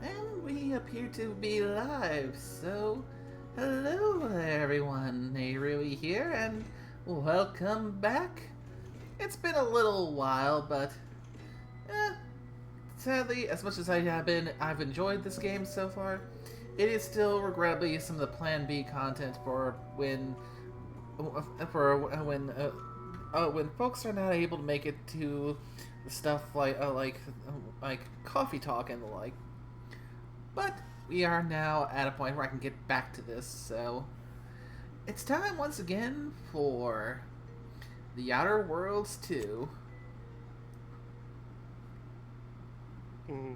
And we appear to be live, so hello there everyone, Nayruhi here, and welcome back. It's been a little while, but sadly, as much as I've enjoyed this game so far, it is still regrettably some of the Plan B content when folks are not able to make it to stuff like coffee talk and the like. But we are now at a point where I can get back to this, so it's time once again for The Outer Worlds 2. Mm.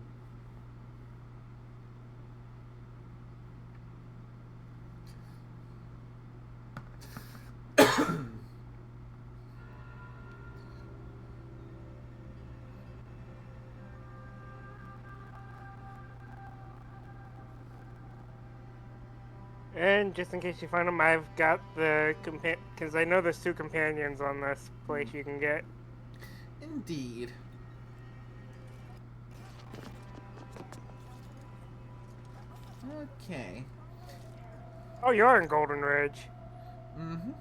And just in case you find them, I've got the because I know there's 2 companions on this place you can get. Indeed. Okay. Oh, you're in Golden Ridge. Mm-hmm.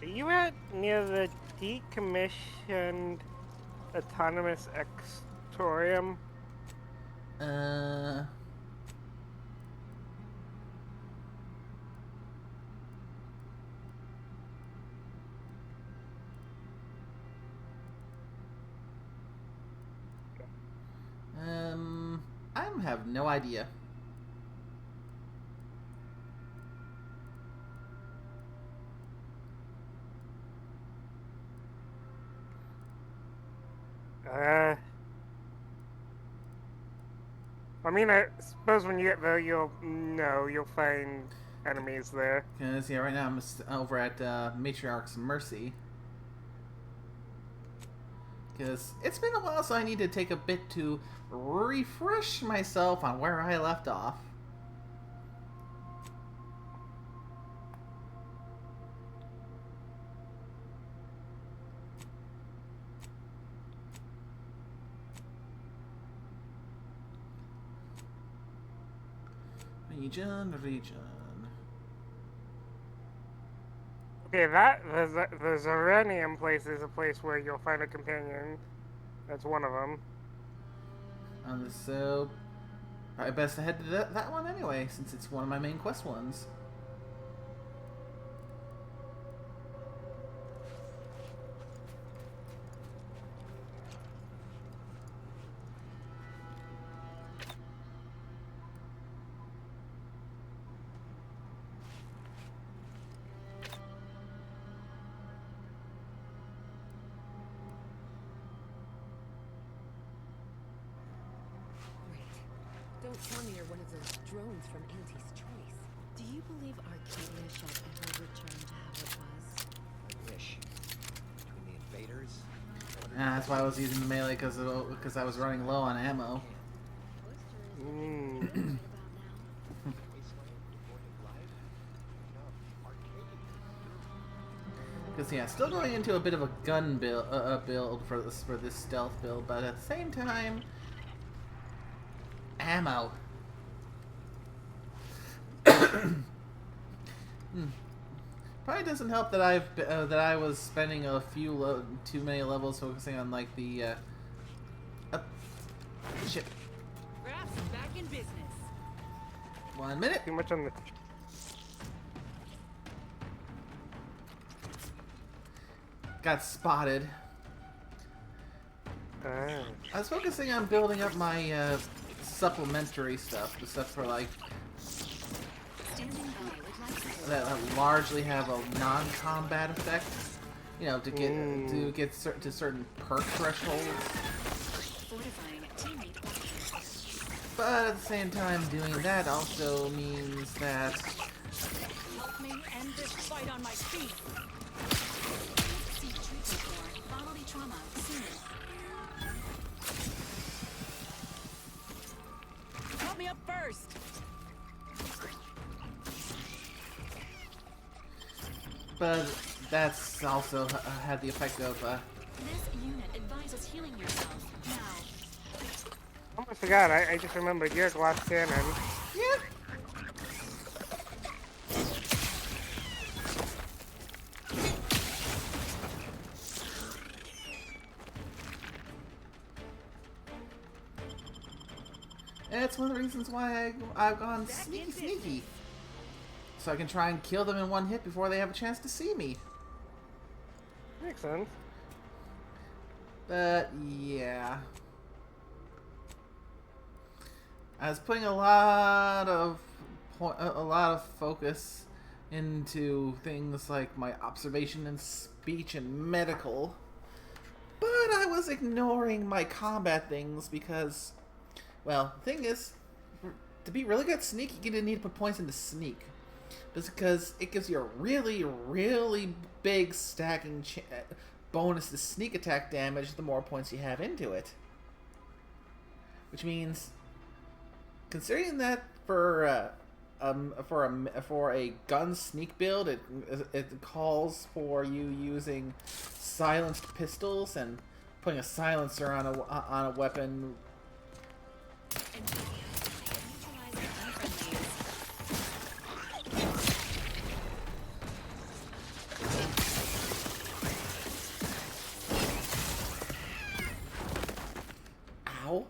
Are you at near the decommissioned autonomous extorium? I have no idea. I mean, I suppose when you get there, you'll find enemies there. Because, yeah, right now I'm over at Matriarch's Mercy. Because it's been a while, so I need to take a bit to refresh myself on where I left off. Region. Okay, the Zerenium place is a place where you'll find a companion. That's one of them. So, I best head to that one anyway, since it's one of my main quest ones. Don't tell me you're one of those drones from Auntie's Choice. Do you believe Arcadia shall ever return to how it was? I wish. Between the invaders... That's why I was using the melee, because I was running low on ammo. Because, yeah, still going into a bit of a gun build for this stealth build, but at the same time, ammo. Probably doesn't help that I was spending too many levels focusing on like the shit. Raph's back in business. 1 minute. Too much on the... Got spotted. I was focusing on building up my supplementary stuff, the stuff for like that largely have a non-combat effect. You know, to get to certain perk thresholds. But at the same time, doing that also means that Help me end this fight on my feet. Seek treatment for bodily trauma soon. Help me up first. but that's also had the effect of This unit advises healing yourself now. I almost forgot. I just remembered your glass cannon. yeah. And it's one of the reasons why I've gone sneaky. So I can try and kill them in one hit before they have a chance to see me. Makes sense. But yeah, I was putting a lot of focus into things like my observation and speech and medical, but I was ignoring my combat things because, well, the thing is, to be really good at sneak, you're gonna need to put points into sneak. Because it gives you a really, really big stacking bonus to sneak attack damage the more points you have into it. Which means, considering that for a gun sneak build, it calls for you using silenced pistols and putting a silencer on a weapon. Ow.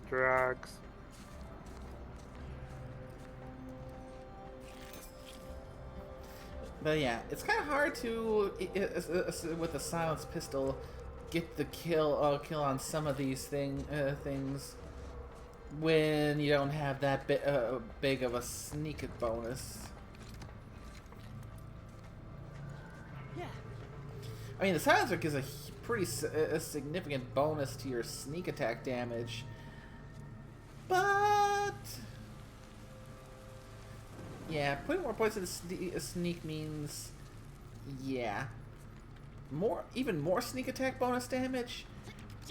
Drugs. But yeah, it's kind of hard to, with a silenced pistol, get the kill on some of these things when you don't have that big of a sneak bonus. Yeah. I mean, the silencer gives a pretty significant bonus to your sneak attack damage, but yeah, putting more points into sneak means, yeah, even more sneak attack bonus damage,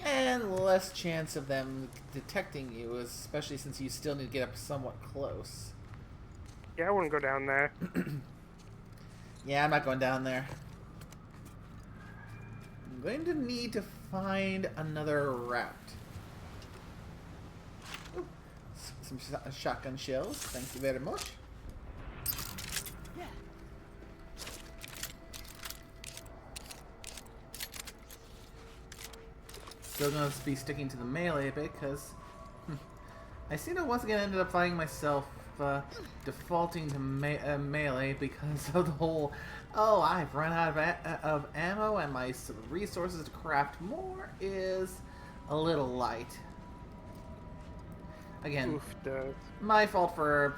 and less chance of them detecting you, especially since you still need to get up somewhat close. Yeah, I wouldn't go down there. Yeah, I'm not going down there. I'm going to need to find another route. Ooh, some shotgun shells. Thank you very much. Yeah. Still going to be sticking to the melee a bit because I seem to once again ended up finding myself defaulting to melee because of the whole, oh, I've run out of ammo and my resources to craft more is a little light. Again, Oof, does. my fault for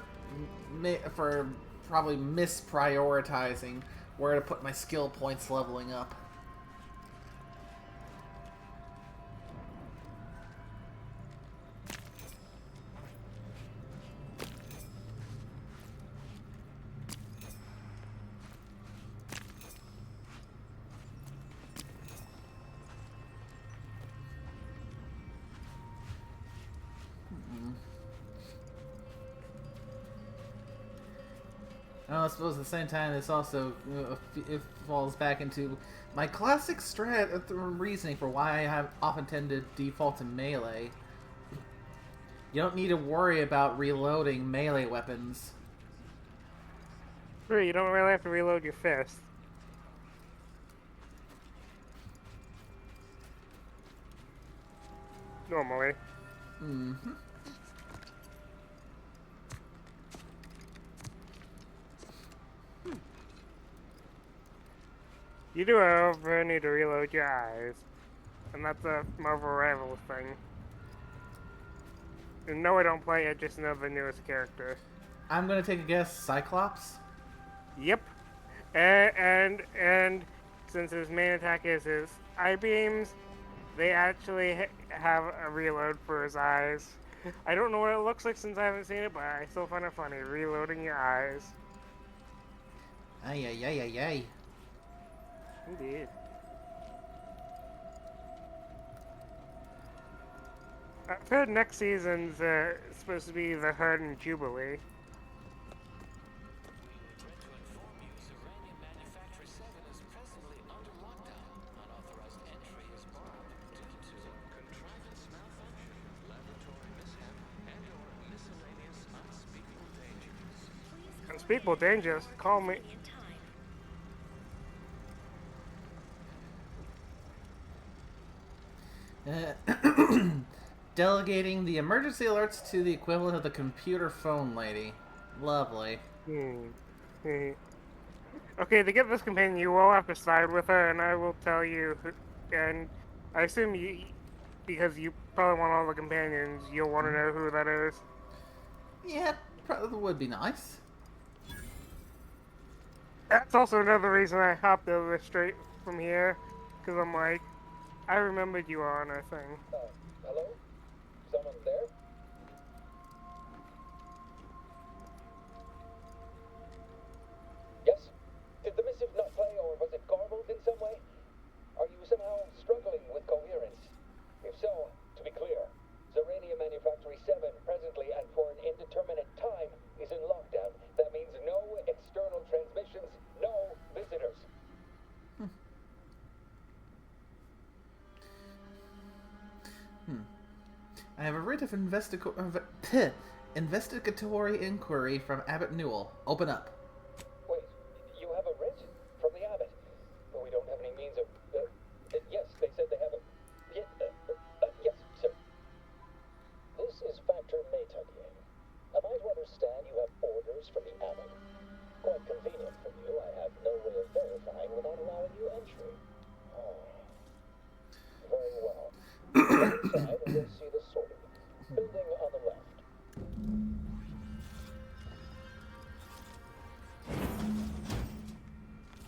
probably misprioritizing where to put my skill points leveling up. I suppose at the same time, this also it falls back into my classic reasoning for why I have often tend to default to melee. You don't need to worry about reloading melee weapons. True, you don't really have to reload your fist. Normally. Mm-hmm. You do, however, need to reload your eyes. And that's a Marvel Rivals thing. And no, I don't play it, just know the newest character. I'm gonna take a guess. Cyclops. Yep. And since his main attack is his eye beams, they actually have a reload for his eyes. I don't know what it looks like since I haven't seen it, but I still find it funny. Reloading your eyes. Ay ay ay ay ay. Indeed. I've heard next season's supposed to be the Herd and Jubilee. Unspeakable dangers. Call me. Delegating the emergency alerts to the equivalent of the computer phone lady. Lovely. Hmm. Okay, to get this companion, you will have to side with her, and I will tell you. And I assume you, because you probably want all the companions, you'll want to know who that is. Yeah, probably would be nice. That's also another reason I hopped over straight from here, because I'm like, I remembered you on a thing. Hello? Someone there? Yes? Did the missive not play, or was it garbled in some way? Are you somehow struggling with coherence? If so, to be clear, Zerania Manufactory 7 presently and for an indeterminate time is in lockdown. That means no external transmissions, no visitors. I have a writ of investigatory inquiry from Abbot Newell. Open up. Wait, you have a writ? From the abbot? But we don't have any means of... yes, they said they have a... yes, sir. This is Factor Maytugier. Am I to understand you have orders from the abbot? Quite convenient for you. I have no way of verifying without allowing you entry. Oh. Very well. Inside, and you'll see the sorting. Building on the left.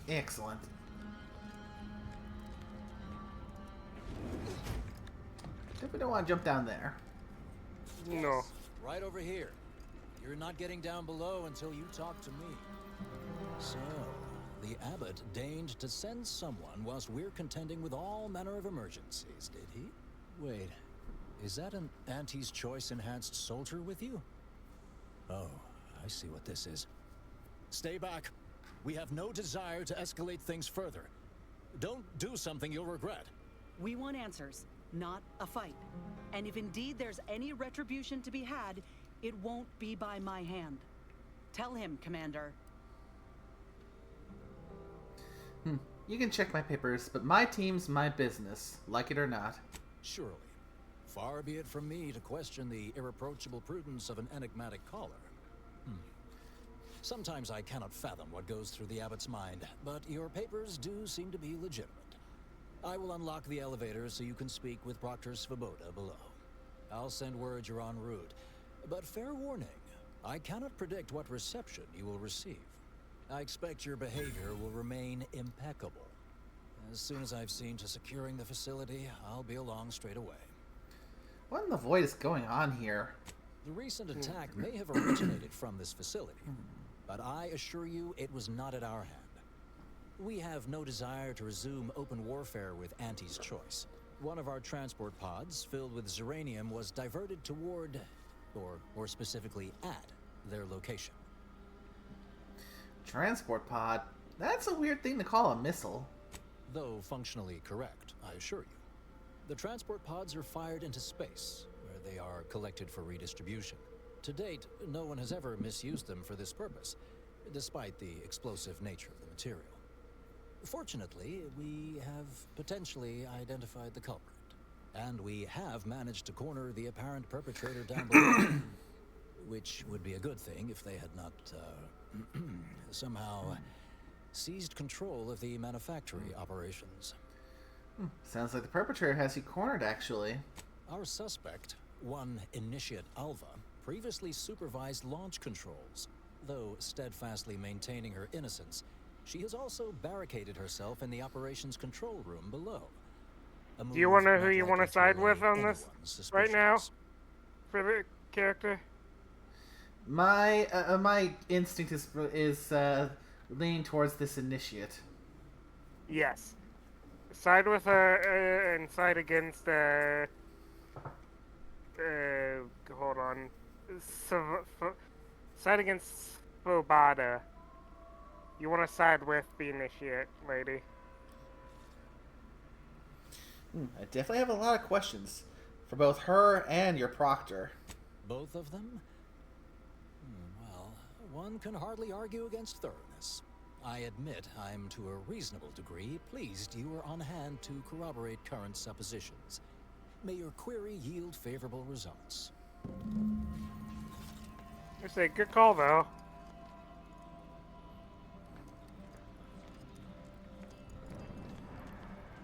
Excellent. Definitely don't want to jump down there. No. Right over here. You're not getting down below until you talk to me. So, the abbot deigned to send someone whilst we're contending with all manner of emergencies, did he? Wait, is that an Auntie's Choice enhanced soldier with you? Oh, I see what this is. Stay back. We have no desire to escalate things further. Don't do something you'll regret. We want answers, not a fight. And if indeed there's any retribution to be had, it won't be by my hand. Tell him, Commander. You can check my papers, but my team's my business, like it or not. Surely. Far be it from me to question the irreproachable prudence of an enigmatic caller. Sometimes I cannot fathom what goes through the abbot's mind, but your papers do seem to be legitimate. I will unlock the elevator so you can speak with Proctor Svoboda below. I'll send word you're en route, but fair warning, I cannot predict what reception you will receive. I expect your behavior will remain impeccable. As soon as I've seen to securing the facility, I'll be along straight away. What in the void is going on here? The recent attack may have originated from this facility, but I assure you it was not at our hand. We have no desire to resume open warfare with Auntie's Choice. One of our transport pods, filled with Zeranium, was diverted toward, or more specifically at, their location. Transport pod? That's a weird thing to call a missile. Though functionally correct, I assure you. The transport pods are fired into space, where they are collected for redistribution. To date, no one has ever misused them for this purpose, despite the explosive nature of the material. Fortunately, we have potentially identified the culprit, and we have managed to corner the apparent perpetrator down below, which would be a good thing if they had not, somehow seized control of the manufactory operations. Sounds like the perpetrator has you cornered, actually. Our suspect, one Initiate Alva, previously supervised launch controls. Though steadfastly maintaining her innocence, she has also barricaded herself in the operations control room below. Do you want to know who you want to side with on this right now? For the character? My my instinct is leaning towards this initiate. Yes. Side with her and side against hold on. Side against Svoboda. You want to side with the initiate, lady. I definitely have a lot of questions for both her and your proctor. Both of them? Well, one can hardly argue against thoroughness. I admit I'm to a reasonable degree pleased you were on hand to corroborate current suppositions. May your query yield favorable results. I say, good call though.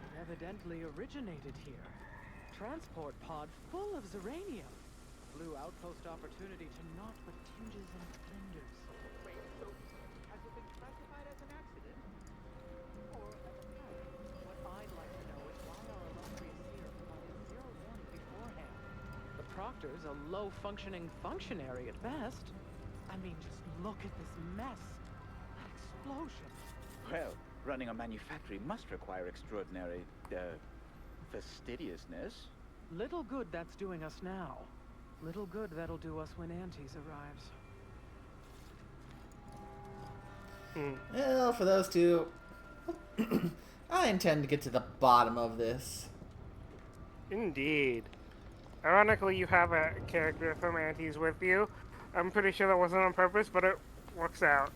It evidently originated here. Transport pod full of Zeranium. Blue outpost opportunity to naught but tinges and splendors. Wait, so has it been classified as an accident? Or as a fire? What I'd like to know is why our illustrious seer provided zero warning beforehand. The Proctor's a low-functioning functionary at best. I mean, just look at this mess. That explosion. Well, running a manufactory must require extraordinary, fastidiousness. Little good that's doing us now. Little good that'll do us when Antes arrives. Well, for those two, I intend to get to the bottom of this. Indeed. Ironically, you have a character from Antes with you. I'm pretty sure that wasn't on purpose, but it works out.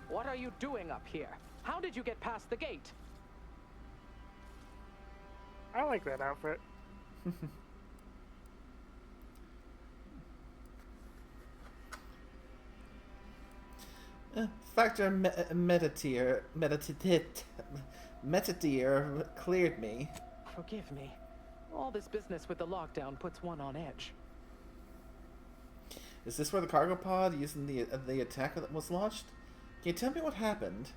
What are you doing up here? How did you get past the gate? I like that outfit. Factor Metatier cleared me. Forgive me. All this business with the lockdown puts one on edge. Is this where the cargo pod using the attack that was launched? Can you tell me what happened?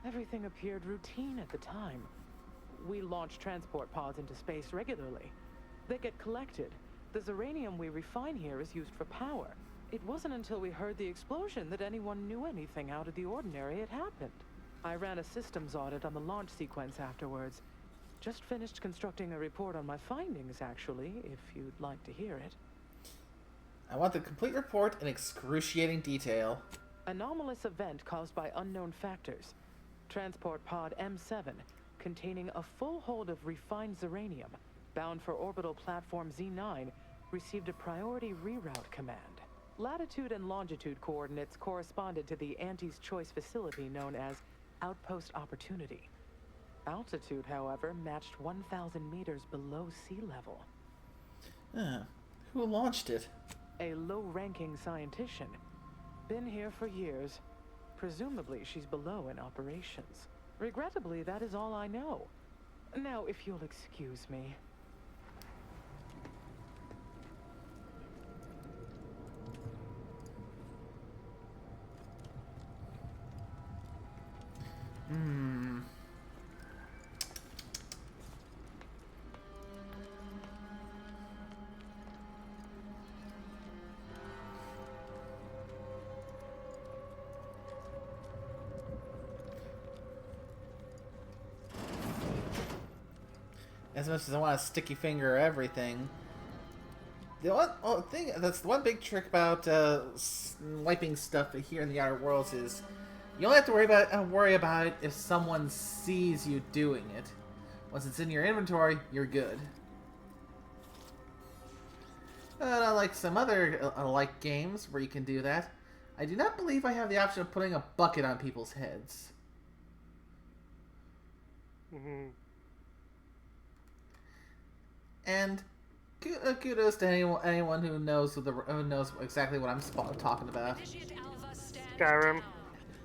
Everything appeared routine at the time. We launch transport pods into space regularly. They get collected. The Zeranium we refine here is used for power. It wasn't until we heard the explosion that anyone knew anything out of the ordinary had happened. I ran a systems audit on the launch sequence afterwards. Just finished constructing a report on my findings, actually, if you'd like to hear it. I want the complete report in excruciating detail. Anomalous event caused by unknown factors. Transport pod M7, containing a full hold of refined Zeranium, bound for orbital platform Z9, received a priority reroute command. Latitude and longitude coordinates corresponded to the Antes Choice facility known as Outpost Opportunity. Altitude, however, matched 1,000 meters below sea level. Who launched it? A low-ranking scientician. Been here for years. Presumably she's below in operations. Regrettably, that is all I know. Now, if you'll excuse me. As much as I want to sticky finger everything, that's the one big trick about wiping stuff here in the Outer Worlds is you only have to worry about it if someone sees you doing it. Once it's in your inventory, you're good. Unlike some other like games where you can do that, I do not believe I have the option of putting a bucket on people's heads. And kudos to anyone who knows exactly what I'm talking about. Skyrim.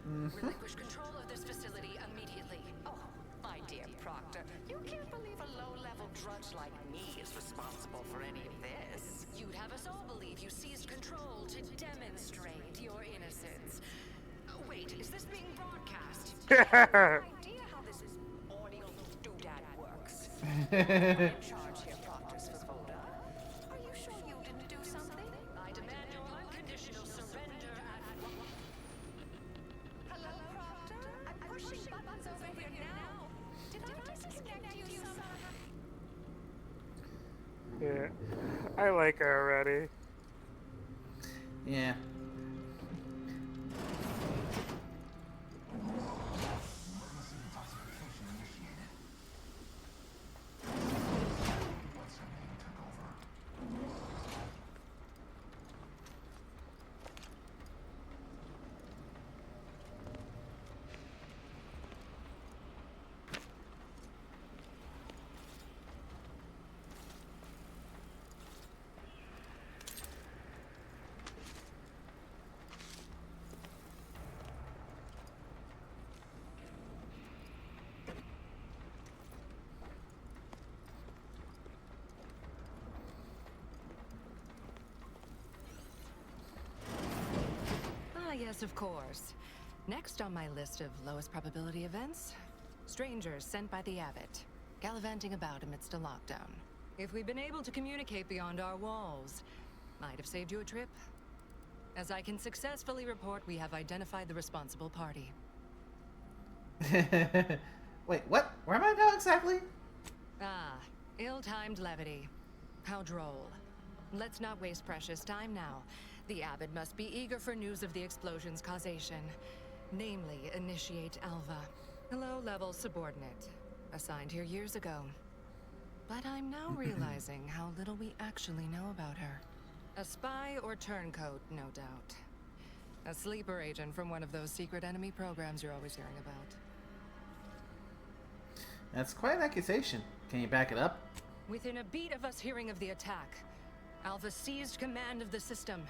Relinquish control of this facility immediately. Oh, my dear Proctor, you can't believe a low-level drudge like me is responsible for any of this. You'd have us all believe you seized control to demonstrate your innocence. Wait, is this being broadcast? Idea how this is audio doodad works. In charge here, Proctor Svoboda. Are you sure you didn't do something? I demand your unconditional surrender at once. Hello, Proctor? I'm pushing buttons over here now. I like her already. Yeah. Ah, yes, of course. Next on my list of lowest probability events, strangers sent by the abbot, gallivanting about amidst a lockdown. If we'd been able to communicate beyond our walls, might have saved you a trip. As I can successfully report, we have identified the responsible party. Wait, what? Where am I now exactly? Ah, ill-timed levity. How droll. Let's not waste precious time now. The abbot must be eager for news of the explosion's causation. Namely, Initiate Alva, a low-level subordinate, assigned here years ago. But I'm now realizing how little we actually know about her. A spy or turncoat, no doubt. A sleeper agent from one of those secret enemy programs you're always hearing about. That's quite an accusation. Can you back it up? Within a beat of us hearing of the attack, Alva seized command of the system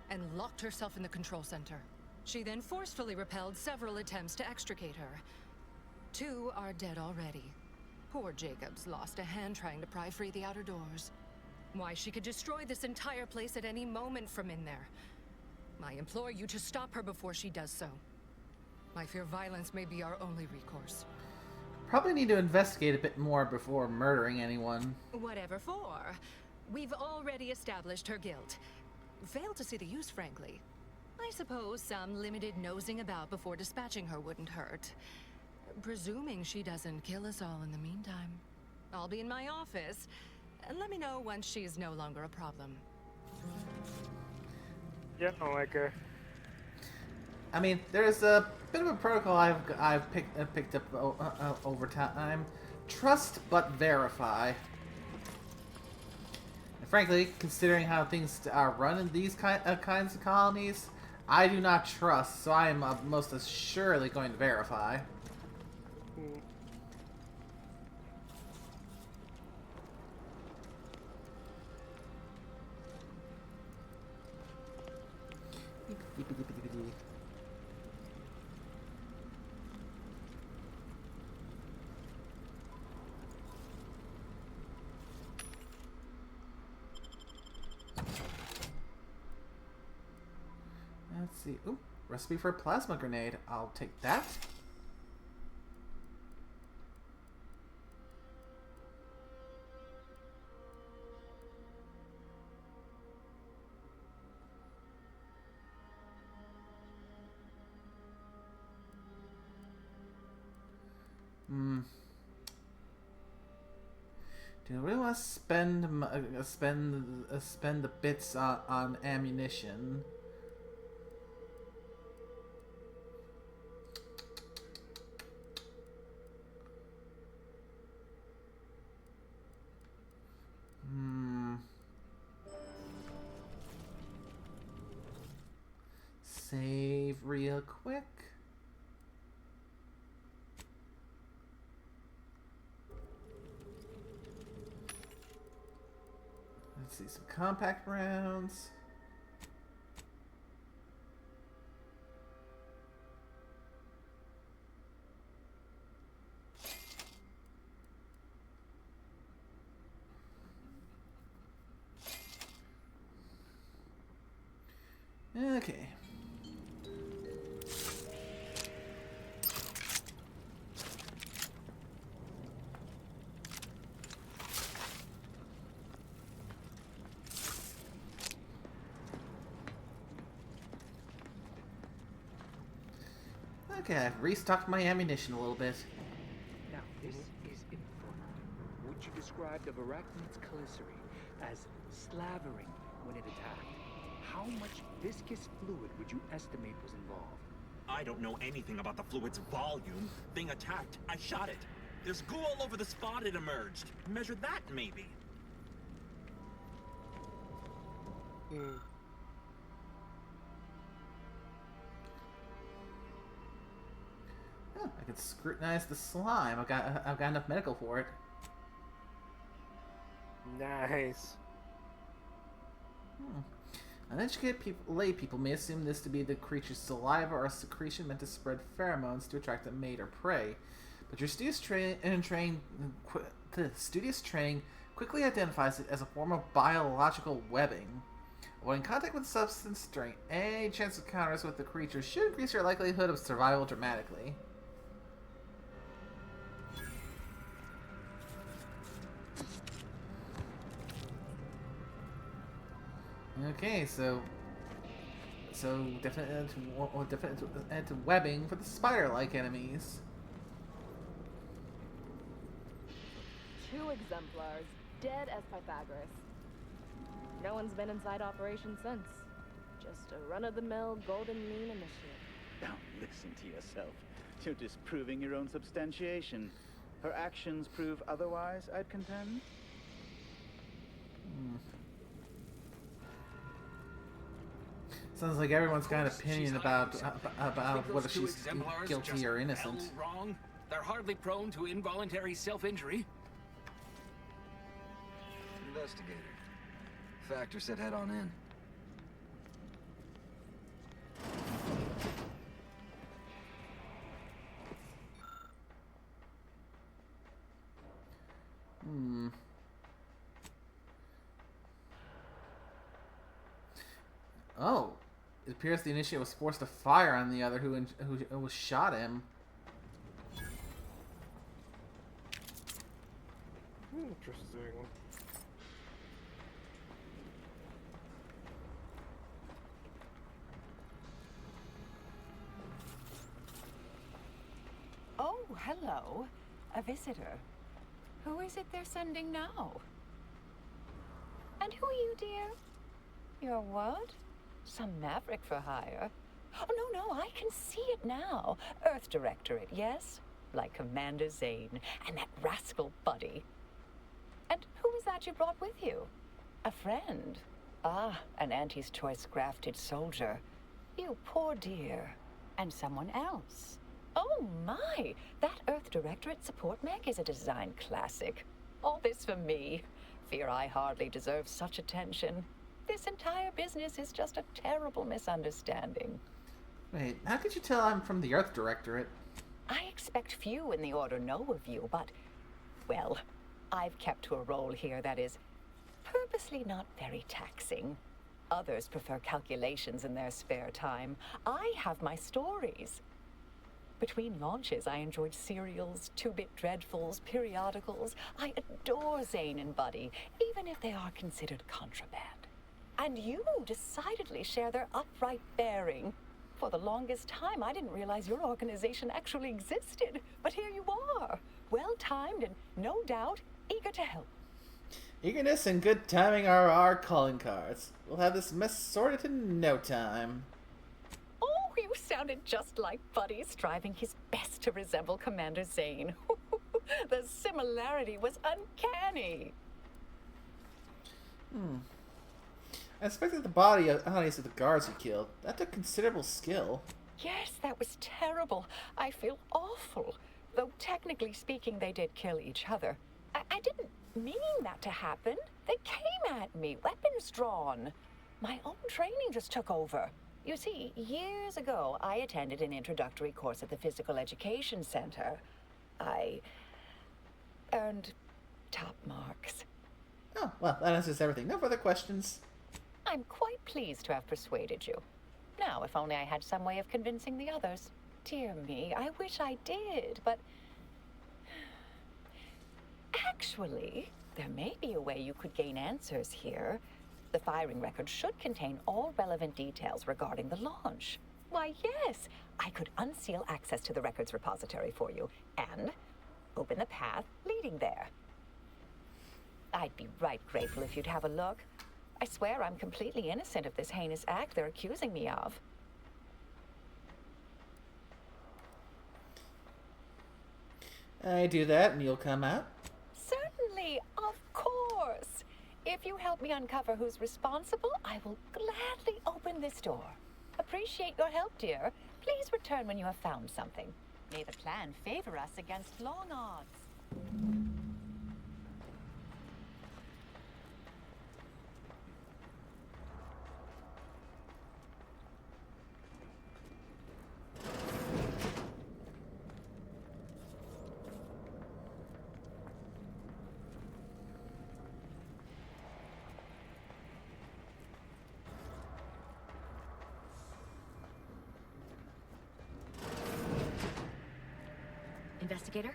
and locked herself in the control center. She then forcefully repelled several attempts to extricate her. 2 are dead already. Poor Jacobs lost a hand trying to pry free the outer doors. Why, she could destroy this entire place at any moment from in there. I implore you to stop her before she does so. I fear violence may be our only recourse. Probably need to investigate a bit more before murdering anyone. Whatever for. We've already established her guilt. Failed to see the use, frankly. I suppose some limited nosing about before dispatching her wouldn't hurt. Presuming she doesn't kill us all in the meantime. I'll be in my office. Let me know once she's no longer a problem. Yeah, I like her. I mean, there's a bit of a protocol I've picked up over time. Trust but verify. And frankly, considering how things are run in these kinds of colonies, I do not trust, so I am most assuredly going to verify. Let's see. Ooh, recipe for a plasma grenade. I'll take that. Do I really want to spend the bits on ammunition? Save real quick. Let's see, some compact rounds. Okay. Okay, I've restocked my ammunition a little bit. Now, this is important. Would you describe the Arachnids' Caliceri as slavering when it attacked. How much viscous fluid would you estimate was involved? I don't know anything about the fluid's volume. Thing attacked. I shot it. There's goo all over the spot it emerged. Measure that, maybe. Oh, I can scrutinize the slime. I've got enough medical for it. Nice. Uneducated lay people may assume this to be the creature's saliva or a secretion meant to spread pheromones to attract a mate or prey. But your studious training quickly identifies it as a form of biological webbing. Avoiding contact with the substance during any chance of encounters with the creature should increase your likelihood of survival dramatically. Okay, so definite into webbing for the spider-like enemies. 2 exemplars, dead as Pythagoras. No one's been inside operation since. Just a run-of-the-mill golden mean initiative. Don't listen to yourself. You're disproving your own substantiation. Her actions prove otherwise, I'd contend. Sounds like everyone's got an opinion about whether she's guilty or innocent. Wrong. They're hardly prone to involuntary self-injury. Investigator. Factor said head on in. Oh, it appears the initiate was forced to fire on the other who was shot him. Interesting. Oh, hello. A visitor. Who is it they're sending now? And who are you, dear? You're what? Some maverick for hire? Oh, no, I can see it now. Earth Directorate, yes? Like Commander Zane and that rascal Buddy. And who is that you brought with you? A friend? Ah, an Auntie's Choice grafted soldier. You poor dear. And someone else. Oh my! That Earth Directorate support mech is a design classic. All this for me. Fear I hardly deserve such attention. This entire business is just a terrible misunderstanding. Wait, how could you tell I'm from the Earth Directorate? I expect few in the Order know of you, but, well, I've kept to a role here that is purposely not very taxing. Others prefer calculations in their spare time. I have my stories. Between launches, I enjoyed serials, 2-bit dreadfuls, periodicals. I adore Zane and Buddy, even if they are considered contraband. And you decidedly share their upright bearing. For the longest time, I didn't realize your organization actually existed. But here you are, well-timed and, no doubt, eager to help. Eagerness and good timing are our calling cards. We'll have this mess sorted in no time. Oh, you sounded just like Buddy, striving his best to resemble Commander Zane. The similarity was uncanny. I inspected the bodies of the guards you killed. That took considerable skill. Yes, that was terrible. I feel awful. Though technically speaking, they did kill each other. I didn't mean that to happen. They came at me, weapons drawn. My own training just took over. You see, years ago, I attended an introductory course at the Physical Education Center. I earned top marks. Oh, well, that answers everything. No further questions. I'm quite pleased to have persuaded you. Now, if only I had some way of convincing the others. Dear me, I wish I did, but... Actually, there may be a way you could gain answers here. The firing record should contain all relevant details regarding the launch. Why, yes, I could unseal access to the records repository for you and open the path leading there. I'd be right grateful if you'd have a look. I swear I'm completely innocent of this heinous act they're accusing me of. I do that and you'll come out? Certainly, of course. If you help me uncover who's responsible, I will gladly open this door. Appreciate your help, dear. Please return when you have found something. May the plan favor us against long odds. Investigator?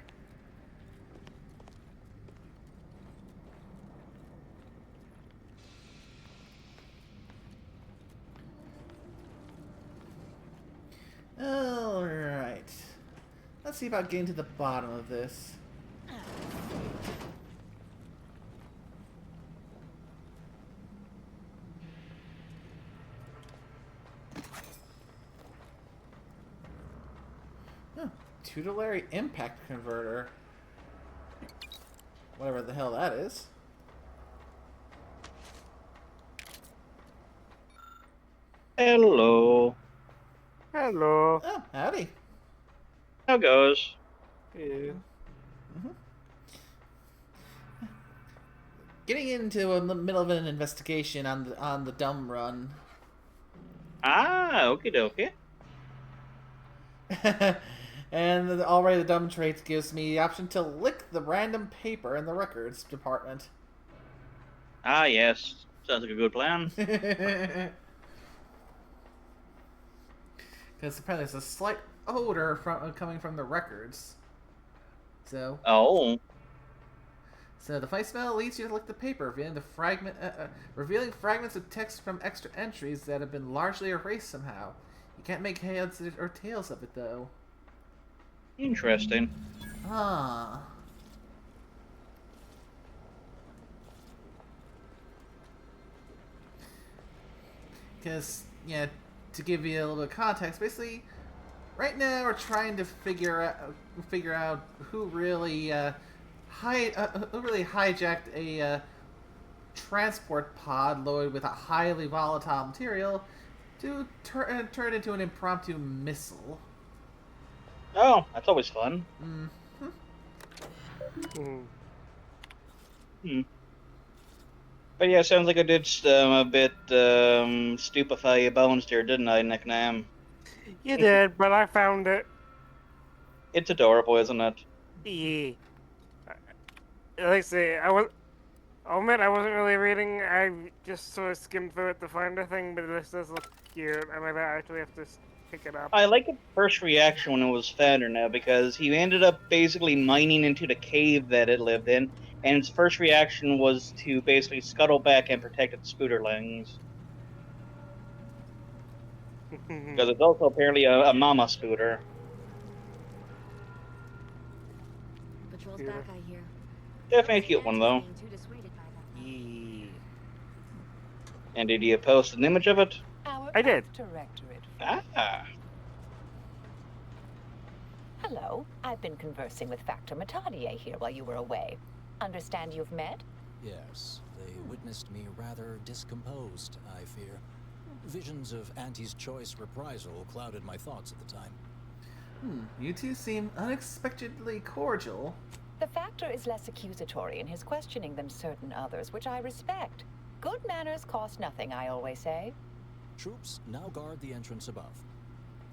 Alright. Let's see about getting to the bottom of this. Huh. Tutelary impact converter. Whatever the hell that is. Hello. Hello. Oh, howdy. How goes? Yeah. Getting into the middle of an investigation on the dumb run. Ah, okie dokie. And already the dumb trait gives me the option to lick the random paper in the records department. Ah, yes. Sounds like a good plan. Because apparently there's a slight odor coming from the records. So. Oh. So the funny smell leads you to lick the paper, revealing fragments of text from extra entries that have been largely erased somehow. You can't make heads or tails of it, though. Interesting. Ah. Because, yeah, to give you a little bit of context, basically, right now we're trying to figure out who really hijacked a transport pod loaded with a highly volatile material to turn it into an impromptu missile. Oh, that's always fun. But yeah, sounds like I did a bit stupefy your bones there, didn't I, nickname? You did, but I found it. It's adorable, isn't it? Yeah. Like I say, I'll admit I wasn't really reading. I just sort of skimmed through it to find a thing, but this does look cute. I might actually have to pick it up. I like its first reaction when it was found now, because he ended up basically mining into the cave that it lived in, and its first reaction was to basically scuttle back and protect its spooderlings. Because it's also apparently a mama spooter. Patrol's back, I hear. Definitely a cute one, though. Yeah. And did you post an image of it? I did. Ah. Hello. I've been conversing with Factor Matadier here while you were away. Understand you've met? Yes, they witnessed me rather discomposed, I fear. Visions of Auntie's choice reprisal clouded my thoughts at the time. You two seem unexpectedly cordial. The Factor is less accusatory in his questioning than certain others, which I respect. Good manners cost nothing, I always say. Troops now guard the entrance above.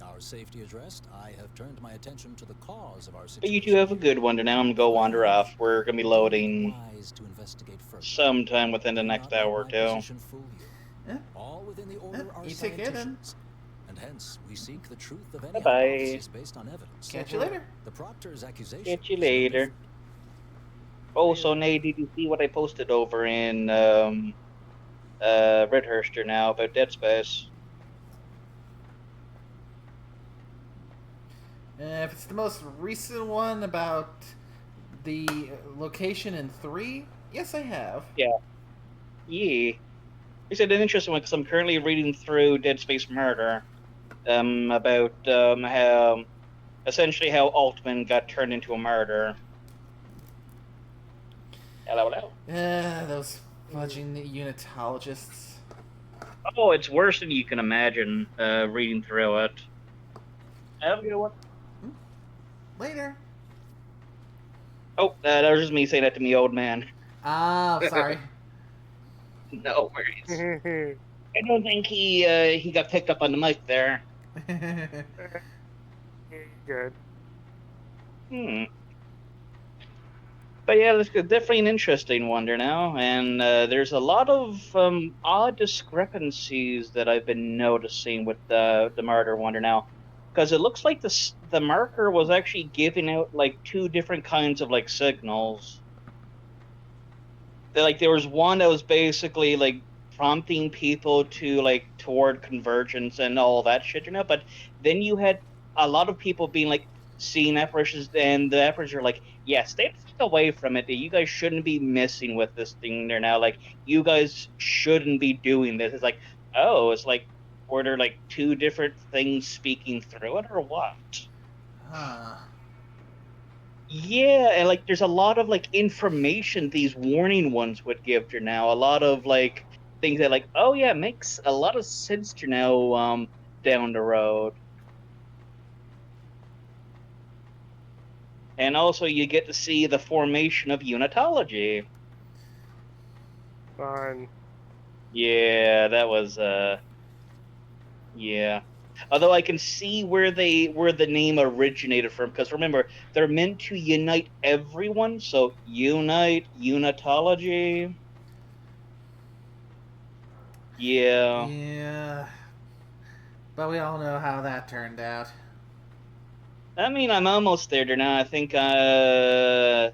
Our safety addressed, I have turned my attention to the cause of our situation. But you two have a good one, and now I'm going to go wander off. We're going to be loading sometime within the next hour or two. All within the order are you take care then. And hence, we seek the truth of any Bye-bye. hypothesis based on evidence. Catch you later. The Proctor's accusation. Catch you later. Oh, so Nate, did you see what I posted over in Redhurster now about Dead Space? If it's the most recent one about the location in 3, Yes, I have. Yeah. Yeah. It's an interesting one because I'm currently reading through Dead Space Murder, about how essentially how Altman got turned into a martyr. Hello. Those fudging unitologists. Oh, it's worse than you can imagine. Reading through it. Have a good one. Later. Oh, that was just me saying that to me, old man. Ah, sorry. No worries. I don't think he got picked up on the mic there. Good. But yeah, this is definitely an interesting one there now, and there's a lot of odd discrepancies that I've been noticing with the Martyr Wonder now, because it looks like the marker was actually giving out like two different kinds of like signals. Like there was one that was basically like prompting people to like toward convergence and all that shit, but then you had a lot of people being like seeing apparitions, and the apparitions are like, yeah, stay the fuck away from it. You guys shouldn't be messing with this thing there now. Like you guys shouldn't be doing this. It's like, oh, it's like, were there like two different things speaking through it or what? Huh. Yeah, and like there's a lot of like information these warning ones would give you now. A lot of like things that like, oh yeah, makes a lot of sense to now down the road. And also you get to see the formation of unitology. Fun. Yeah, that was yeah. Although I can see where the name originated from, because remember, they're meant to unite everyone, so unite, unitology. Yeah. Yeah. But we all know how that turned out. I mean, I'm almost there now. I think I'm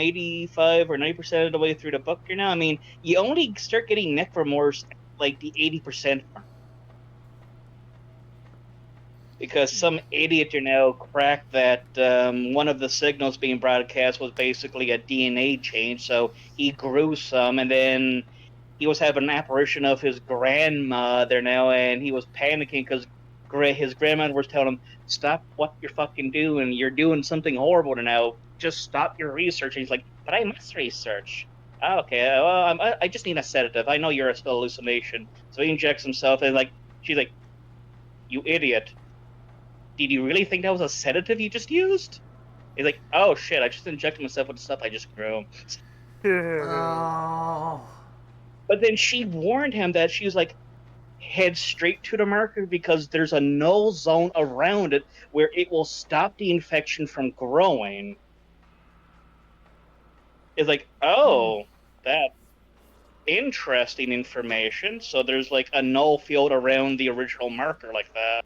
85 or 90% of the way through the book here now. I mean, you only start getting neck remorse at, like the 80% mark. Because some idiot cracked that one of the signals being broadcast was basically a DNA change. So he grew some, and then he was having an apparition of his grandmother now, and he was panicking because his grandmother was telling him, "Stop what you're fucking doing. You're doing something horrible now. Just stop your research." And he's like, "But I must research." "Oh, okay, well, I just need a sedative. I know you're a still hallucination." So he injects himself, and like she's like, "You idiot! Did you really think that was a sedative you just used?" He's like, "Oh shit! I just injected myself with the stuff I just grew." Oh. But then she warned him that she was like, head straight to the marker because there's a null zone around it where it will stop the infection from growing. It's like, oh, that interesting information. So there's like a null field around the original marker like that.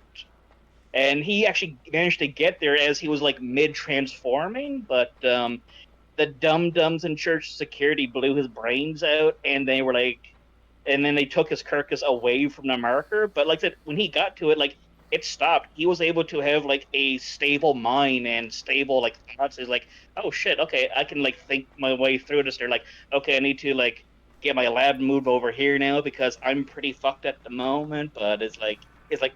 And he actually managed to get there as he was like mid transforming, but the dum dums in church security blew his brains out, and they were like, and then they took his carcass away from the marker. But like that, when he got to it, like it stopped. He was able to have like a stable mind and stable like thoughts. He's like, oh shit, okay, I can like think my way through this. They're like, okay, I need to like get my lab moved over here now because I'm pretty fucked at the moment. But it's like,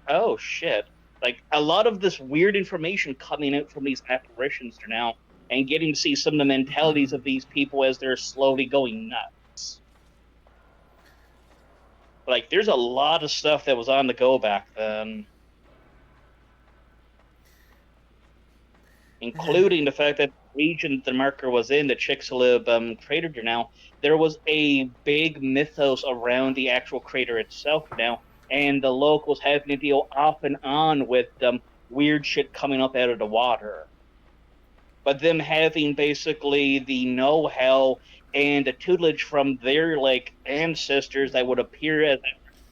oh shit, like a lot of this weird information coming out from these apparitions are now, and getting to see some of the mentalities of these people as they're slowly going nuts. Like, there's a lot of stuff that was on the go back then, including the fact that the region the marker was in, the Chicxulub crater now, there was a big mythos around the actual crater itself now, and the locals having to deal off and on with weird shit coming up out of the water. But them having basically the know-how and the tutelage from their like ancestors that would appear as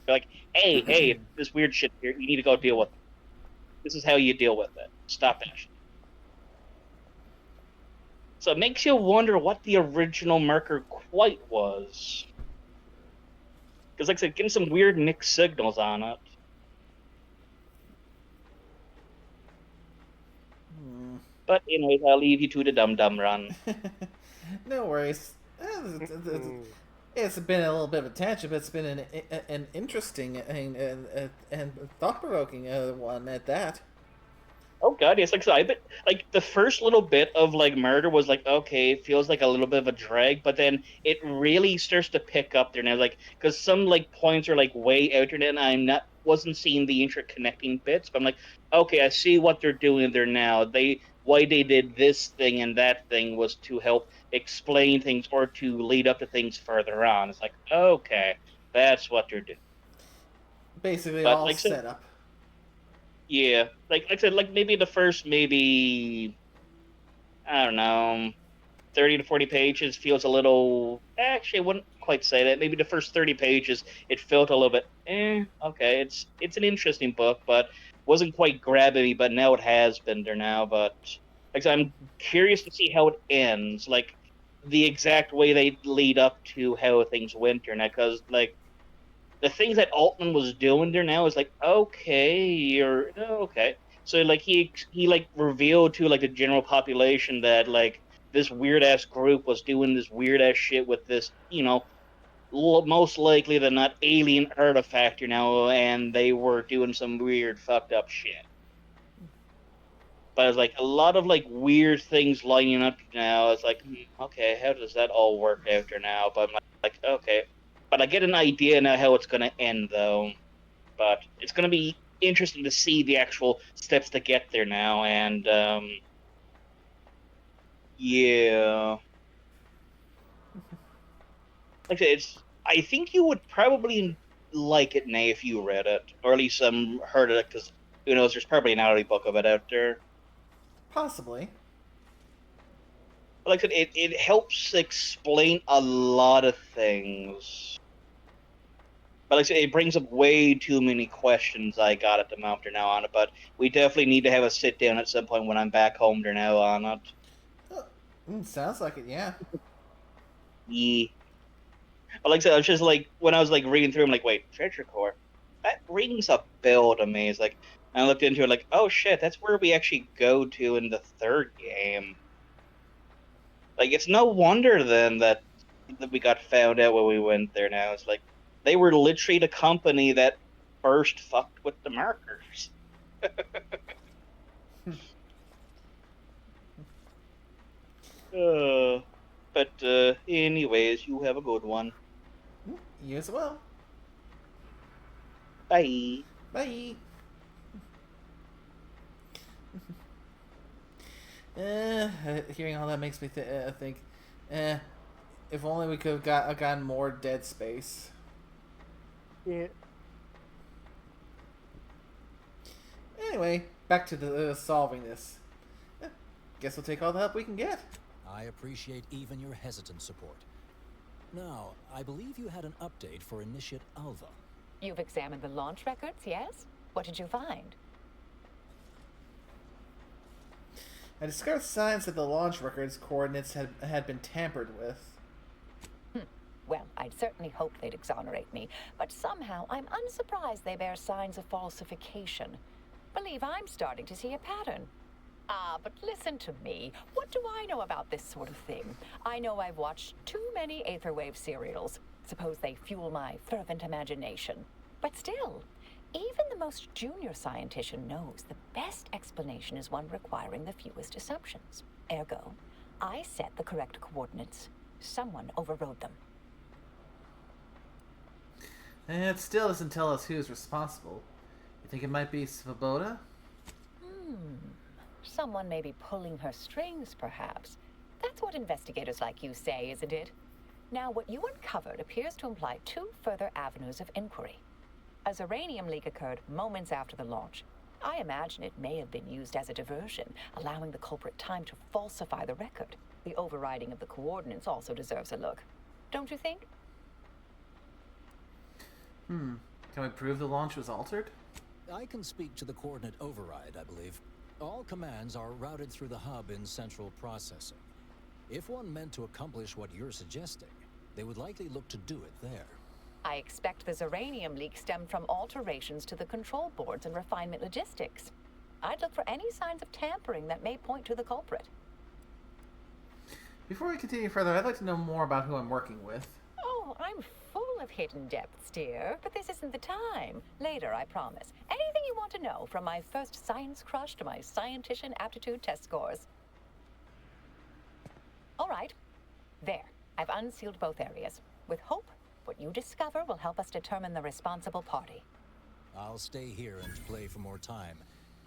like, hey, this weird shit here, you need to go deal with it. This is how you deal with it. Stop that shit. So it makes you wonder what the original marker quite was. Because like I said, getting some weird mixed signals on it. But anyways, I'll leave you to the dum dum run. No worries. It's been a little bit of a tangent, but it's been an interesting and thought-provoking one at that. Oh god, yes, like so like the first little bit of like murder was like okay, it feels like a little bit of a drag, but then it really starts to pick up there now, like because some like points are like way out there, and I'm not wasn't seeing the interconnecting bits, but I'm like, okay, I see what they're doing there now. Why they did this thing and that thing was to help explain things or to lead up to things further on. It's like okay, that's what they're doing. Basically, But all like I said, set up. yeah, like I said, like maybe the first maybe I don't know, 30 to 40 pages feels a little. Actually, I wouldn't quite say that. Maybe the first 30 pages, it felt a little bit, okay, it's an interesting book, but wasn't quite grabbing me, but now it has been there now. But like I said, I'm curious to see how it ends, like the exact way they lead up to how things went there now, because like the things that Altman was doing there now is like, okay, you're okay. So like he like revealed to like the general population that like this weird ass group was doing this weird ass shit with this, most likely than not alien artifact, and they were doing some weird fucked up shit. But it's like a lot of like weird things lining up now. It's like, okay, how does that all work after now? But I'm like, okay, but I get an idea now how it's gonna end though. But it's gonna be interesting to see the actual steps to get there now, and yeah, like I said, it's. I think you would probably like it, Nay, if you read it, or at least heard of it, because who knows? There's probably an audiobook of it out there. Possibly. But like I said, it helps explain a lot of things. But like I said, it brings up way too many questions I got at the moment there now on it. But we definitely need to have a sit down at some point when I'm back home there now on it. Sounds like it, yeah. Yeah. But like I said, I was just like when I was like reading through, I'm like, wait, Treasure Core? That rings a bell to me. It's like I looked into it, like, oh shit, that's where we actually go to in the third game. Like, it's no wonder then that we got found out when we went there. Now it's like they were literally the company that first fucked with the markers. But anyways, you have a good one. You as well. Bye. Bye. Hearing all that makes me think, if only we could have gotten more Dead Space. Yeah. Anyway, back to the solving this. Guess we'll take all the help we can get. I appreciate even your hesitant support. Now, I believe you had an update for Initiate Alva. You've examined the launch records, yes? What did you find? I discovered signs that the launch records coordinates had been tampered with. Well, I'd certainly hoped they'd exonerate me, but somehow I'm unsurprised they bear signs of falsification. Believe I'm starting to see a pattern. But listen to me. What do I know about this sort of thing? I know I've watched too many Aetherwave serials. Suppose they fuel my fervent imagination. But still, even the most junior scientician knows the best explanation is one requiring the fewest assumptions. Ergo, I set the correct coordinates. Someone overrode them. It still doesn't tell us who's responsible. You think it might be Svoboda? Someone may be pulling her strings, perhaps. That's what investigators like you say, isn't it? Now, what you uncovered appears to imply two further avenues of inquiry. A Zeranium leak occurred moments after the launch. I imagine it may have been used as a diversion, allowing the culprit time to falsify the record. The overriding of the coordinates also deserves a look. Don't you think? Can we prove the launch was altered? I can speak to the coordinate override, I believe. All commands are routed through the hub in central processing. If one meant to accomplish what you're suggesting, they would likely look to do it there. I expect the Zeranium leak stemmed from alterations to the control boards and refinement logistics. I'd look for any signs of tampering that may point to the culprit. Before we continue further, I'd like to know more about who I'm working with. Oh, I'm full of hidden depths, dear, but this isn't the time. Later, I promise. Anything you want to know, from my first science crush to my scientician aptitude test scores. All right. There. I've unsealed both areas. With hope, what you discover will help us determine the responsible party. I'll stay here and play for more time.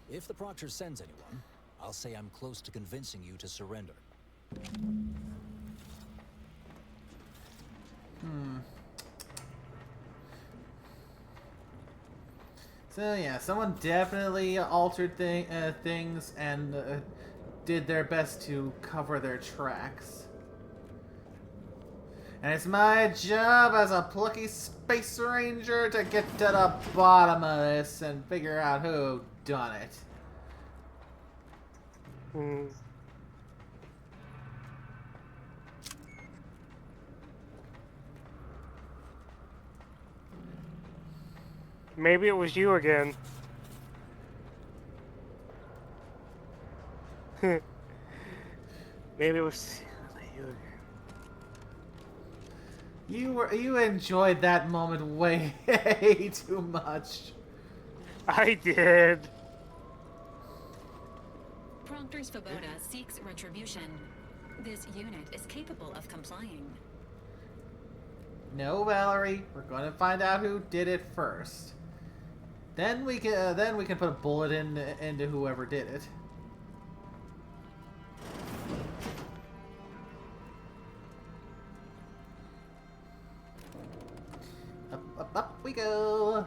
If the Proctor sends anyone, I'll say I'm close to convincing you to surrender. So yeah, someone definitely altered things and did their best to cover their tracks. And it's my job as a plucky space ranger to get to the bottom of this and figure out who done it. Maybe it was you again. Maybe it was you again. You enjoyed that moment way too much. I did. Proctor Svoboda seeks retribution. This unit is capable of complying. No, Valerie, we're going to find out who did it first. Then we can put a bullet into whoever did it. Up we go.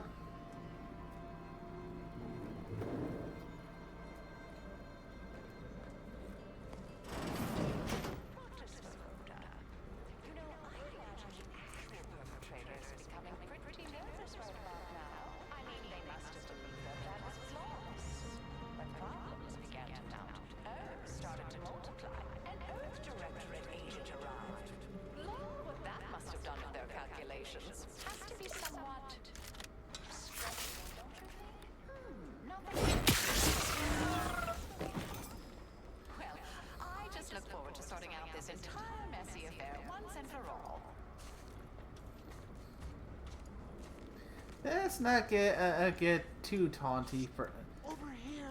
Let's not get too taunty for. Over here.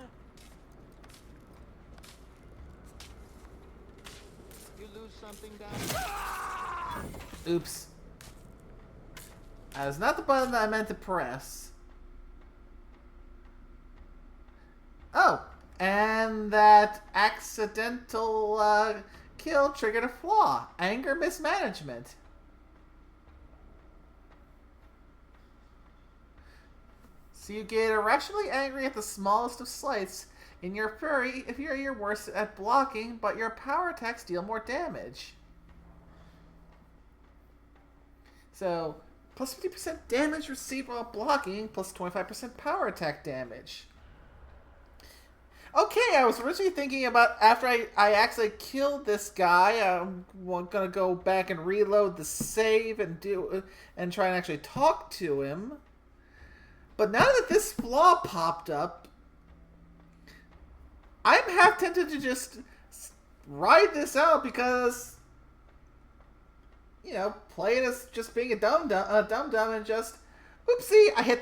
You lose something down. Oops. That was not the button that I meant to press. Oh, and that accidental kill triggered a flaw: anger mismanagement. So you get irrationally angry at the smallest of slights. In your fury, if you're worse at blocking, but your power attacks deal more damage. So, plus 50% damage received while blocking, plus 25% power attack damage. Okay, I was originally thinking about after I actually killed this guy, I'm gonna go back and reload the save and try and actually talk to him. But now that this flaw popped up, I'm half tempted to just ride this out because, you know, play it as just being a dum dum and just, oopsie, I hit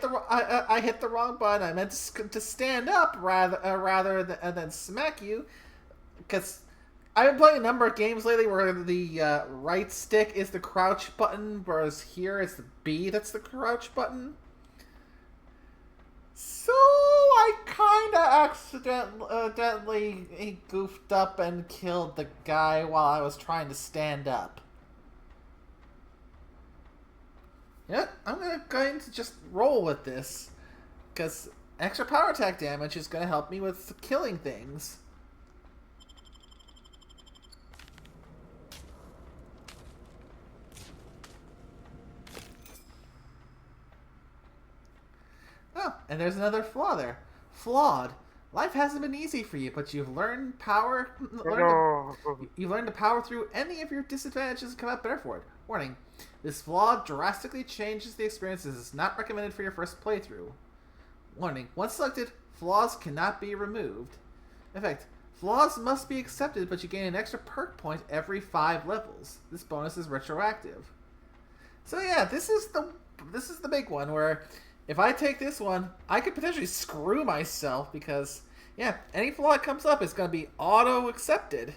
the wrong button. I meant to stand up rather than smack you, because I've been playing a number of games lately where the right stick is the crouch button, whereas here it's the B that's the crouch button. So I kind of accidentally goofed up and killed the guy while I was trying to stand up. Yeah, I'm going to just roll with this, because extra power attack damage is going to help me with killing things. Oh, and there's another flaw there. Flawed. Life hasn't been easy for you, but you've learned you've learned to power through any of your disadvantages and come out better for it. Warning: this flaw drastically changes the experience and is not recommended for your first playthrough. Warning: once selected, flaws cannot be removed. In fact, Flaws must be accepted, but you gain an extra perk point every 5 levels. This bonus is retroactive. So yeah, this is the big one where if I take this one, I could potentially screw myself because yeah, any flaw that comes up is going to be auto accepted.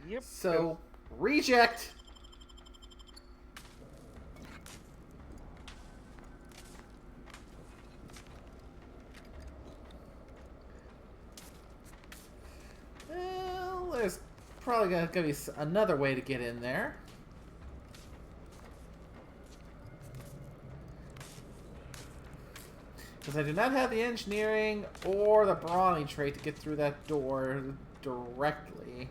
Yep. So reject. Well, there's probably going to be another way to get in there. Because I do not have the engineering or the brawny trait to get through that door directly.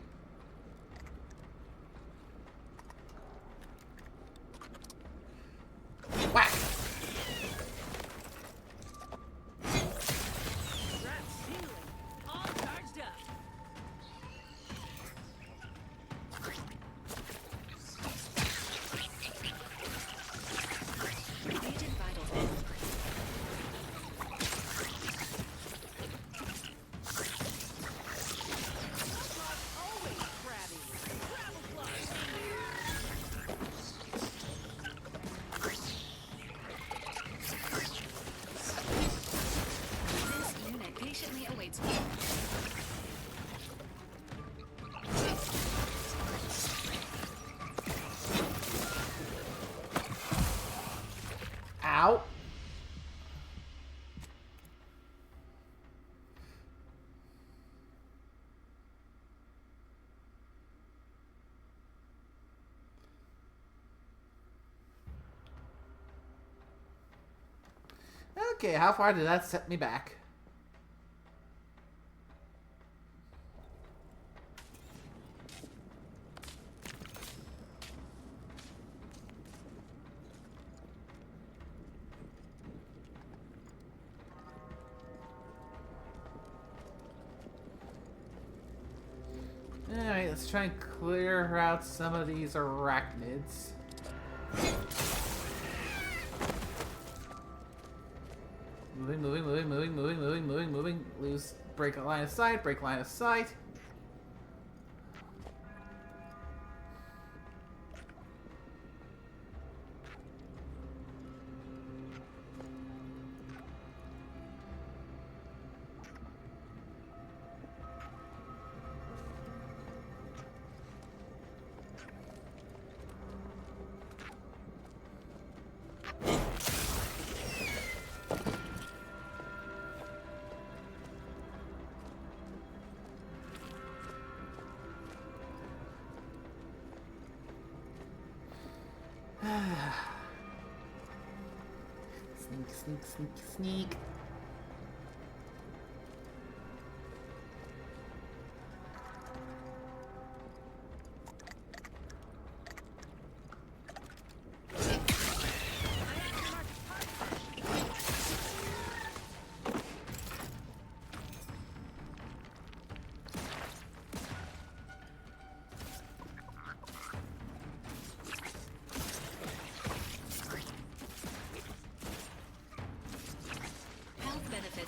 Whack! Ow. Okay, how far did that set me back? Alright, let's try and clear out some of these arachnids. Moving. Lose, break a line of sight, break line of sight. Sneak.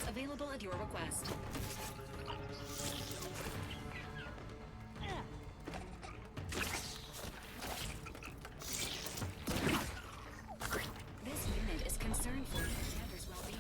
Available at your request. This unit is concerned for the commander's well-being.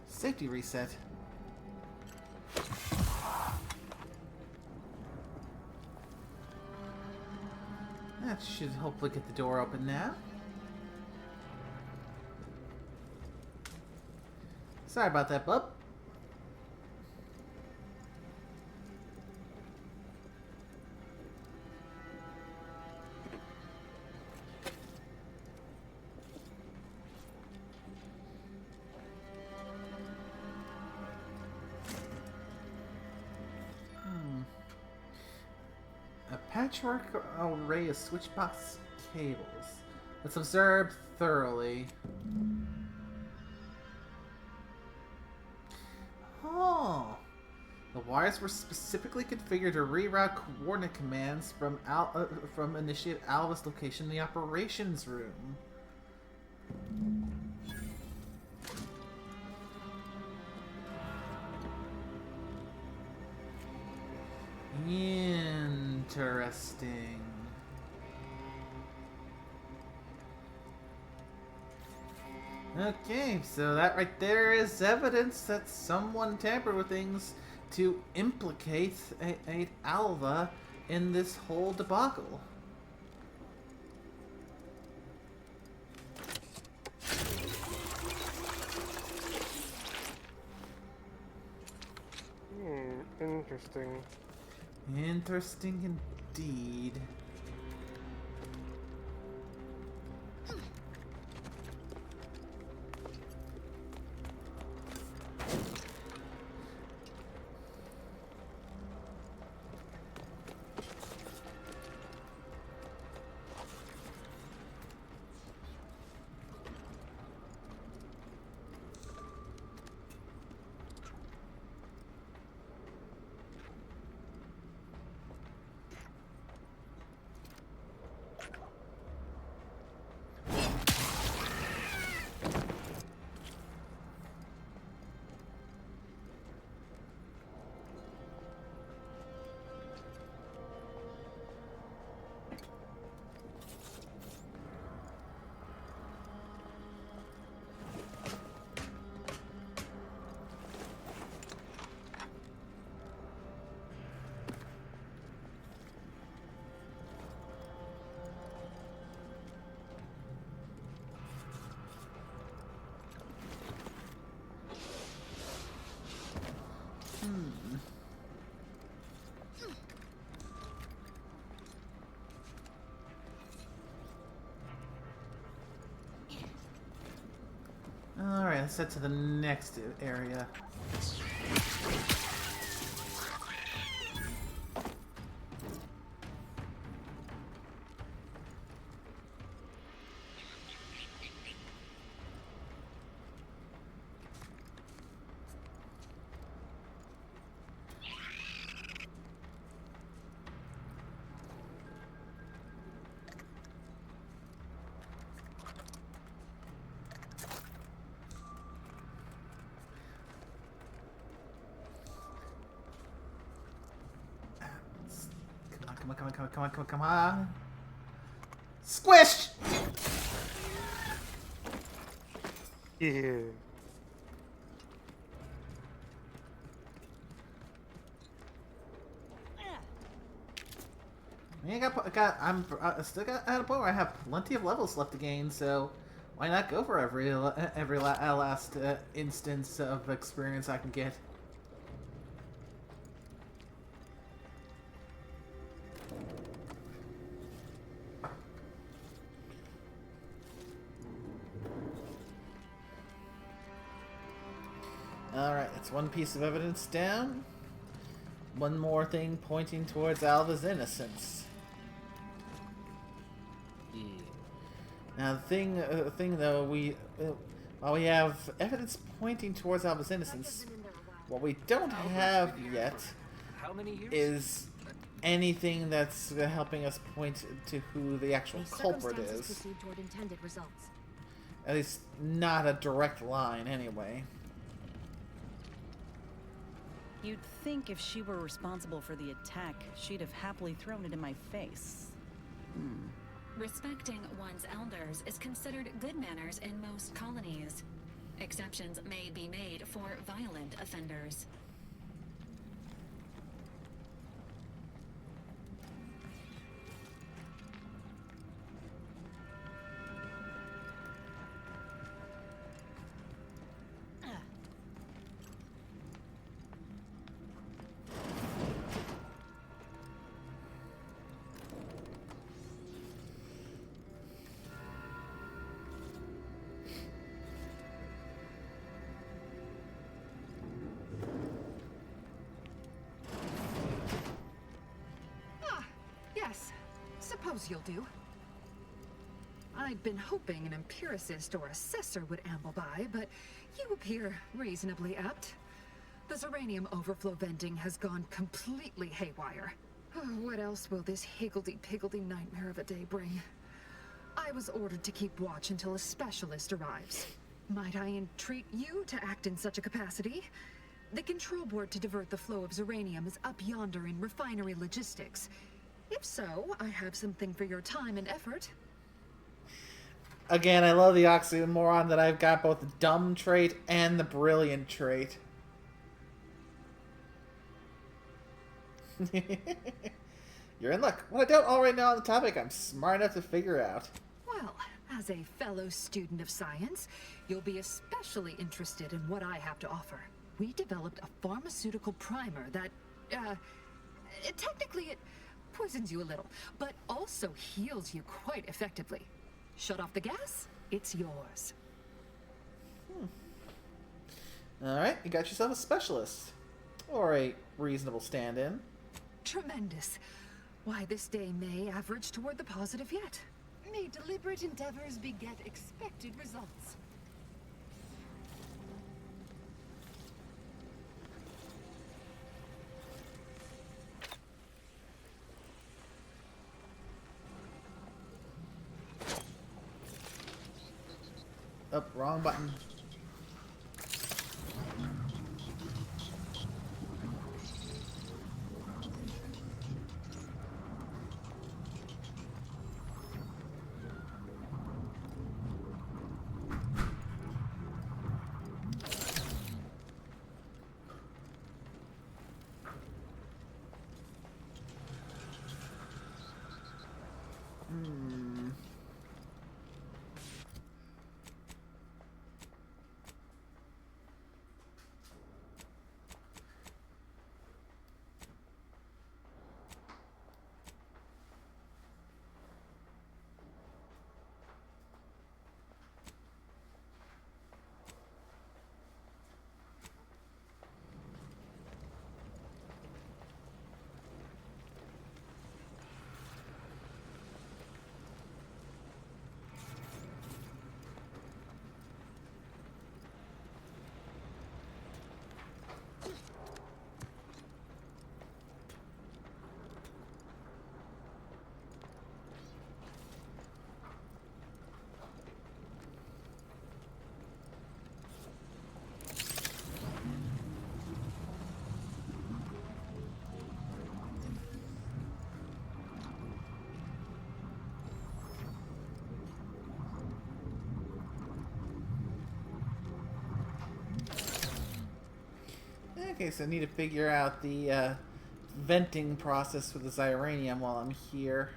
Safety reset. That should hopefully get the door open now. Sorry about that, bub. Patchwork array of switchbox cables. Let's observe thoroughly. Oh. The wires were specifically configured to reroute coordinate commands from Initiate Alva's location in the operations room. Interesting. Okay, so that right there is evidence that someone tampered with things to implicate a Alva in this whole debacle. Interesting. Interesting indeed. Alright, let's head to the next area. Come on. Squish! Yeah. I'm still got at a point where I have plenty of levels left to gain, so why not go for every last instance of experience I can get? Alright, that's one piece of evidence down. One more thing pointing towards Alva's innocence. Yeah. Now the thing though, while we have evidence pointing towards Alva's innocence, what we don't have yet is anything that's helping us point to who the actual culprit is. At least not a direct line, anyway. You'd think if she were responsible for the attack, she'd have happily thrown it in my face. Respecting one's elders is considered good manners in most colonies. Exceptions may be made for violent offenders. suppose you'll do. I'd been hoping an empiricist or assessor would amble by, but you appear reasonably apt. The Zeranium overflow venting has gone completely haywire. Oh, what else will this higgledy-piggledy nightmare of a day bring? I was ordered to keep watch until a specialist arrives. Might I entreat you to act in such a capacity? The control board to divert the flow of Zeranium is up yonder in refinery logistics. If so, I have something for your time and effort. Again, I love the oxymoron that I've got both the dumb trait and the brilliant trait. You're in luck. What I don't already know on the topic, I'm smart enough to figure out. Well, as a fellow student of science, you'll be especially interested in what I have to offer. We developed a pharmaceutical primer that, technically it poisons you a little, but also heals you quite effectively. Shut off the gas, it's yours. Alright, you got yourself a specialist. Or a reasonable stand-in. Tremendous. Why, this day may average toward the positive yet. May deliberate endeavors beget expected results. Oh, wrong button. Okay, so I need to figure out the venting process for the Zyranium while I'm here.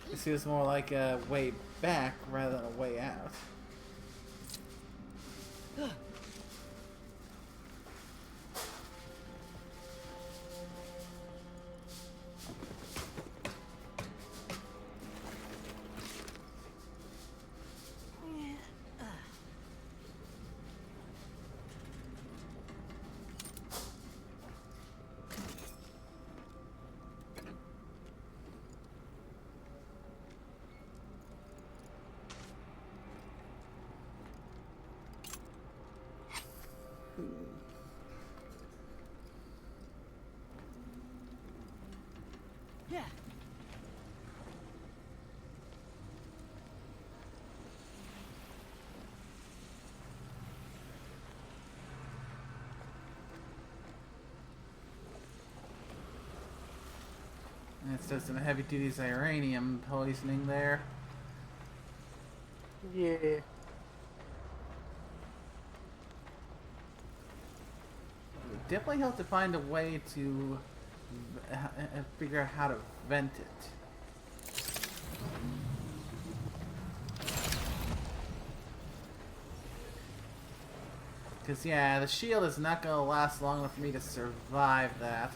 This feels more like a way back rather than a way out. instead of some heavy-duty uranium poisoning there. Yeah. It would definitely help to find a way to figure out how to vent it. Because, yeah, the shield is not going to last long enough for me to survive that.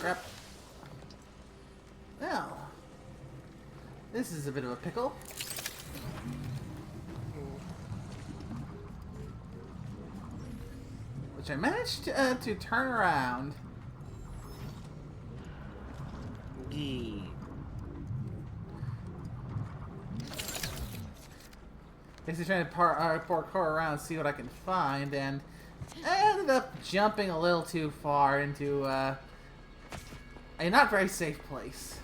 Crap. Now, this is a bit of a pickle. Which I managed to turn around. Basically trying to parkour around and see what I can find, and I ended up jumping a little too far into a not very safe place.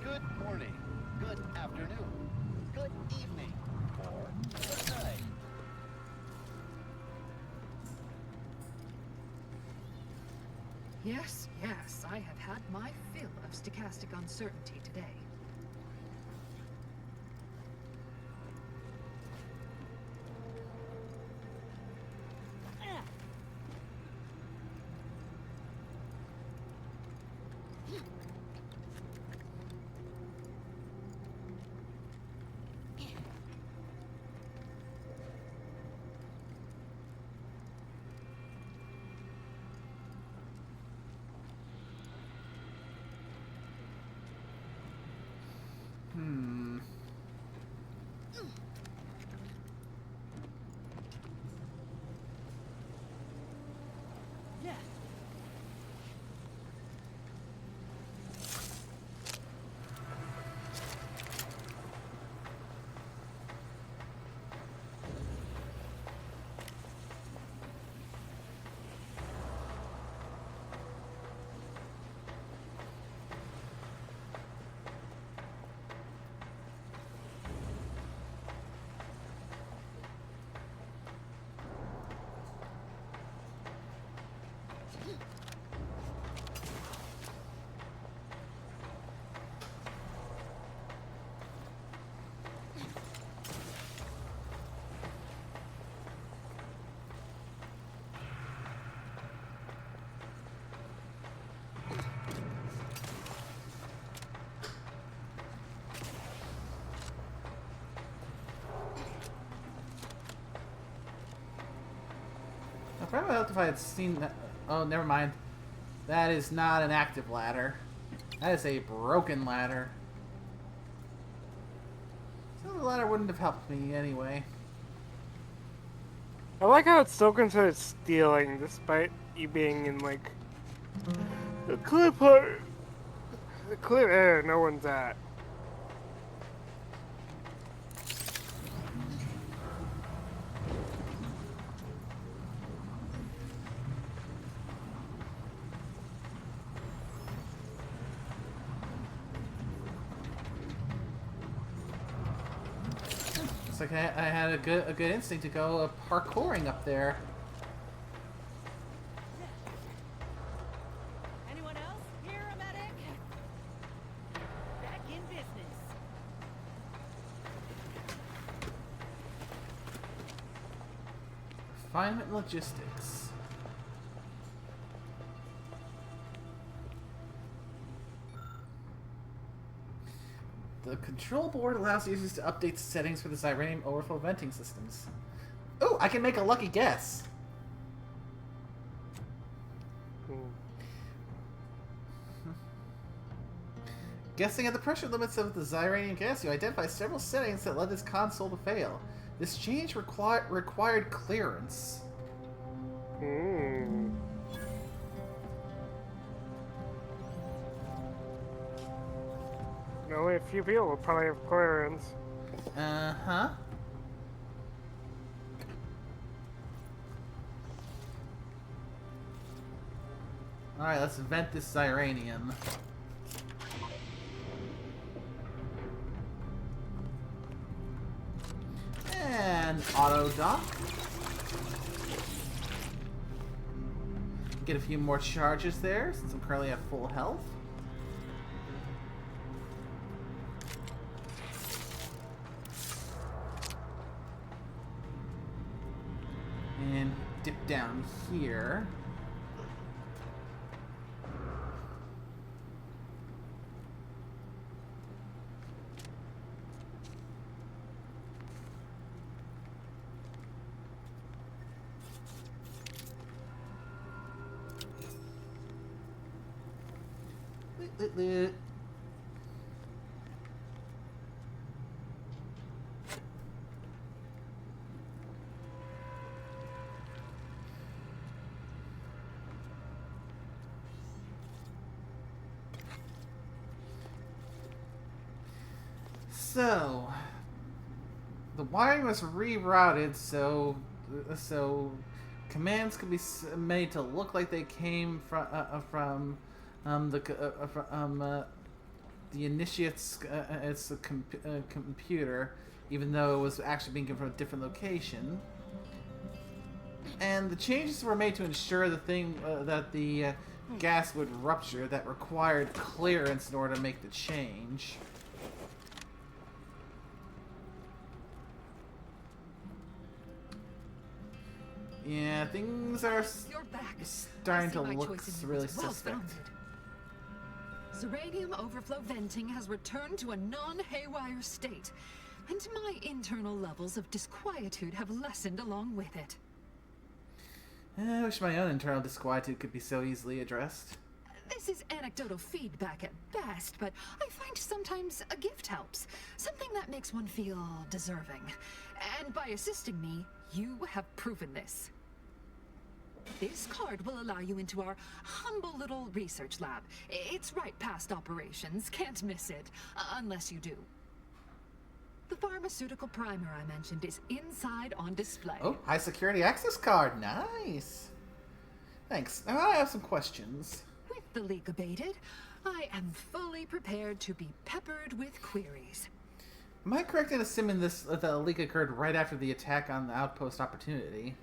Good morning, good afternoon, good evening, or good night. Yes, yes, I have had my fill of stochastic uncertainty today. I probably would if I had seen that. Oh, never mind. That is not an active ladder. That is a broken ladder. So the ladder wouldn't have helped me anyway. I like how it's still considered stealing, despite you being in, like, the clear part, the clear area no one's at. It's like I had a good instinct to go parkouring up there. Anyone else? Here, a medic? Back in business. Refinement logistics. The control board allows users to update settings for the Xyranium overflow venting systems. Oh, I can make a lucky guess. Guessing at the pressure limits of the Xyranium gas, you identify several settings that led this console to fail. This change required clearance. Only a few people will probably have clearance. Uh-huh. Alright, let's vent this Xyranium. And auto dock. Get a few more charges there, since I'm currently at full health. And dip down here. So, the wiring was rerouted so commands could be made to look like they came from the initiate's computer, even though it was actually being given from a different location. And the changes were made to ensure that the gas would rupture that required clearance in order to make the change. Yeah, things are starting to look really suspect. Xyranium overflow venting has returned to a non-haywire state, and my internal levels of disquietude have lessened along with it. I wish my own internal disquietude could be so easily addressed. This is anecdotal feedback at best, but I find sometimes a gift helps. Something that makes one feel deserving. And by assisting me, you have proven this. This card will allow you into our humble little research lab. It's right past operations, can't miss it, unless you do. The pharmaceutical primer I mentioned is inside on display. Oh, high security access card, nice. Thanks. Now I have some questions. With the leak abated, I am fully prepared to be peppered with queries. Am I correct in assuming the leak occurred right after the attack on the outpost Opportunity?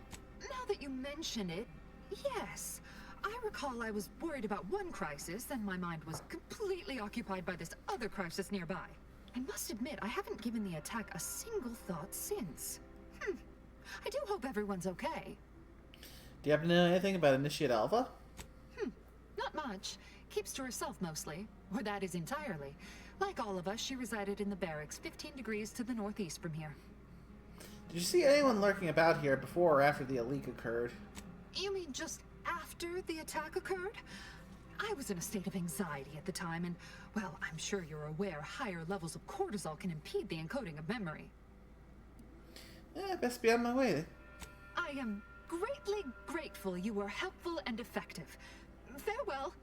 Now that you mention it, yes. I recall I was worried about one crisis, and my mind was completely occupied by this other crisis nearby. I must admit, I haven't given the attack a single thought since. I do hope everyone's okay. Do you happen to know anything about Initiate Alpha? Not much. Keeps to herself mostly. Or that is entirely. Like all of us, she resided in the barracks 15 degrees to the northeast from here. Did you see anyone lurking about here before or after the leak occurred? You mean just after the attack occurred? I was in a state of anxiety at the time, and, well, I'm sure you're aware higher levels of cortisol can impede the encoding of memory. Best be on my way. I I am greatly grateful you were helpful and effective. Farewell.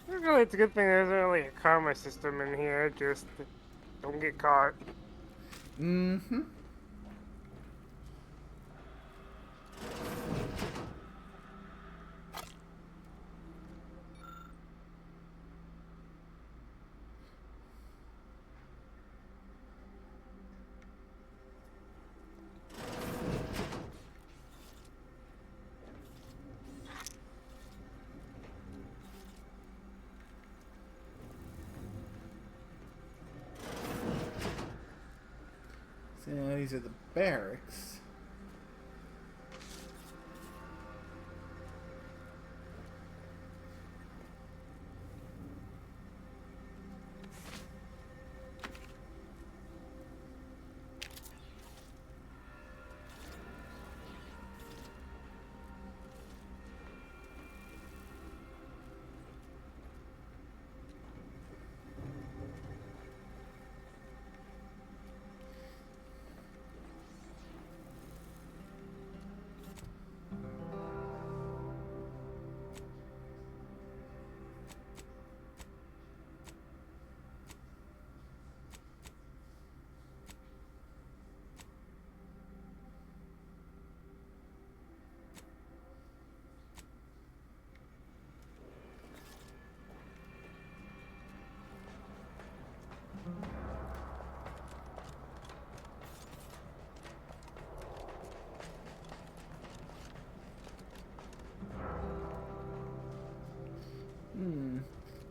Really, it's a good thing there's only a karma system in here. Just don't get caught. Mm-hmm. So these are the barracks.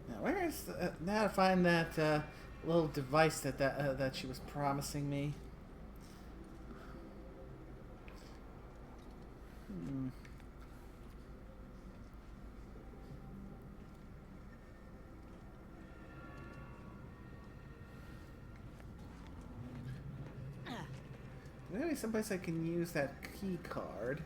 Now, where is now to find that little device that she was promising me? Maybe someplace I can use that key card.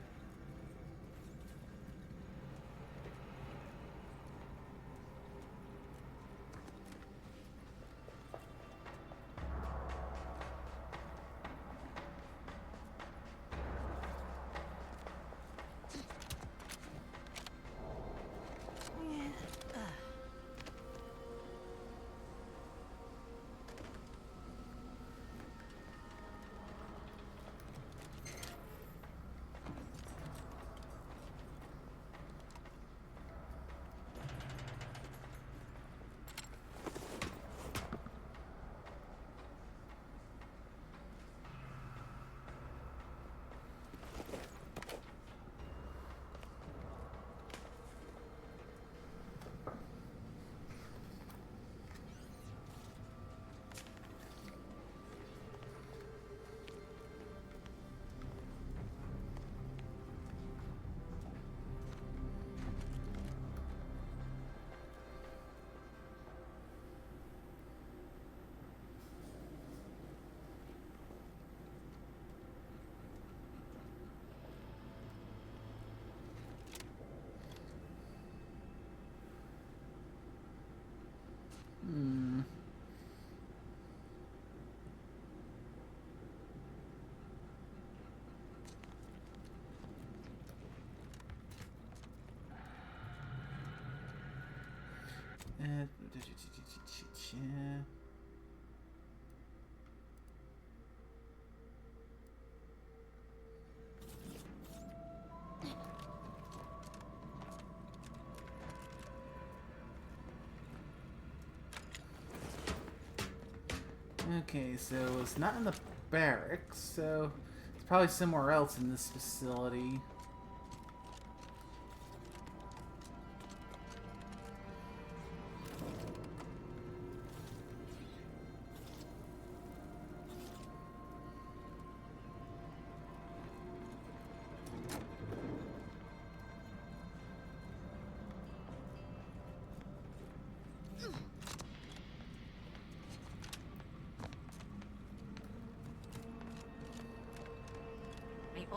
Okay, so it's not in the barracks, so it's probably somewhere else in this facility.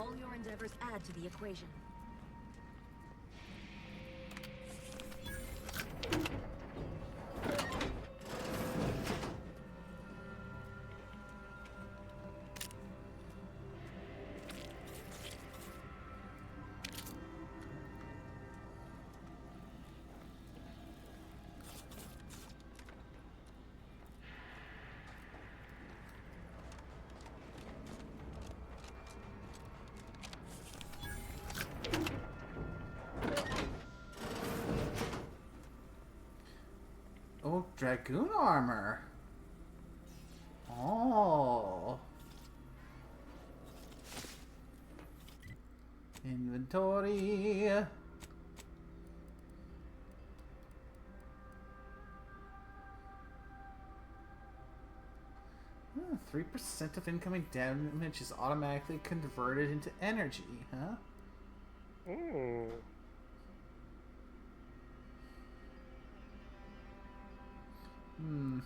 All your endeavors add to the equation. Oh, Dragoon armor. Oh. Inventory. 3% of incoming damage is automatically converted into energy, huh? Hmm. Hmm.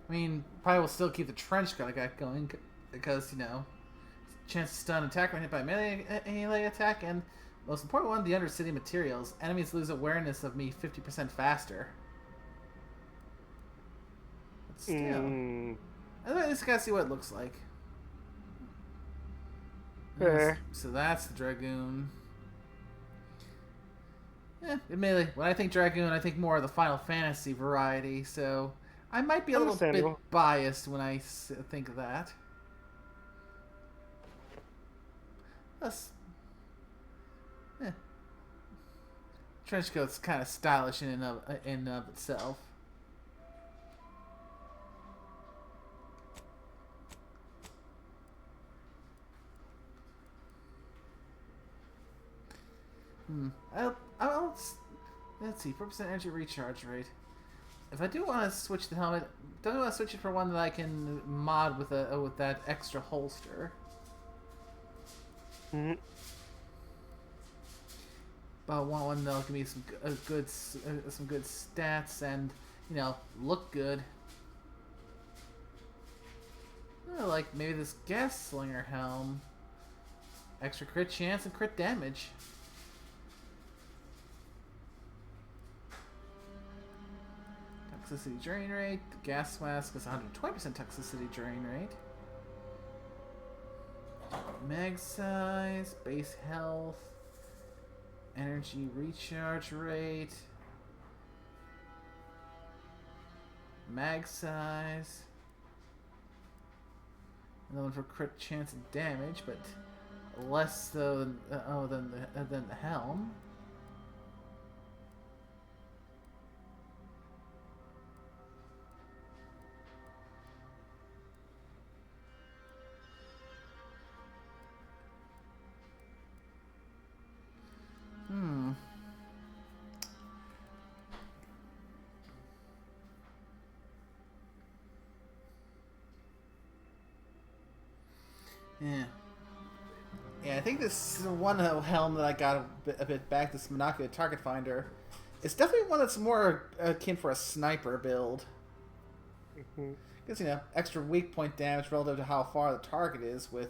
I mean, probably will still keep the trench gun I got going because, you know, chance to stun attack when hit by melee attack, and most important one, the undercity materials. Enemies lose awareness of me 50% faster. But still. I just gotta see what it looks like. So that's the Dragoon. Admittedly, when I think Dragoon, I think more of the Final Fantasy variety, so I might be a little bit biased when I think of that. Plus, trenchcoat's kind of stylish in and of itself. Let's see, 4% energy recharge rate. If I do want to switch the helmet, don't want to switch it for one that I can mod with that extra holster. Mm-hmm. But I want one that'll give me some good stats and, you know, look good. Like maybe this gas slinger helm. Extra crit chance and crit damage. Toxicity drain rate. The gas mask is 120% toxicity drain rate. Mag size, base health, energy recharge rate, mag size. Another one for crit chance and damage, but less so than the helm. Yeah, I think this one helm that I got a bit back, this monocular target finder, it's definitely one that's more akin for a sniper build. Because, you know, extra weak point damage relative to how far the target is with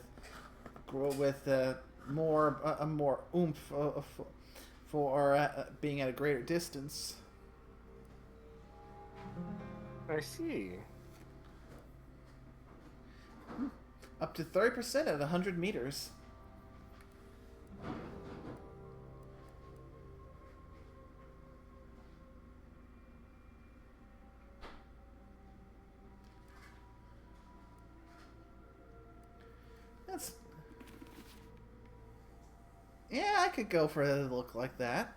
more oomph for being at a greater distance. I see. Up to 30% at 100 meters. Yeah, I could go for a look like that.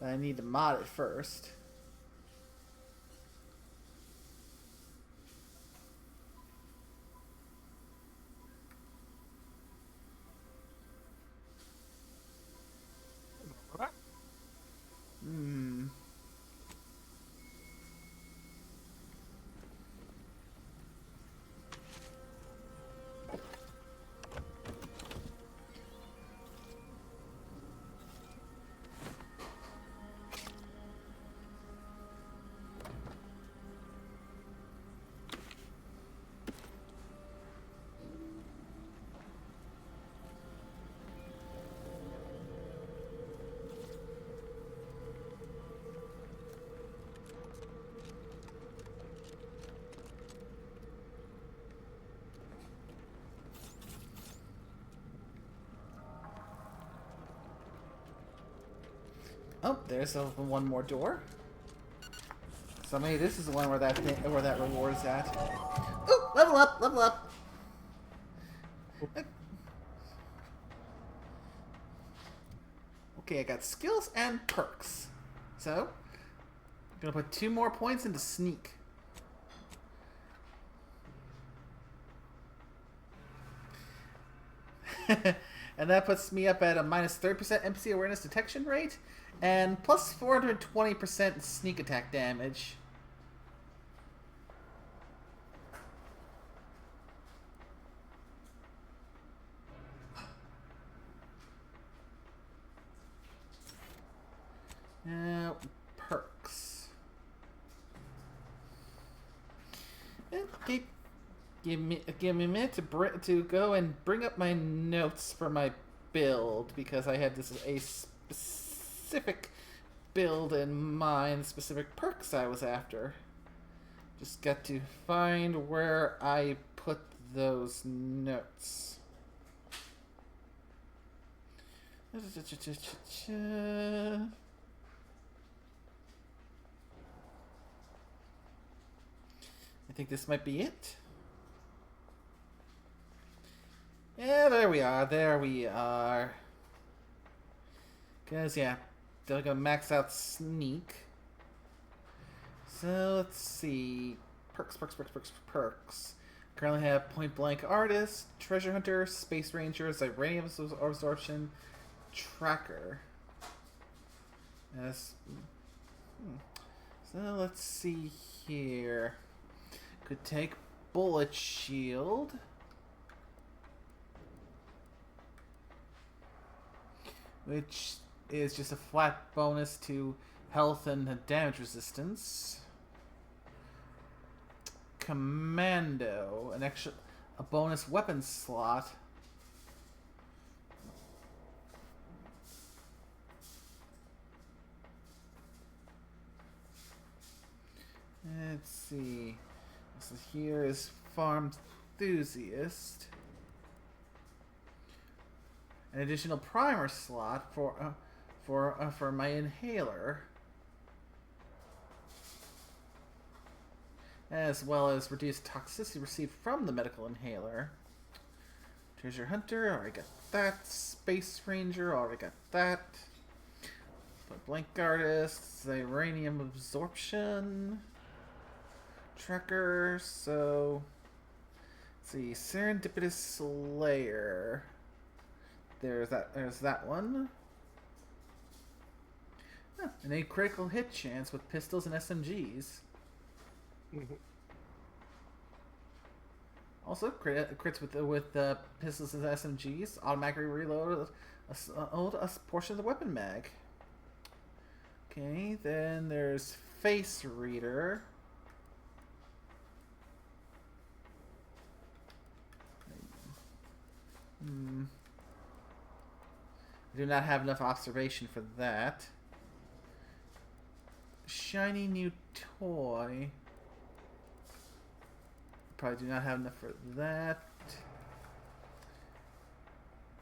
But I need to mod it first. Oh, there's one more door. So maybe this is the one where that reward is at. Ooh, level up, level up. Okay, I got skills and perks. So, I'm gonna put 2 more points into sneak. And that puts me up at a minus 30% NPC awareness detection rate and plus 420% sneak attack damage. Now, perks. Okay, give me a minute to go and bring up my notes for my build, because I had a specific build in mind, specific perks I was after. Just got to find where I put those notes. I think this might be it. Yeah, there we are. There we are. Because, yeah, they're going to max out sneak. So, let's see. Perks. Currently have point blank artist, treasure hunter, space ranger, Zyranium absorption, tracker. Yes. So, let's see here. Could take bullet shield. Which is just a flat bonus to health and damage resistance. Commando, a bonus weapon slot. Let's see. So here is farm enthusiast. An additional primer slot for my inhaler, as well as reduced toxicity received from the medical inhaler. Treasure hunter, already got that. Space ranger, already got that. But blank artist, Zyranium absorption, tracker. So let's see, serendipitous slayer. There's that one. Huh, and a critical hit chance with pistols and SMGs. Also, crits with pistols and SMGs automatically reload a portion of the weapon mag. Okay, then there's face reader. I do not have enough observation for that. Shiny new toy. Probably do not have enough for that.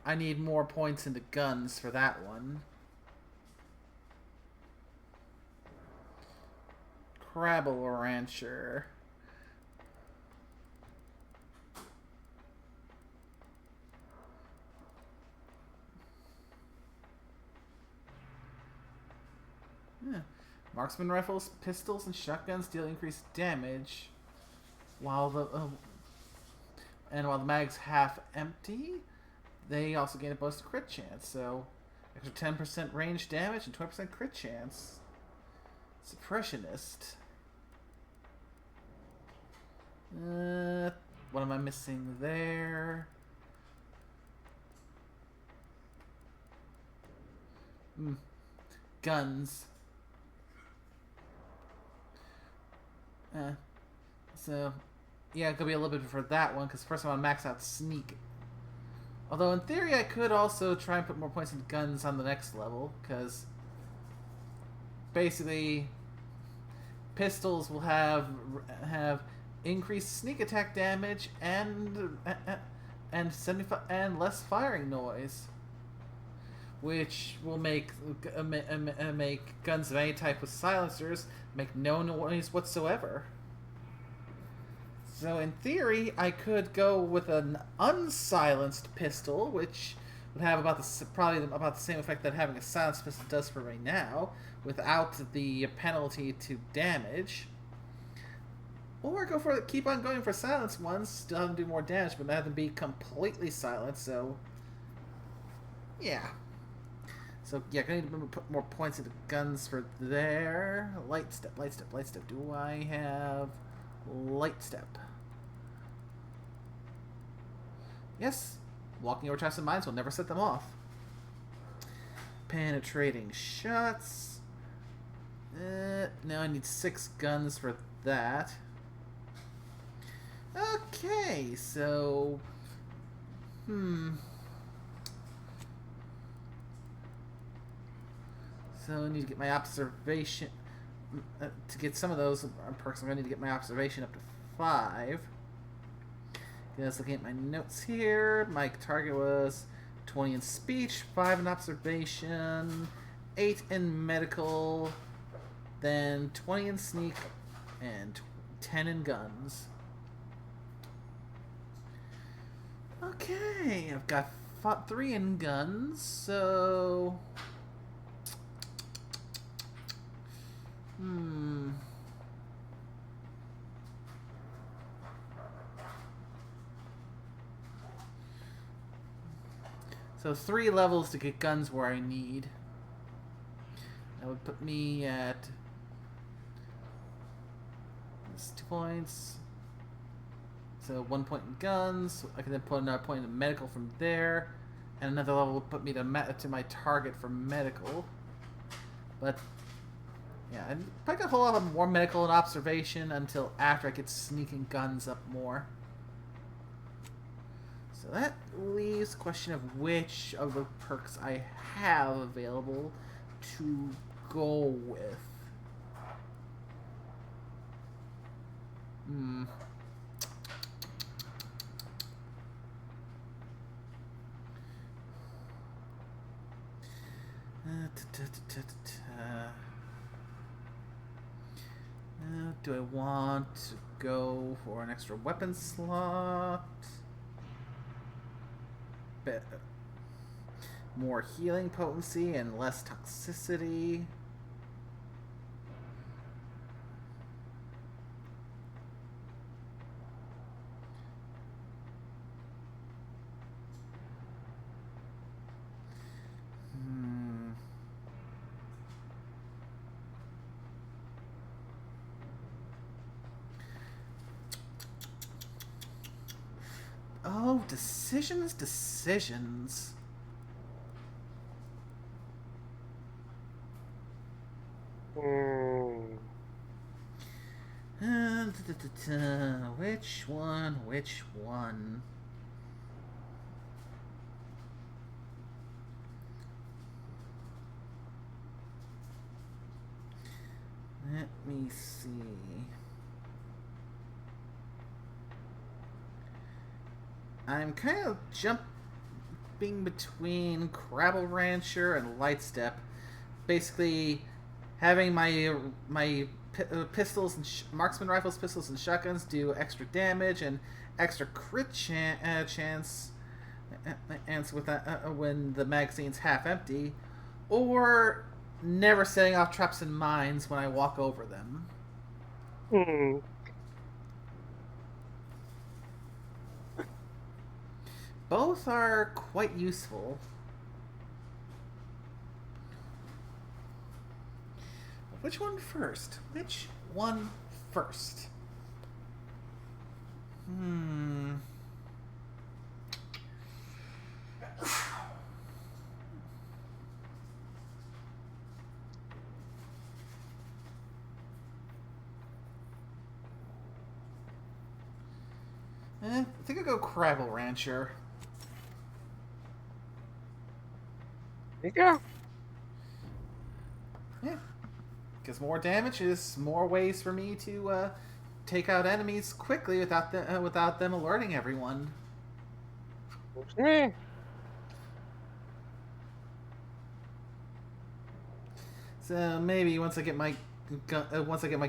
I need more points into guns for that one. Crabble Rancher. Marksman rifles, pistols, and shotguns deal increased damage, while the mag's half empty. They also gain a bonus crit chance, so extra 10% range damage and 20% crit chance. Suppressionist. What am I missing there? Guns. So, yeah, it could be a little bit for that one, because first I want to max out sneak. Although, in theory, I could also try and put more points into guns on the next level, because basically, pistols will have increased sneak attack damage and 75 and less firing noise. which will make guns of any type with silencers make no noise whatsoever. So in theory, I could go with an unsilenced pistol, which would have probably about the same effect that having a silenced pistol does for right now, without the penalty to damage. Or keep on going for silenced ones, still have them do more damage, but not have them be completely silent. So yeah. So yeah, gonna need to put more points into guns for there. Light step, light step, light step. Do I have light step? Yes. Walking over traps and mines will never set them off. Penetrating shots. Now I need 6 guns for that. Okay, so... So I need to get my observation... to get some of those perks, I'm going to need to get my observation up to 5. Just looking at my notes here, my target was 20 in speech, 5 in observation, 8 in medical, then 20 in sneak, and 10 in guns. Okay, I've got 3 in guns, so... So 3 levels to get guns where I need. That would put me at... That's 2 points. So 1 point in guns. I can then put another point in medical from there. And another level will put me to my target for medical. But... yeah, I'm probably gonna hold on more medical and observation until after I get sneaking guns up more. So that leaves the question of which of the perks I have available to go with. Do I want to go for an extra weapon slot? More healing potency and less toxicity. Oh, decisions. Which one? Let me see. I'm kind of jumping between Crabble Rancher and Lightstep. Basically, having my pistols and marksman rifles, pistols, and shotguns do extra damage and extra crit chance with when the magazine's half empty, or never setting off traps and mines when I walk over them. Both are quite useful. Which one first? I think I'll go Crabble Rancher. There you go. Yeah. Because more damage is more ways for me to take out enemies quickly without them alerting everyone. Works for me. So maybe once I get my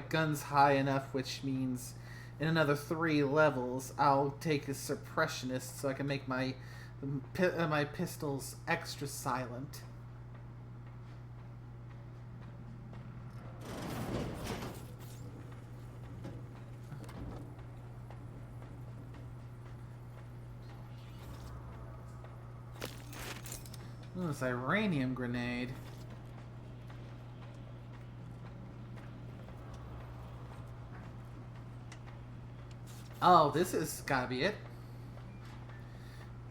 guns high enough, which means in another 3 levels, I'll take a suppressionist so I can make my pistols extra silent. Oh, this uranium grenade. Oh, this is gotta be it.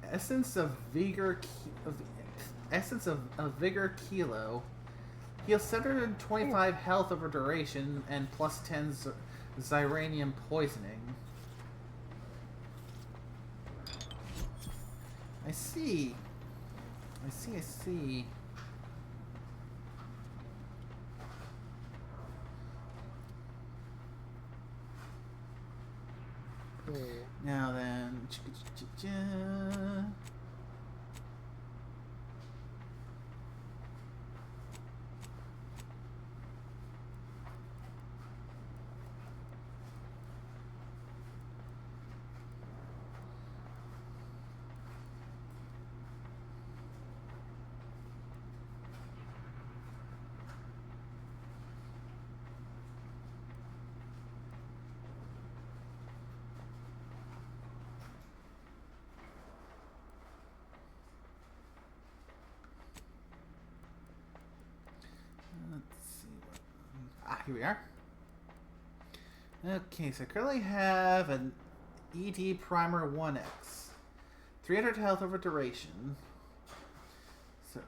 Essence of Vigor Vigor Kilo. Heals 725 health over duration and plus 10 Zyranium poisoning. I see. I see. Now then, here we are. Okay, so I currently have an ED Primer 1X. 300 health over duration. So.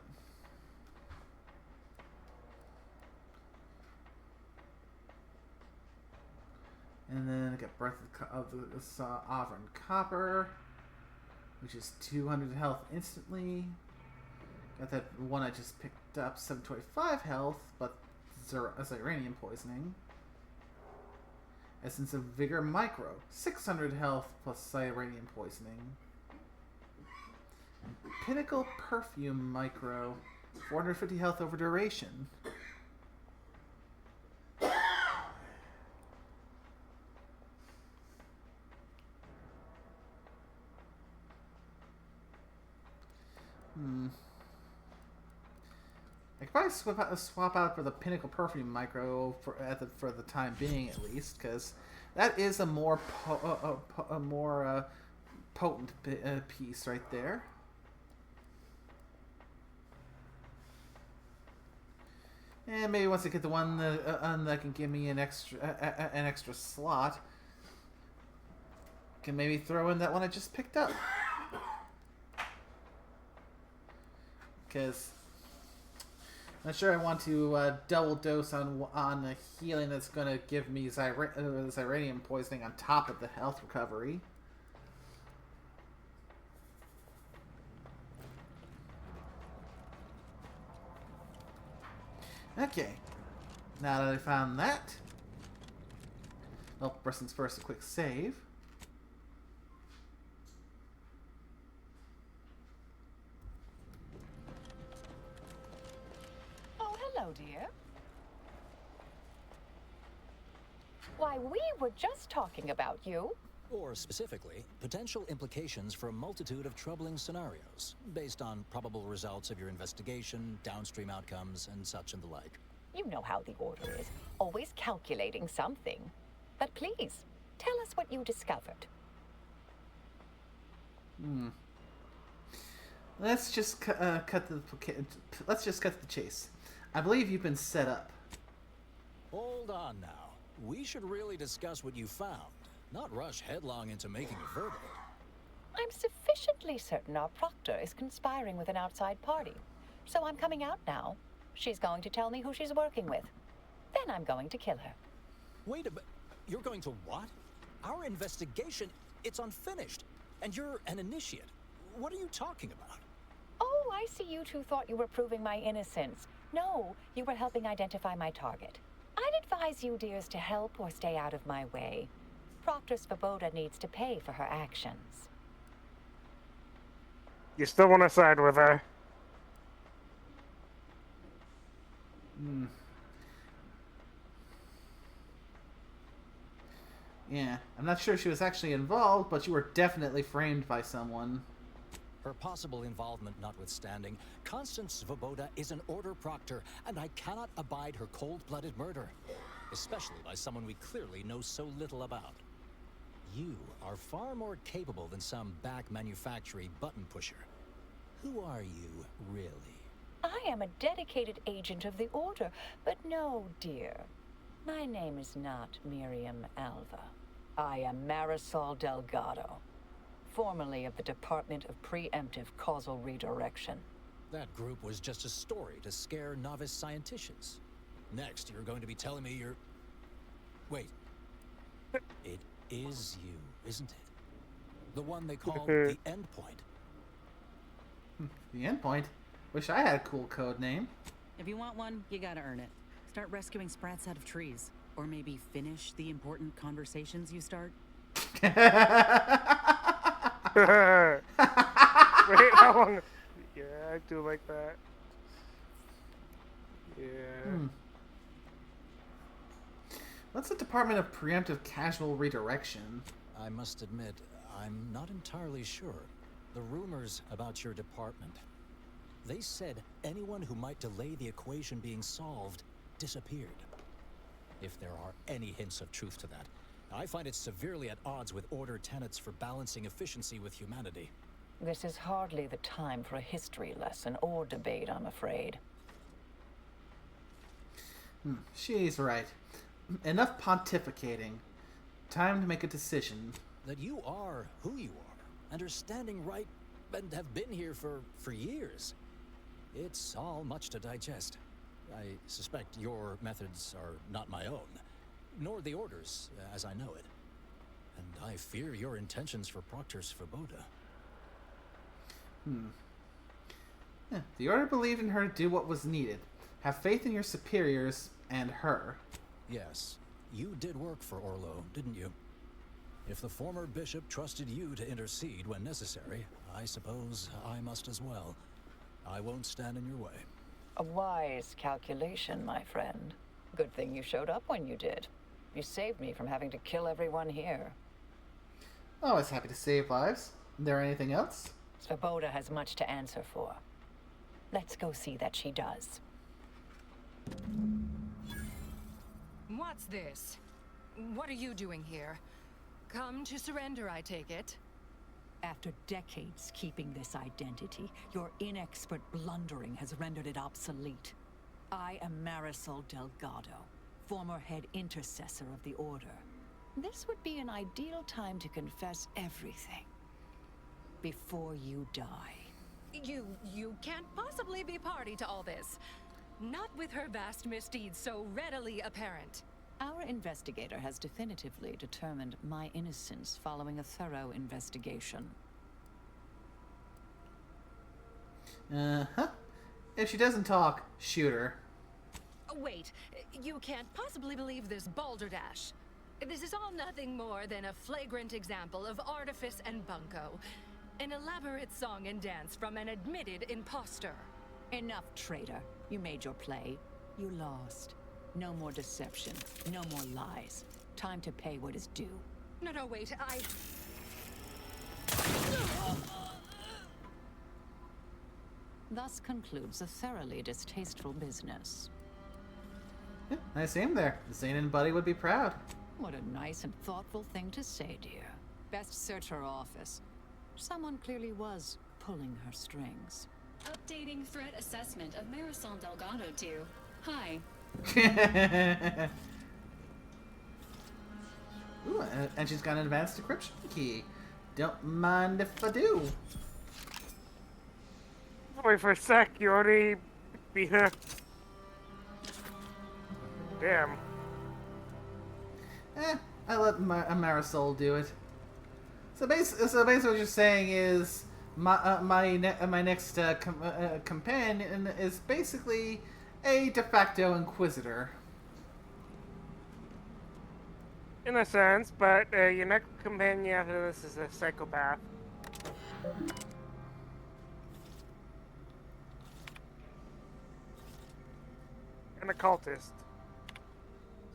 And then I got Breath of the Sovereign Copper, which is 200 health instantly. Got that one I just picked up, 725 health, but Zyranium poisoning. Essence of Vigor Micro, 600 health plus Zyranium poisoning. Pinnacle Perfume Micro, 450 health over duration. I could probably swap out for the Pinnacle Perfume Micro for the time being, at least, because that is a more potent piece right there. And maybe once I get the one that can give me an extra slot, can maybe throw in that one I just picked up, because. Not sure I want to double dose on a healing that's going to give me Zyranium poisoning on top of the health recovery. Okay. Now that I found that. Well, first things first, a quick save. Hello, dear. Why, we were just talking about you. Or specifically, potential implications for a multitude of troubling scenarios, based on probable results of your investigation, downstream outcomes, and such and the like. You know how the Order is, always calculating something. But please, tell us what you discovered. Let's just cut the chase. I believe you've been set up. Hold on now. We should really discuss what you found, not rush headlong into making a verdict. I'm sufficiently certain our proctor is conspiring with an outside party. So I'm coming out now. She's going to tell me who she's working with. Then I'm going to kill her. Wait a minute. You're going to what? Our investigation, it's unfinished. And you're an initiate. What are you talking about? Oh, I see you two thought you were proving my innocence. No, you were helping identify my target. I'd advise you dears to help or stay out of my way. Proctor Svoboda needs to pay for her actions. You still want to side with her? Yeah, I'm not sure she was actually involved, but you were definitely framed by someone. Her possible involvement notwithstanding, Constance Svoboda is an order proctor, and I cannot abide her cold-blooded murder. Especially by someone we clearly know so little about. You are far more capable than some back manufacturing button pusher. Who are you, really? I am a dedicated agent of the Order, but no, dear. My name is not Miriam Alva. I am Marisol Delgado, formerly of the Department of Preemptive Causal Redirection. That group was just a story to scare novice scienticians. Next, you're going to be telling me you're... Wait. It is you, isn't it? The one they call the Endpoint. The Endpoint? Wish I had a cool code name. If you want one, you gotta earn it. Start rescuing sprats out of trees. Or maybe finish the important conversations you start. Wait, how long? Yeah, I do like that. Yeah. What's the Department of Preemptive Casual Redirection? I must admit, I'm not entirely sure. The rumors about your department. They said anyone who might delay the equation being solved disappeared. If there are any hints of truth to that, I find it severely at odds with Order tenets for balancing efficiency with humanity. This is hardly the time for a history lesson or debate, I'm afraid. She's right. Enough pontificating. Time to make a decision. That you are who you are, and are standing right, and have been here for years. It's all much to digest. I suspect your methods are not my own, nor the Order's, as I know it. And I fear your intentions for Proctor Svoboda. Yeah, the Order believed in her to do what was needed. Have faith in your superiors and her. Yes, you did work for Orlo, didn't you? If the former bishop trusted you to intercede when necessary, I suppose I must as well. I won't stand in your way. A wise calculation, my friend. Good thing you showed up when you did. You saved me from having to kill everyone here. Always happy to save lives. Is there anything else? Svoboda has much to answer for. Let's go see that she does. What's this? What are you doing here? Come to surrender, I take it. After decades keeping this identity, your inexpert blundering has rendered it obsolete. I am Marisol Delgado, former head intercessor of the Order. This would be an ideal time to confess everything. Before you die. You can't possibly be party to all this. Not with her vast misdeeds so readily apparent. Our investigator has definitively determined my innocence following a thorough investigation. Uh-huh. If she doesn't talk, shoot her. Wait, you can't possibly believe this balderdash. This is all nothing more than a flagrant example of artifice and bunco. An elaborate song and dance from an admitted imposter. Enough, traitor. You made your play. You lost. No more deception. No more lies. Time to pay what is due. No, wait, Thus concludes a thoroughly distasteful business. Yeah, nice aim there. The Zanin buddy would be proud. What a nice and thoughtful thing to say, dear. Best search her office. Someone clearly was pulling her strings. Updating threat assessment of Marisol Delgado to... Hi. Ooh, and she's got an advanced decryption key. Don't mind if I do. Wait for a sec, you already beat her. Damn. I let Marisol do it. So basically what you're saying is my next companion is basically a de facto inquisitor. In a sense, but your next companion after this is a psychopath. And a cultist.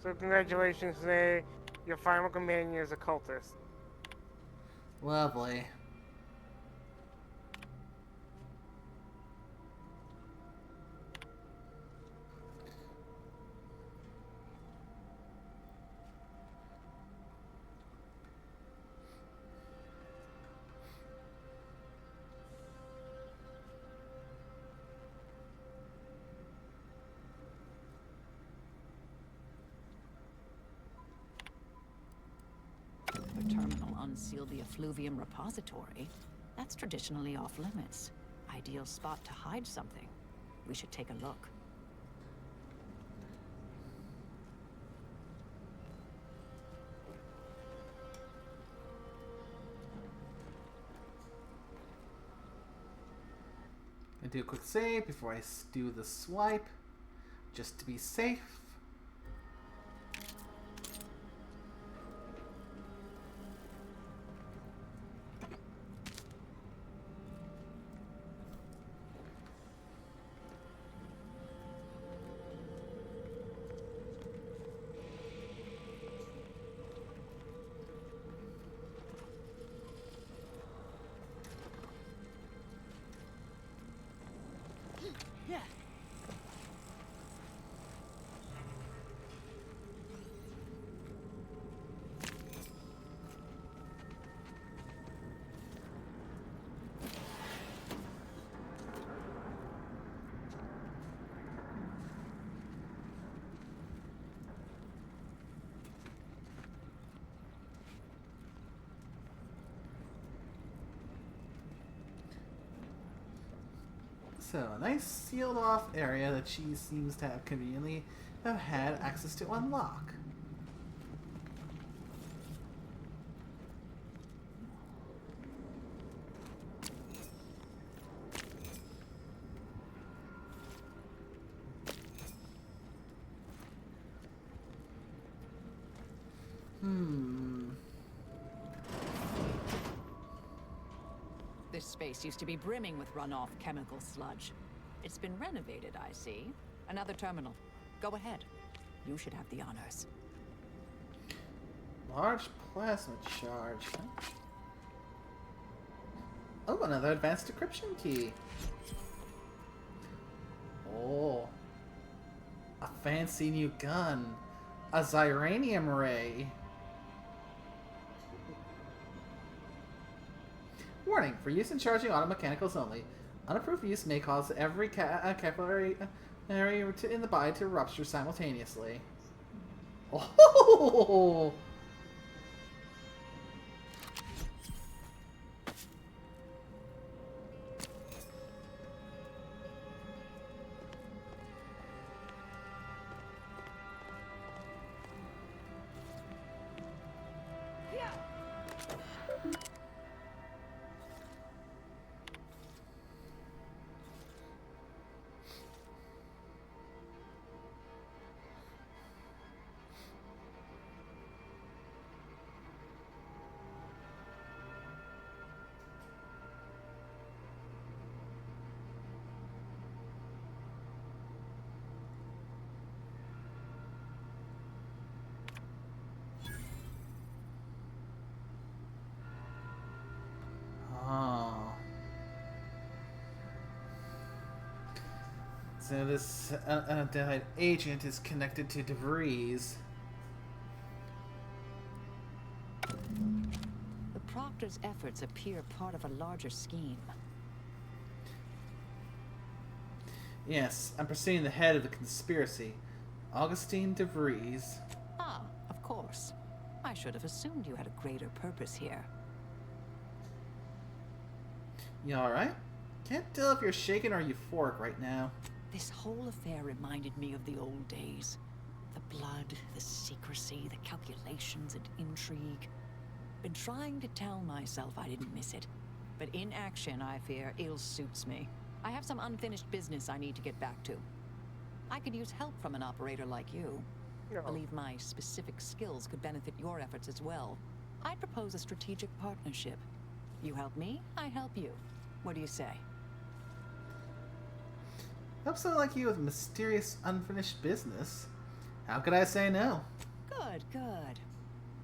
So congratulations, Your final companion is a cultist. Lovely. The terminal unsealed the effluvium repository. That's traditionally off limits. Ideal spot to hide something. We should take a look. I do a quick save before I do the swipe, just to be safe. Yeah. So, a nice sealed off area that she seems to have conveniently have had access to unlock. This space used to be brimming with runoff chemical sludge. It's been renovated, I see. Another terminal. Go ahead. You should have the honors. Large plasma charge. Oh, another advanced decryption key. Oh. A fancy new gun. A Zyranium ray. Warning, for use in charging automechanicals only. Unapproved use may cause every capillary area in the body to rupture simultaneously. Oh! So this unidentified agent is connected to DeVries. The Proctor's efforts appear part of a larger scheme. Yes, I'm pursuing the head of the conspiracy, Augustine DeVries. Ah, of course. I should have assumed you had a greater purpose here. You alright? Can't tell if you're shaken or euphoric right now. This whole affair reminded me of the old days. The blood, the secrecy, the calculations and intrigue. Been trying to tell myself I didn't miss it. But in action, I fear, ill suits me. I have some unfinished business I need to get back to. I could use help from an operator like you. No. Believe my specific skills could benefit your efforts as well. I'd propose a strategic partnership. You help me, I help you. What do you say? Help someone like you with mysterious unfinished business. How could I say no? Good, good.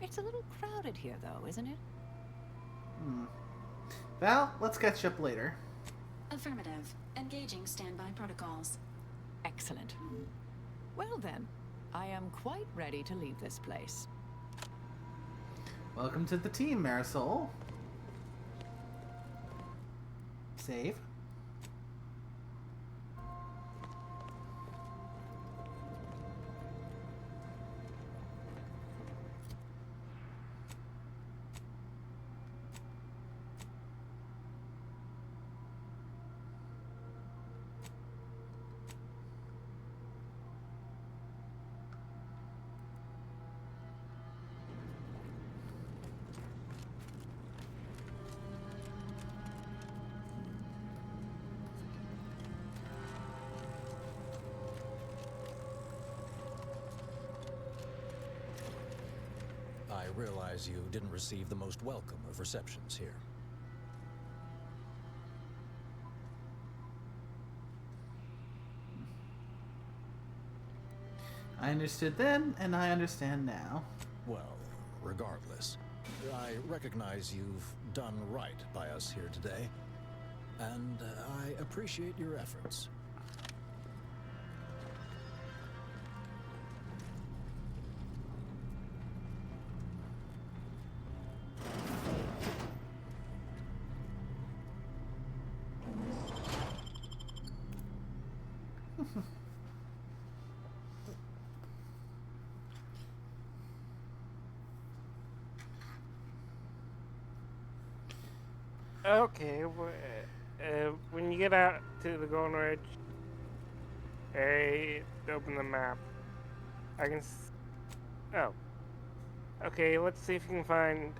It's a little crowded here, though, isn't it? Val, let's catch up later. Affirmative. Engaging standby protocols. Excellent. Well then, I am quite ready to leave this place. Welcome to the team, Marisol. Save. I realize you didn't receive the most welcome of receptions here. I understood then, and I understand now. Well, regardless, I recognize you've done right by us here today, and I appreciate your efforts. Okay, when you get out to the Golden Ridge, open the map. I can. Oh. Okay, let's see if you can find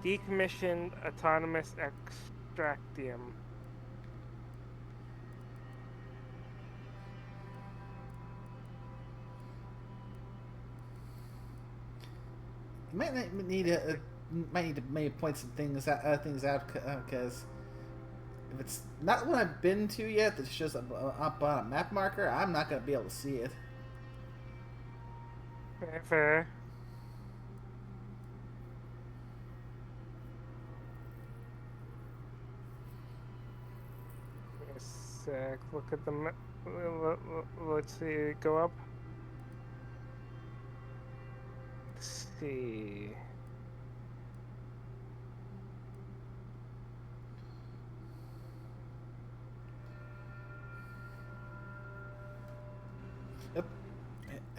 decommissioned autonomous extractium. You might need to maybe point some things out because if it's not one I've been to yet that shows up on a map marker, I'm not going to be able to see it. Fair. Wait a sec. Look at the map. Let's see. Go up. Let's see. Yep.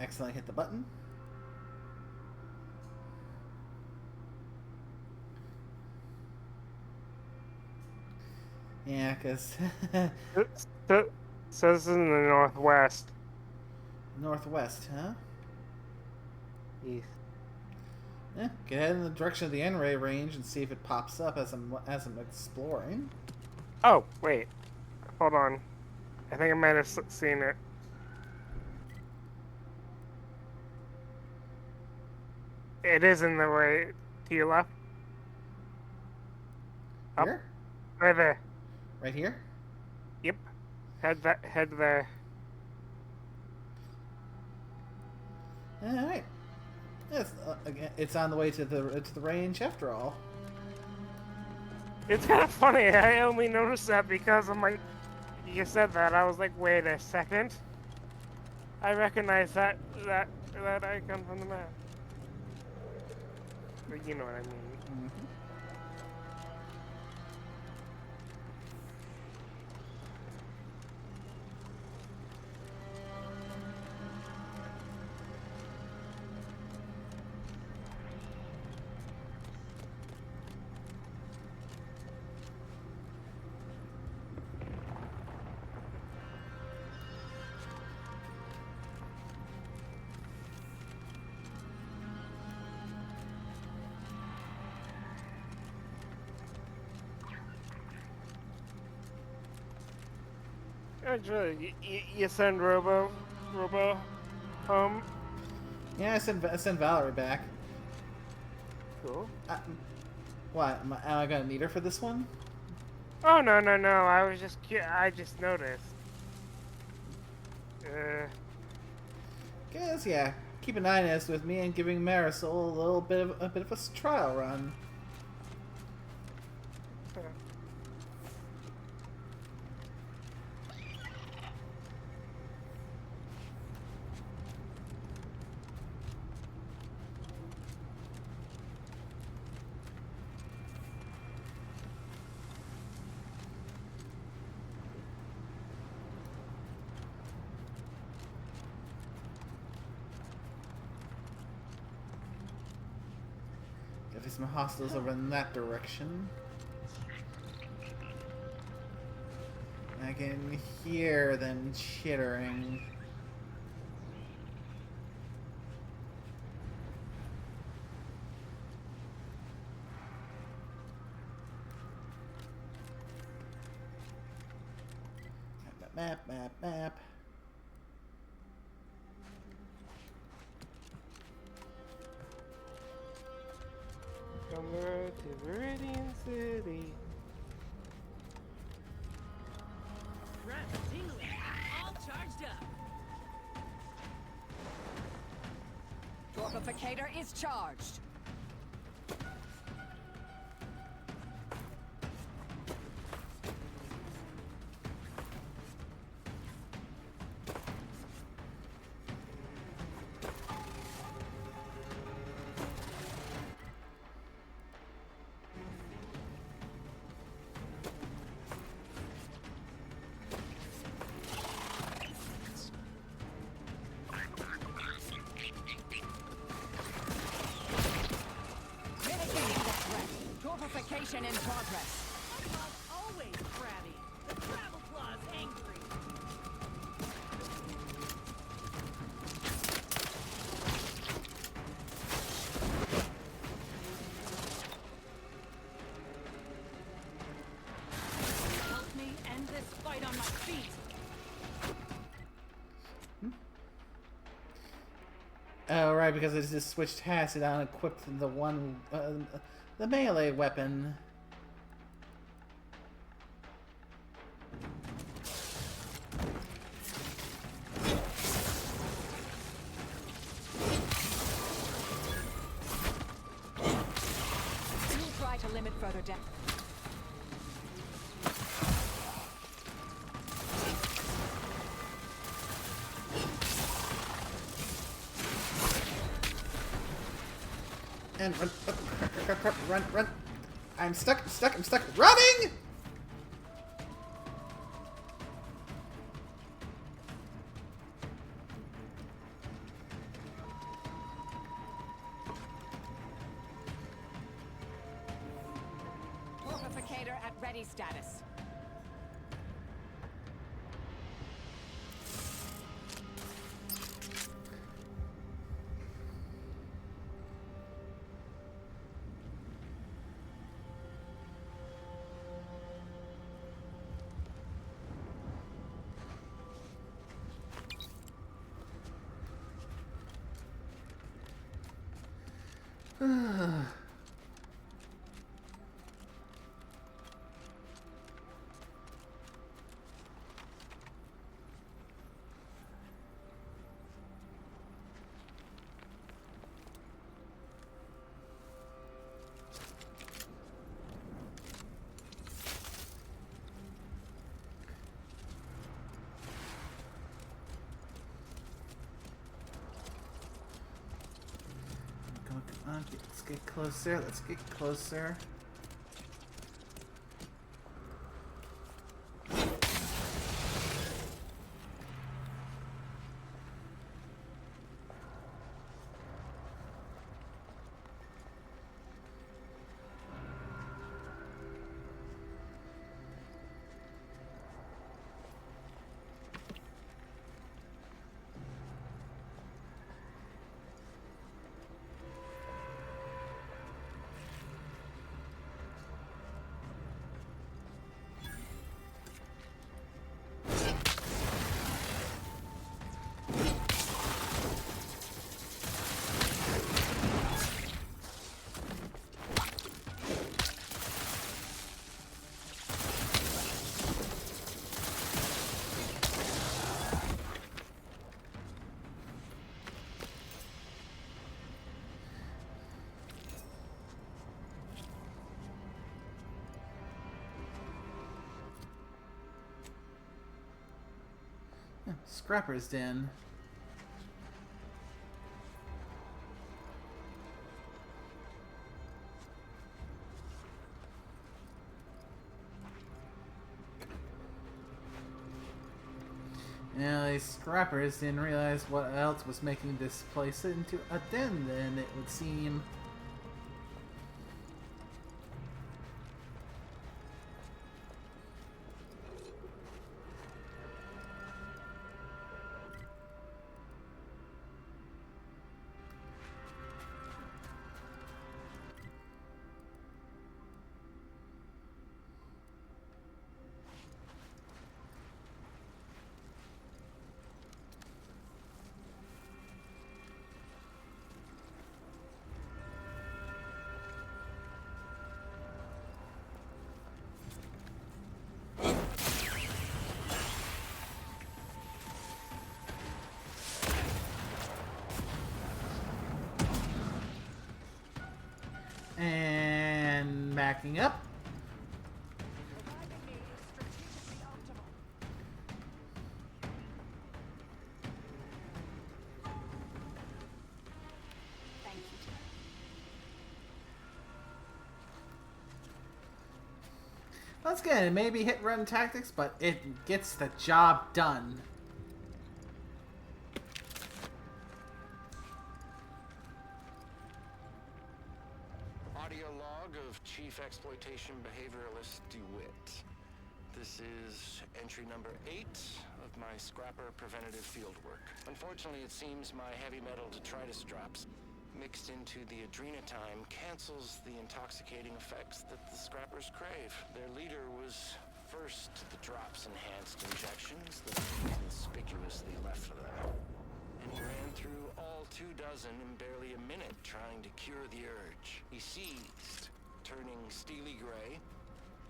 Excellent. Hit the button. Yeah, because... Says in the northwest. Northwest, huh? East. Yeah, get head in the direction of the N-ray range and see if it pops up as I'm exploring. Oh, wait. Hold on. I think I might have seen it. It is in the way to your left. Up. Here? Right there. Right here? Yep. Head there. Alright. It's on the way to the range after all. It's kind of funny. I only noticed that because I'm like, you said that. I was like, wait a second. I recognize that icon from the map. But you know what I mean. Mm-hmm. Actually, you send Robo home? Yeah, I send Valerie back. Cool. What? Am I gonna need her for this one? Oh no. I just noticed. Guess yeah. keep an eye on this with me and giving Marisol a bit of a trial run. There's some hostiles over in that direction. I can hear them chittering. Map. On the road to Viridian City. Rapid tingling, all charged up. Torpificator is charged. Torpification in progress. Always crabby. The travel claw's angry. Help me end this fight on my feet. Oh, right, because I just switched hats and I unequipped the one, the melee weapon. You'll try to limit further down. And run. I'm stuck, running! Torpificator at ready status. Come on, let's get closer. Scrapper's Den. Now, these scrappers didn't realize what else was making this place into a den, then, it would seem. And backing up. Once again, it may be hit-run tactics, but it gets the job done. Audio log of Chief Exploitation Behavioralist DeWitt. This is entry number 8 of my scrapper preventative fieldwork. Unfortunately, it seems my heavy metal detritus drops mixed into the adrenatime cancels the intoxicating effects that the scrappers crave. Their leader was first the drops enhanced injections that he conspicuously left for them. And he ran through all 24 in barely a minute trying to cure the urge. He seized, turning steely gray,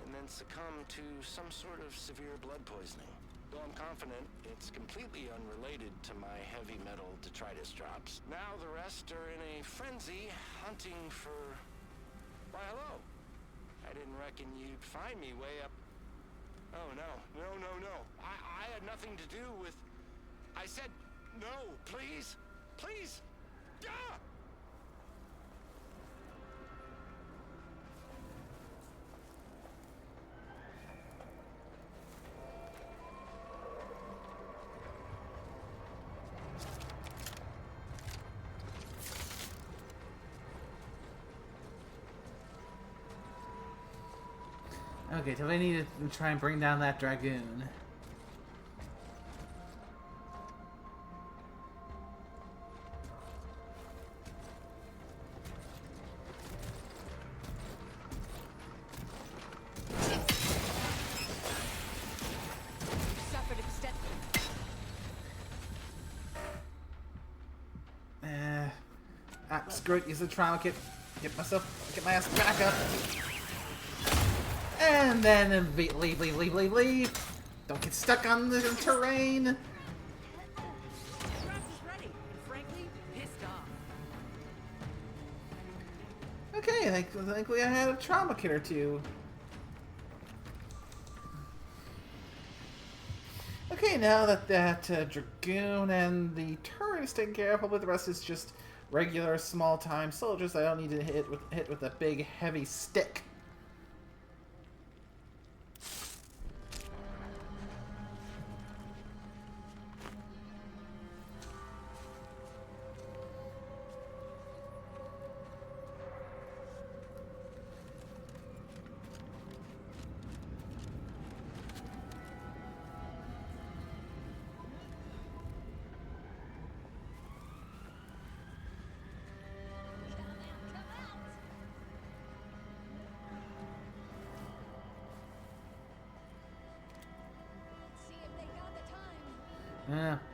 and then succumbed to some sort of severe blood poisoning. Though I'm confident it's completely unrelated to my heavy metal detritus drops. Now the rest are in a frenzy hunting for... Why, hello. I didn't reckon you'd find me way up... Oh, no. No. I had nothing to do with... I said... No, please. Please. Ah! Okay, so we need to try and bring down that dragoon. Screw it, use the trauma kit. Get my ass back up. And then leave. Don't get stuck on the terrain. Okay, I think we had a trauma kit or two. Okay, now that Dragoon and the turret is taken care of, hopefully the rest is just regular small-time soldiers I don't need to hit with a big heavy stick.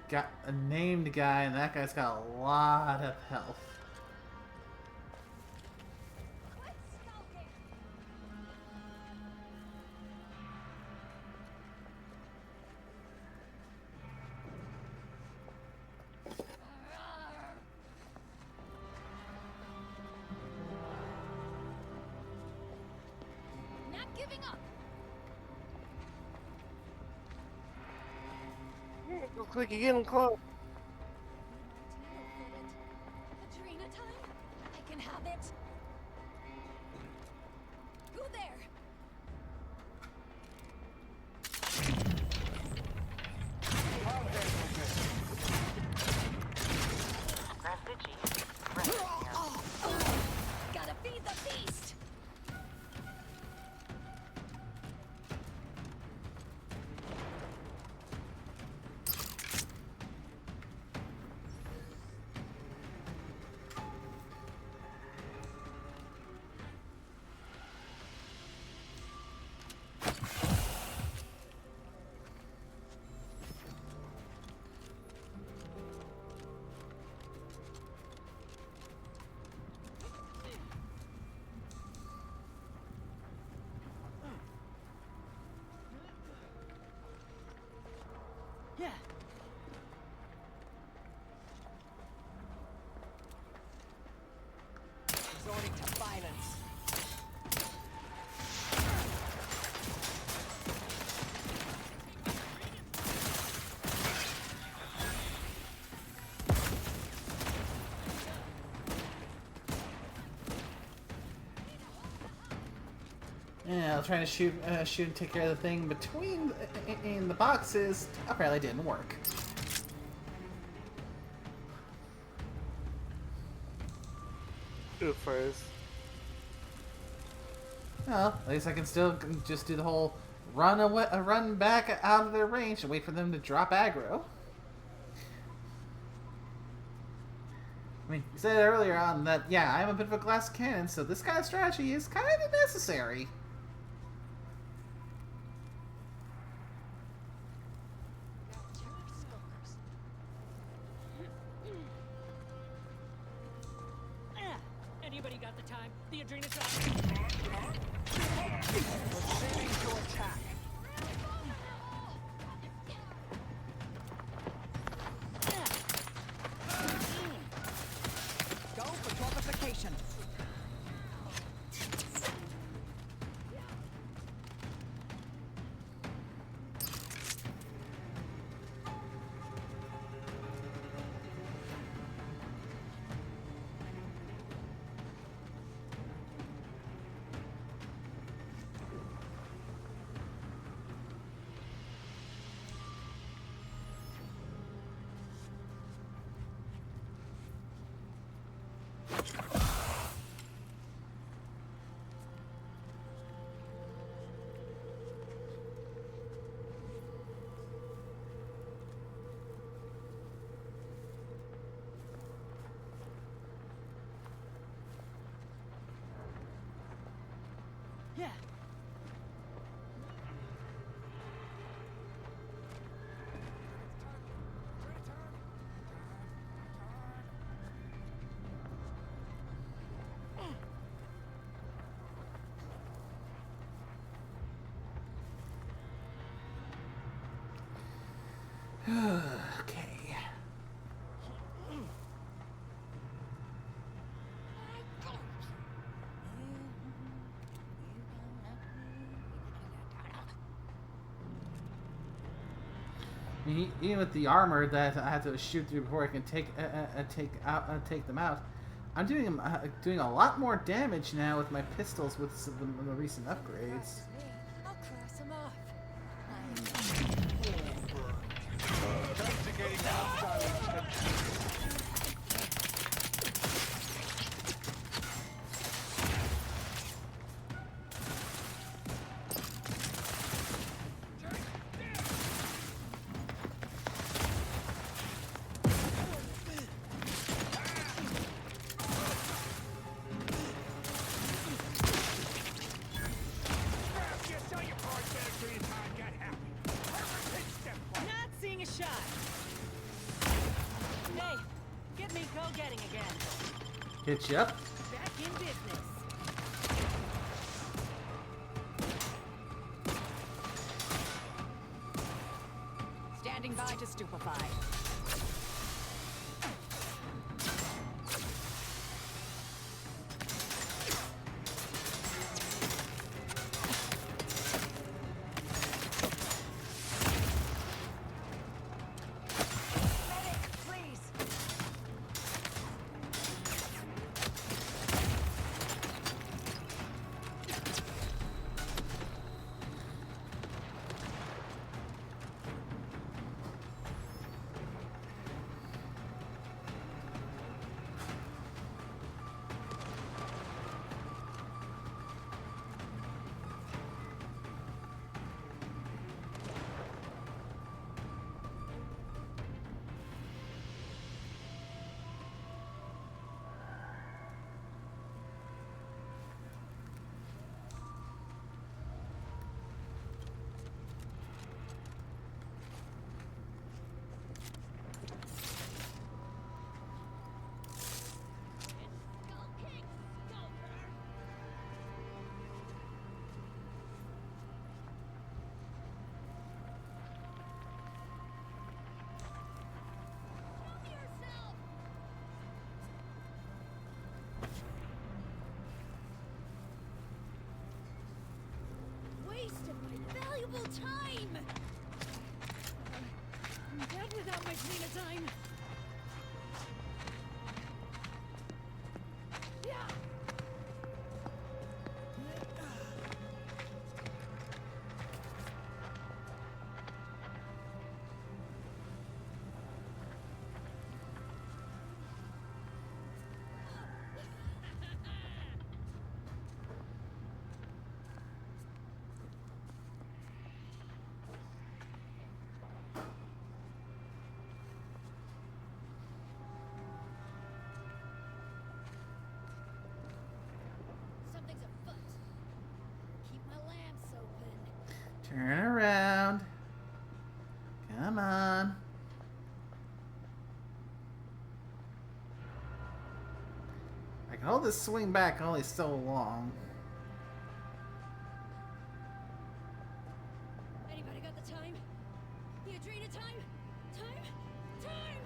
Got a named guy, and that guy's got a lot of health. Not giving up. Looks like you're getting close. Adrena time? I can have it. Go there. Gotta feed the beast. Yeah. Resorting to violence. Yeah, I was trying to shoot and take care of the thing between in the boxes. Apparently, didn't work. Oofers. Well, at least I can still just do the whole run away, run back out of their range and wait for them to drop aggro. I mean, you said earlier on that, yeah, I'm a bit of a glass cannon, so this kind of strategy is kind of necessary. Anybody got the time? The Adrena's up. Preparing to attack. Go for qualification. Yeah. Okay. Even with the armor that I have to shoot through before I can take them out, I'm doing a lot more damage now with my pistols with some of the recent upgrades. I'll cross him off. Investigating hostile intentions. Not seeing a shot. Hey, get me go-getting again. Hit you up. Back in business. Standing by to stupefy. time! I'm dead without my Trina time. Yeah. Something's afoot. Keep my lamps open. Turn around. Come on. I can hold this swing back only so long. Anybody got the time? The Adrena time? Time? Time!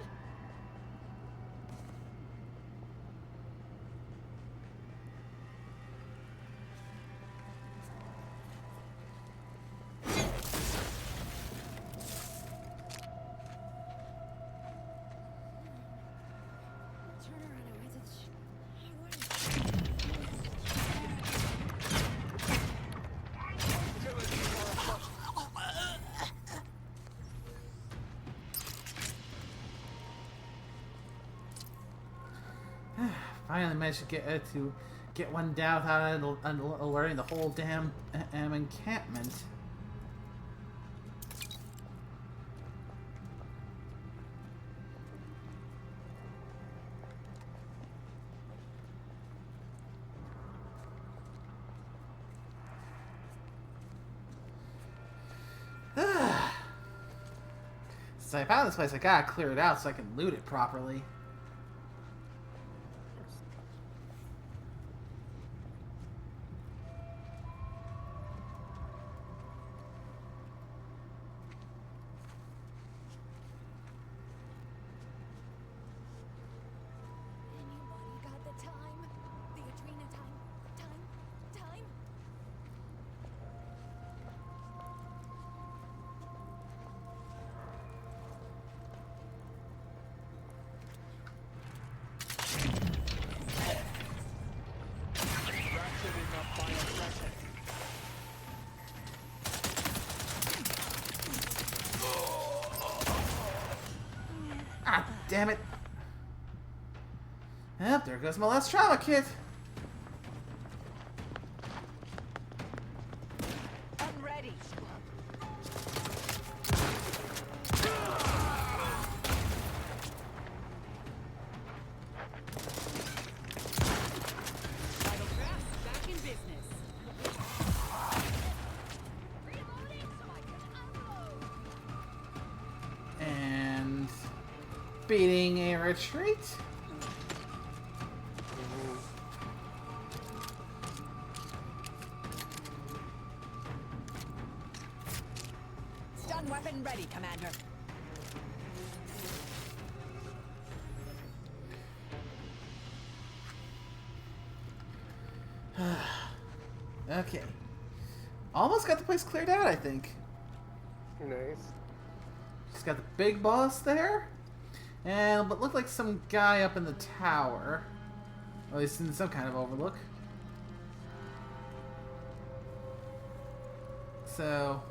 Turn around, I went to the Finally managed to get one down without alerting the whole damn encampment. Since I found this place, I gotta clear it out so I can loot it properly. Anybody got the time? The Adrena time? Time? Time? Ah, damn it. Yep, there goes my last trauma kit. I'm ready. Vital craft back in business. And beating a retreat. Stun weapon ready, Commander. Okay. Almost got the place cleared out, I think. Nice. Just got the big boss there. And what looked like some guy up in the tower. At least in some kind of overlook. So,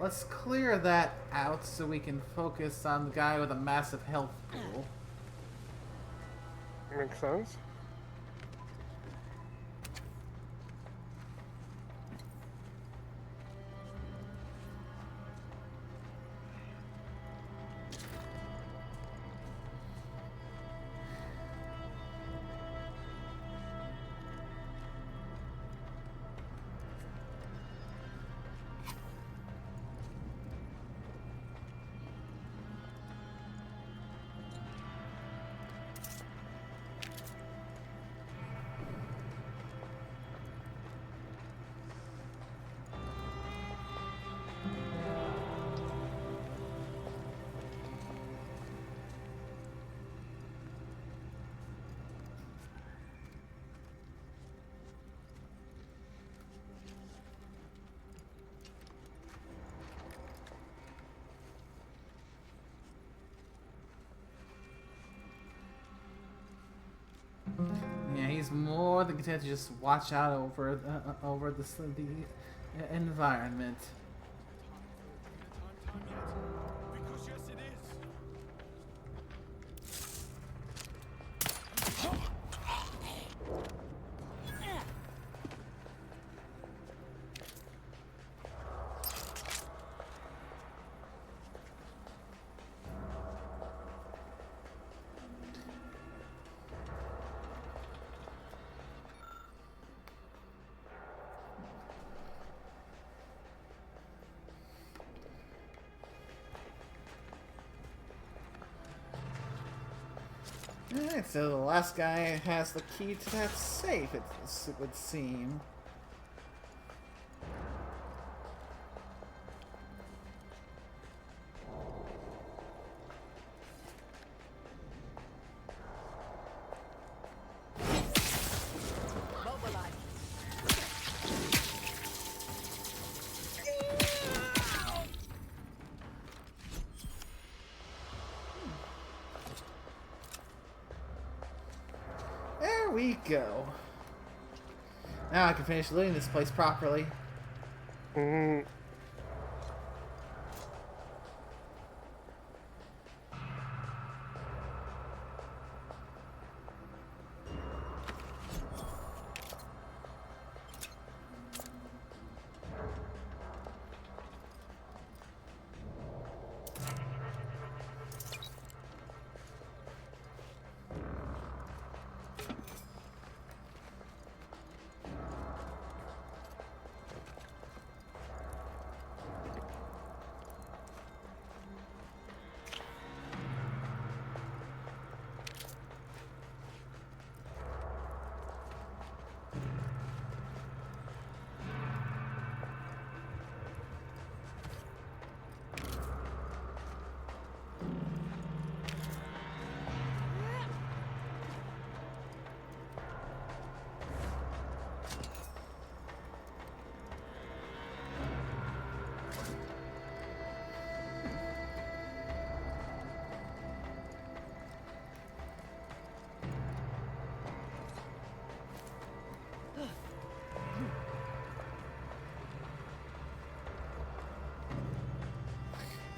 let's clear that out so we can focus on the guy with a massive health pool. Makes sense. is more than content to just watch out over the environment. Because yes, it is. Alright, so the last guy has the key to that safe, it would seem. There we go. Now I can finish looting this place properly.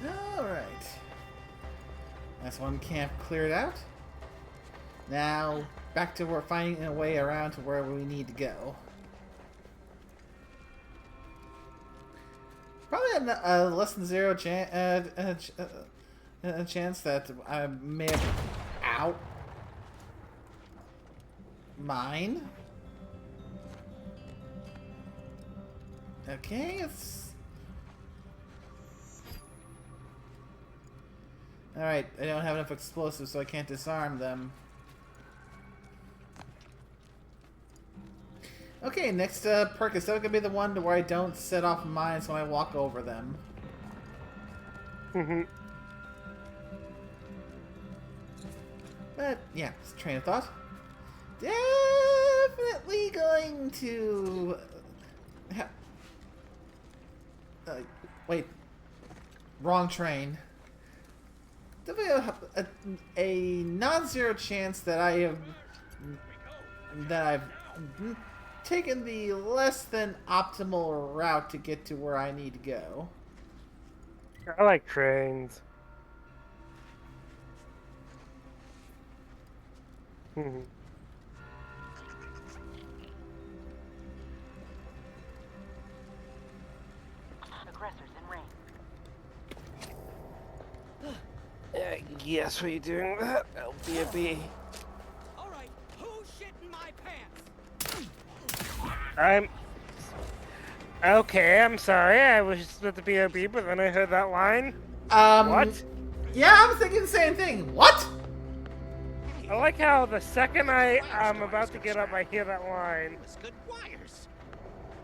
Alright. That's one camp cleared out. Now, back to finding a way around to where we need to go. Probably a less than zero chance that I may have out mine. Okay, it's alright. I don't have enough explosives, so I can't disarm them. Okay, next perk is still gonna be the one where I don't set off mines when I walk over them. But yeah, it's a train of thought. Definitely going to. Wait, wrong train. Definitely a non-zero chance that I've taken the less than optimal route to get to where I need to go. I like trains. Aggressors in range. Yes, we doing that? That'll be a B. Alright, who's shitting my pants? I'm... Okay, I'm sorry. I was just at the B.O.B., but then I heard that line. What? Yeah, I was thinking the same thing. What? I like how the second I'm about to get up, I hear that line. Good wires.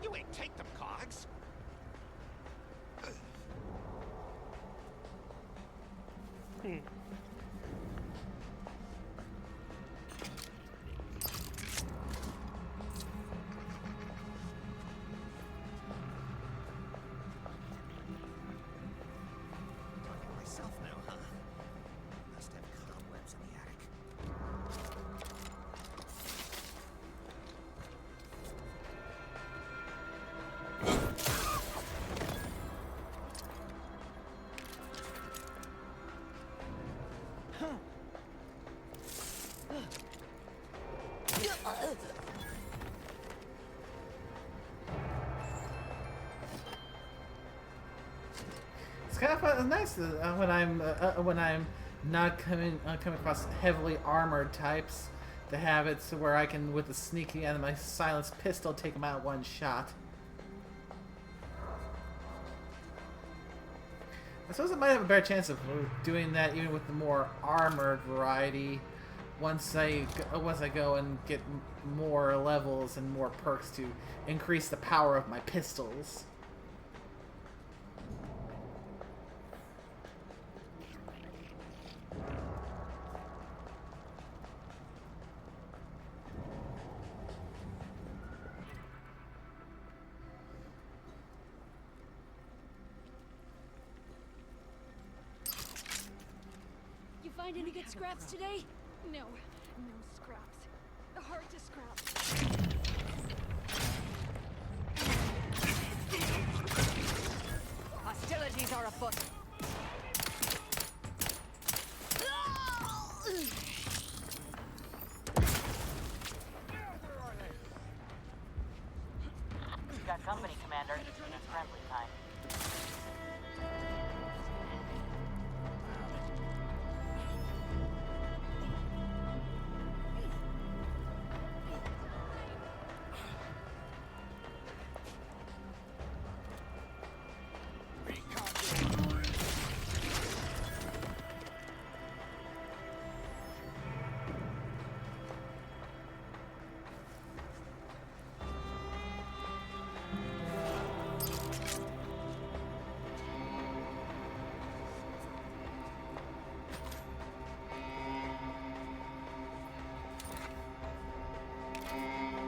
You ain't take them, Cogs. Myself now, huh? Must have cobwebs in the attic. It's kind of nice when I'm not coming across heavily armored types to have it so where I can, with the sneaking and my silenced pistol, take them out one shot. I suppose I might have a better chance of doing that even with the more armored variety once I go and get more levels and more perks to increase the power of my pistols. You find any good scraps today? No. No scraps. Hard to scrap. Hostilities are afoot. Got company, Commander. It's friendly time.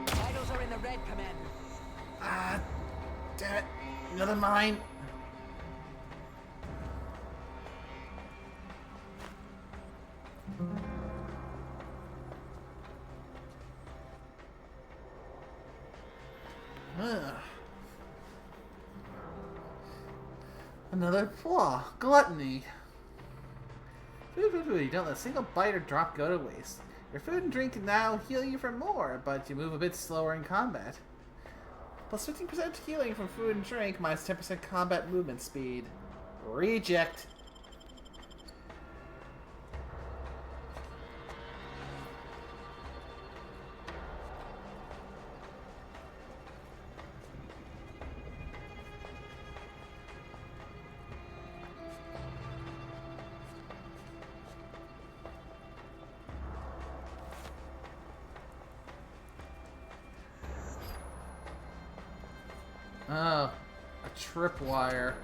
Vitals are in the red, Commander. Ah, damn it. Another mine. Ugh. Another flaw. Gluttony. You don't let a single bite or drop go to waste. Your food and drink can now heal you for more, but you move a bit slower in combat. Plus 15% healing from food and drink, minus 10% combat movement speed. Reject. Oh, a tripwire.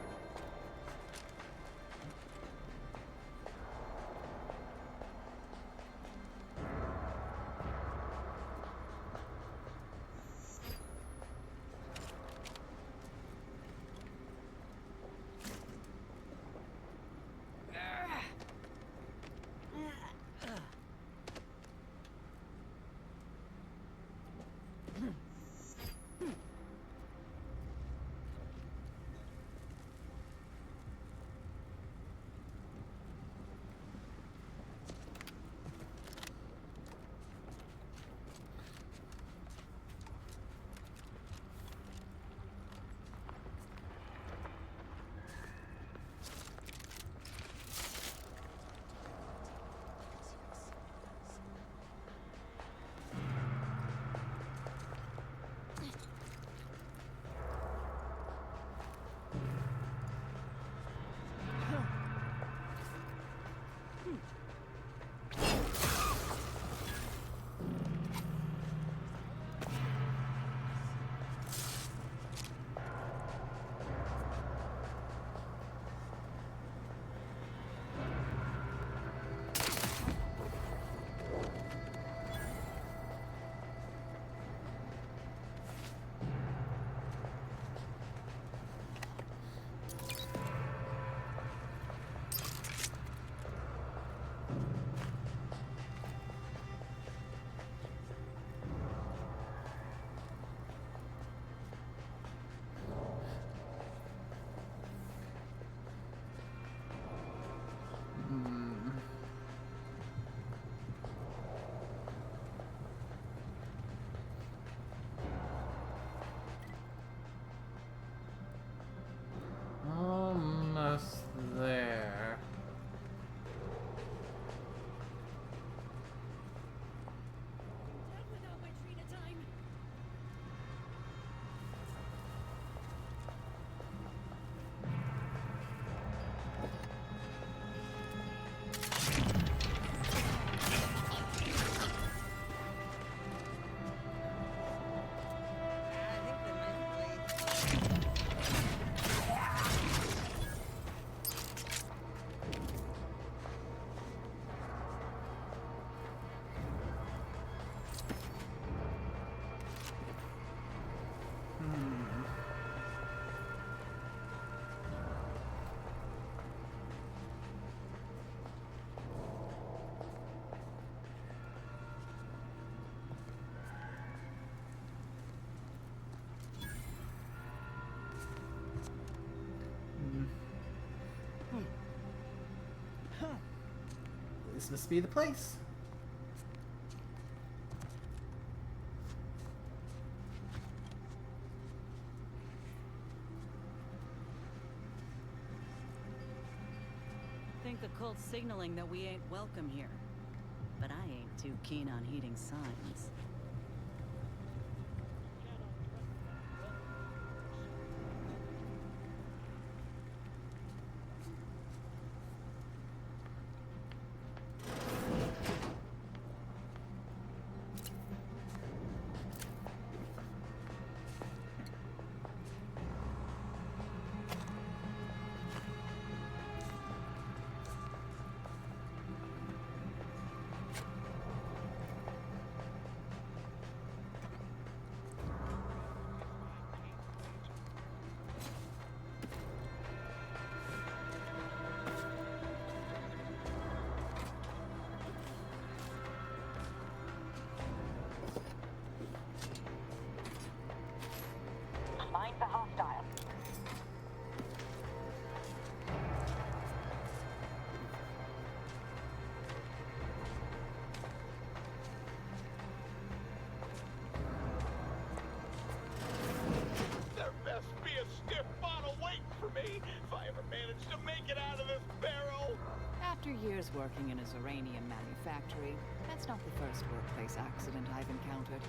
This must be the place. Think the cult's signaling that we ain't welcome here. But I ain't too keen on heeding signs. Mind the hostile. There must be a stiff bottle waiting for me if I ever manage to make it out of this barrel. After years working in a Zeranium manufactory, that's not the first workplace accident I've encountered.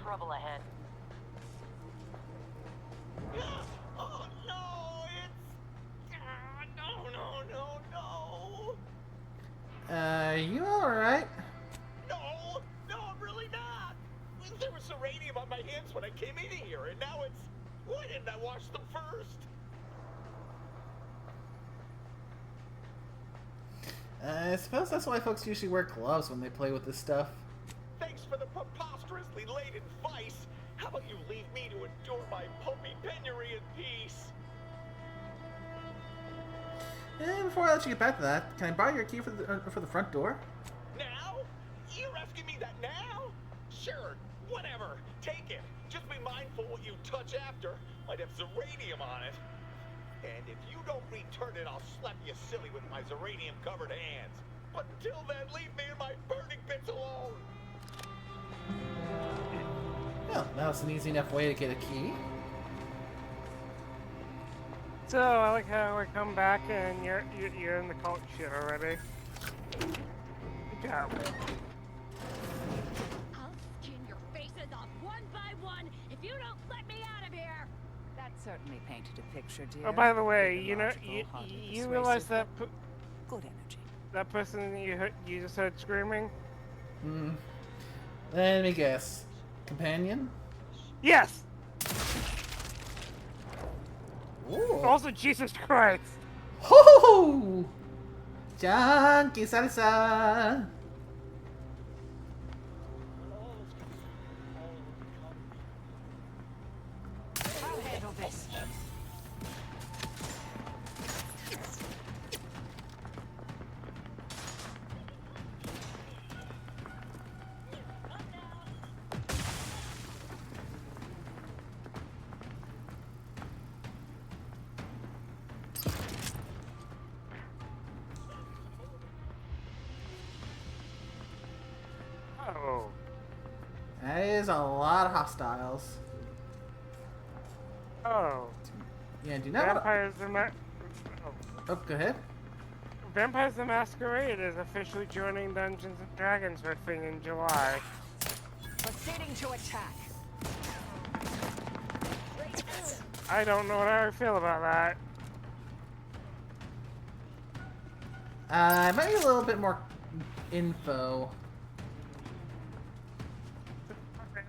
Trouble ahead. Oh no, it's... no. You alright? No, I'm really not. There was uranium on my hands when I came in here, and now it's... Why didn't I wash them first? I suppose that's why folks usually wear gloves when they play with this stuff. Thanks for the preposterously laden vice. How about you leave me to endure my pulpy penury in peace? And before I let you get back to that, can I borrow your key for the front door? Now? You're asking me that now? Sure, whatever. Take it. Just be mindful what you touch after. Might have Zeranium on it. And if you don't return it, I'll slap you silly with my Zeranium-covered hands. But until then, leave me and my burning bits alone. Well, that was an easy enough way to get a key. So I like how we come back and you're in the cult shit already. Good job. I'll skin your faces off one by one if you don't let me out of here. That certainly painted a picture, dear. Oh, by the way, you know, Ideological, hardly you realize persuasive, that good energy. that person you just heard screaming? Let me guess. Companion? Yes! Ooh. Also, Jesus Christ! Ho! Chunky salsa! I'll handle this. Oh. That is a lot of hostiles. Oh. Yeah, do not. Vampires the Oh, go ahead. Vampires the Masquerade is officially joining Dungeons and Dragons riffing in July. Proceeding to attack. I don't know what I feel about that. Might need a little bit more info.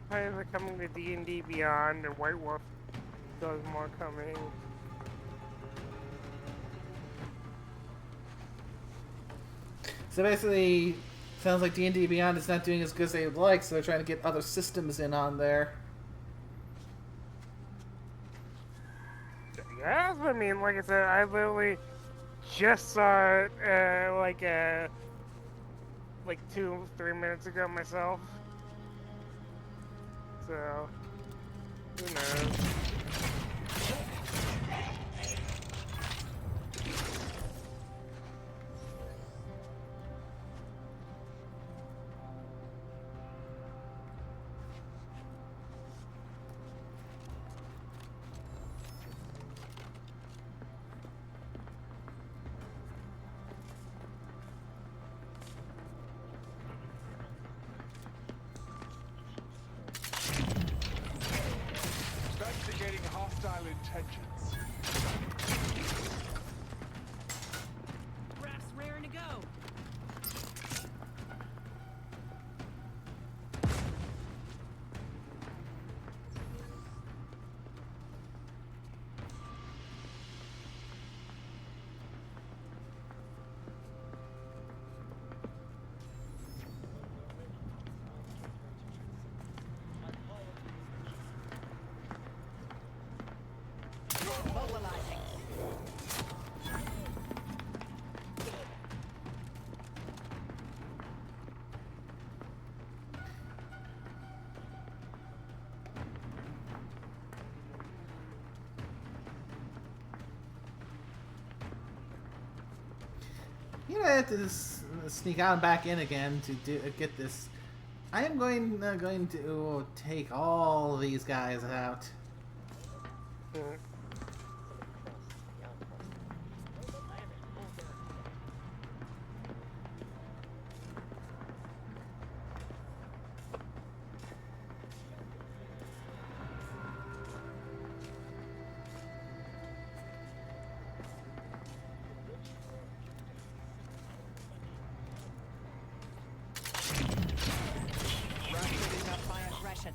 Vampires are coming to D&D Beyond, and White Wolf does more coming. So basically, sounds like D&D Beyond is not doing as good as they would like, so they're trying to get other systems in on there. Yeah, that's what I mean. Like I said, I literally just saw it like 2-3 minutes ago myself. So, who knows? Investigating hostile intentions. Raft's raring to go. Mobilizing. You know, I have to sneak out and back in again to get this. I am going to take all these guys out. Ratcheting up my aggression.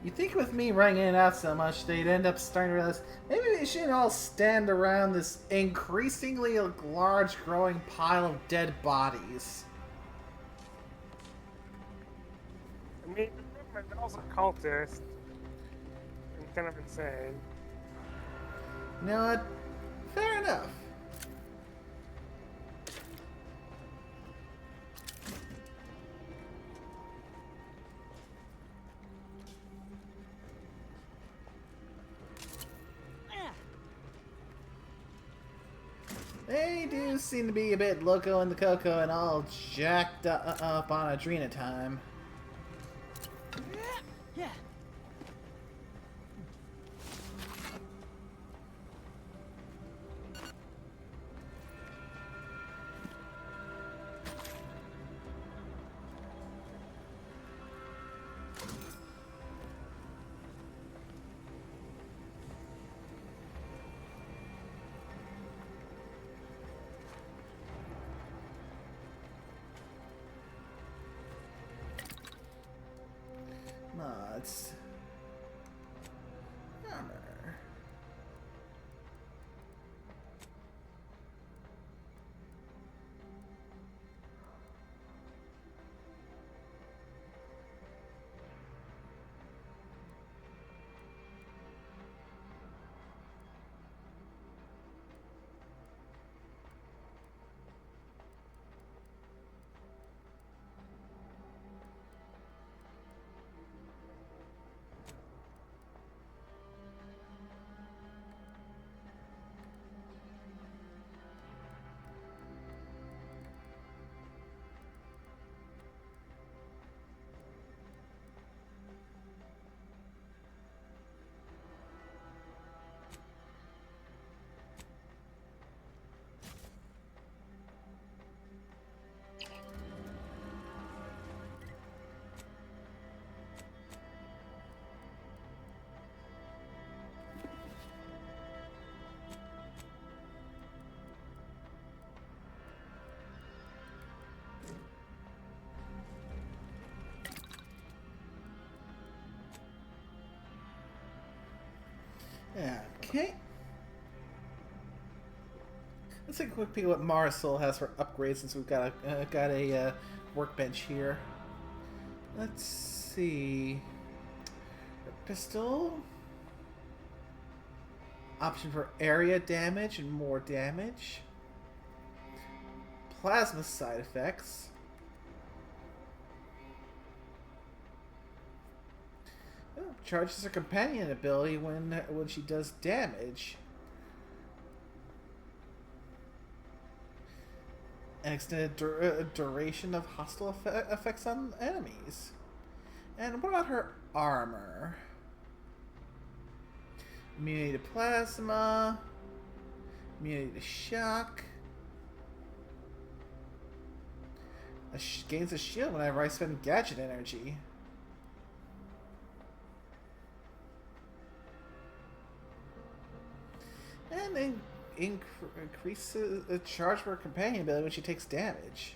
You'd think with me running in and out so much, they'd end up starting to realize maybe we shouldn't all stand around this increasingly large growing pile of dead bodies. I mean, Mandel's a cultist. I'm kind of insane. You know what? Fair enough. They do seem to be a bit loco in the cocoa and all jacked up on Adrena time. Yeah. advanced armor. Okay. Let's take a quick peek at what Marisol has for upgrades since we've got a workbench here. Let's see. Pistol. Option for area damage and more damage. Plasma side effects. Oh, charges her companion ability when she does damage. An extended duration of hostile effects on enemies. And what about her armor? Immunity to plasma. Immunity to shock. Gains a shield whenever I spend gadget energy. And increases the charge for her companion ability when she takes damage.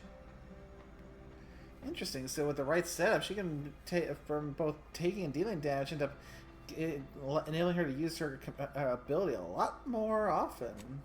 Interesting. So with the right setup, she can take from both taking and dealing damage, end up enabling her to use her ability a lot more often.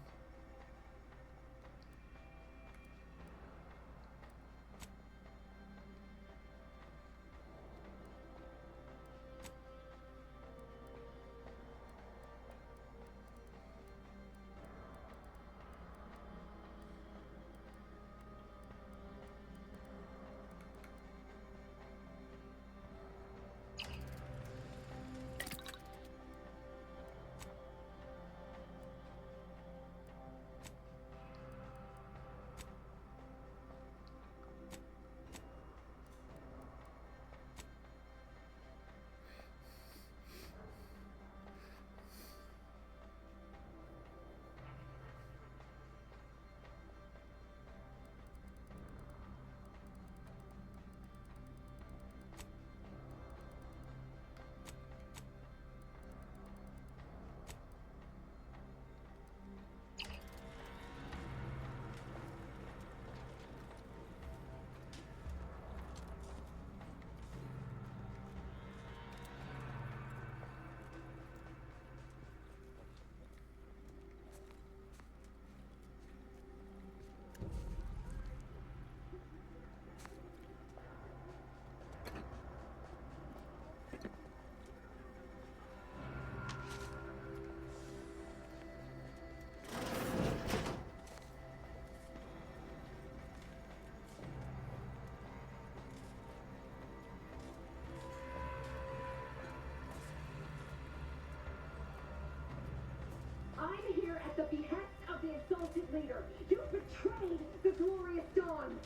I'm here at the behest of the exalted leader. You betrayed the glorious dawn.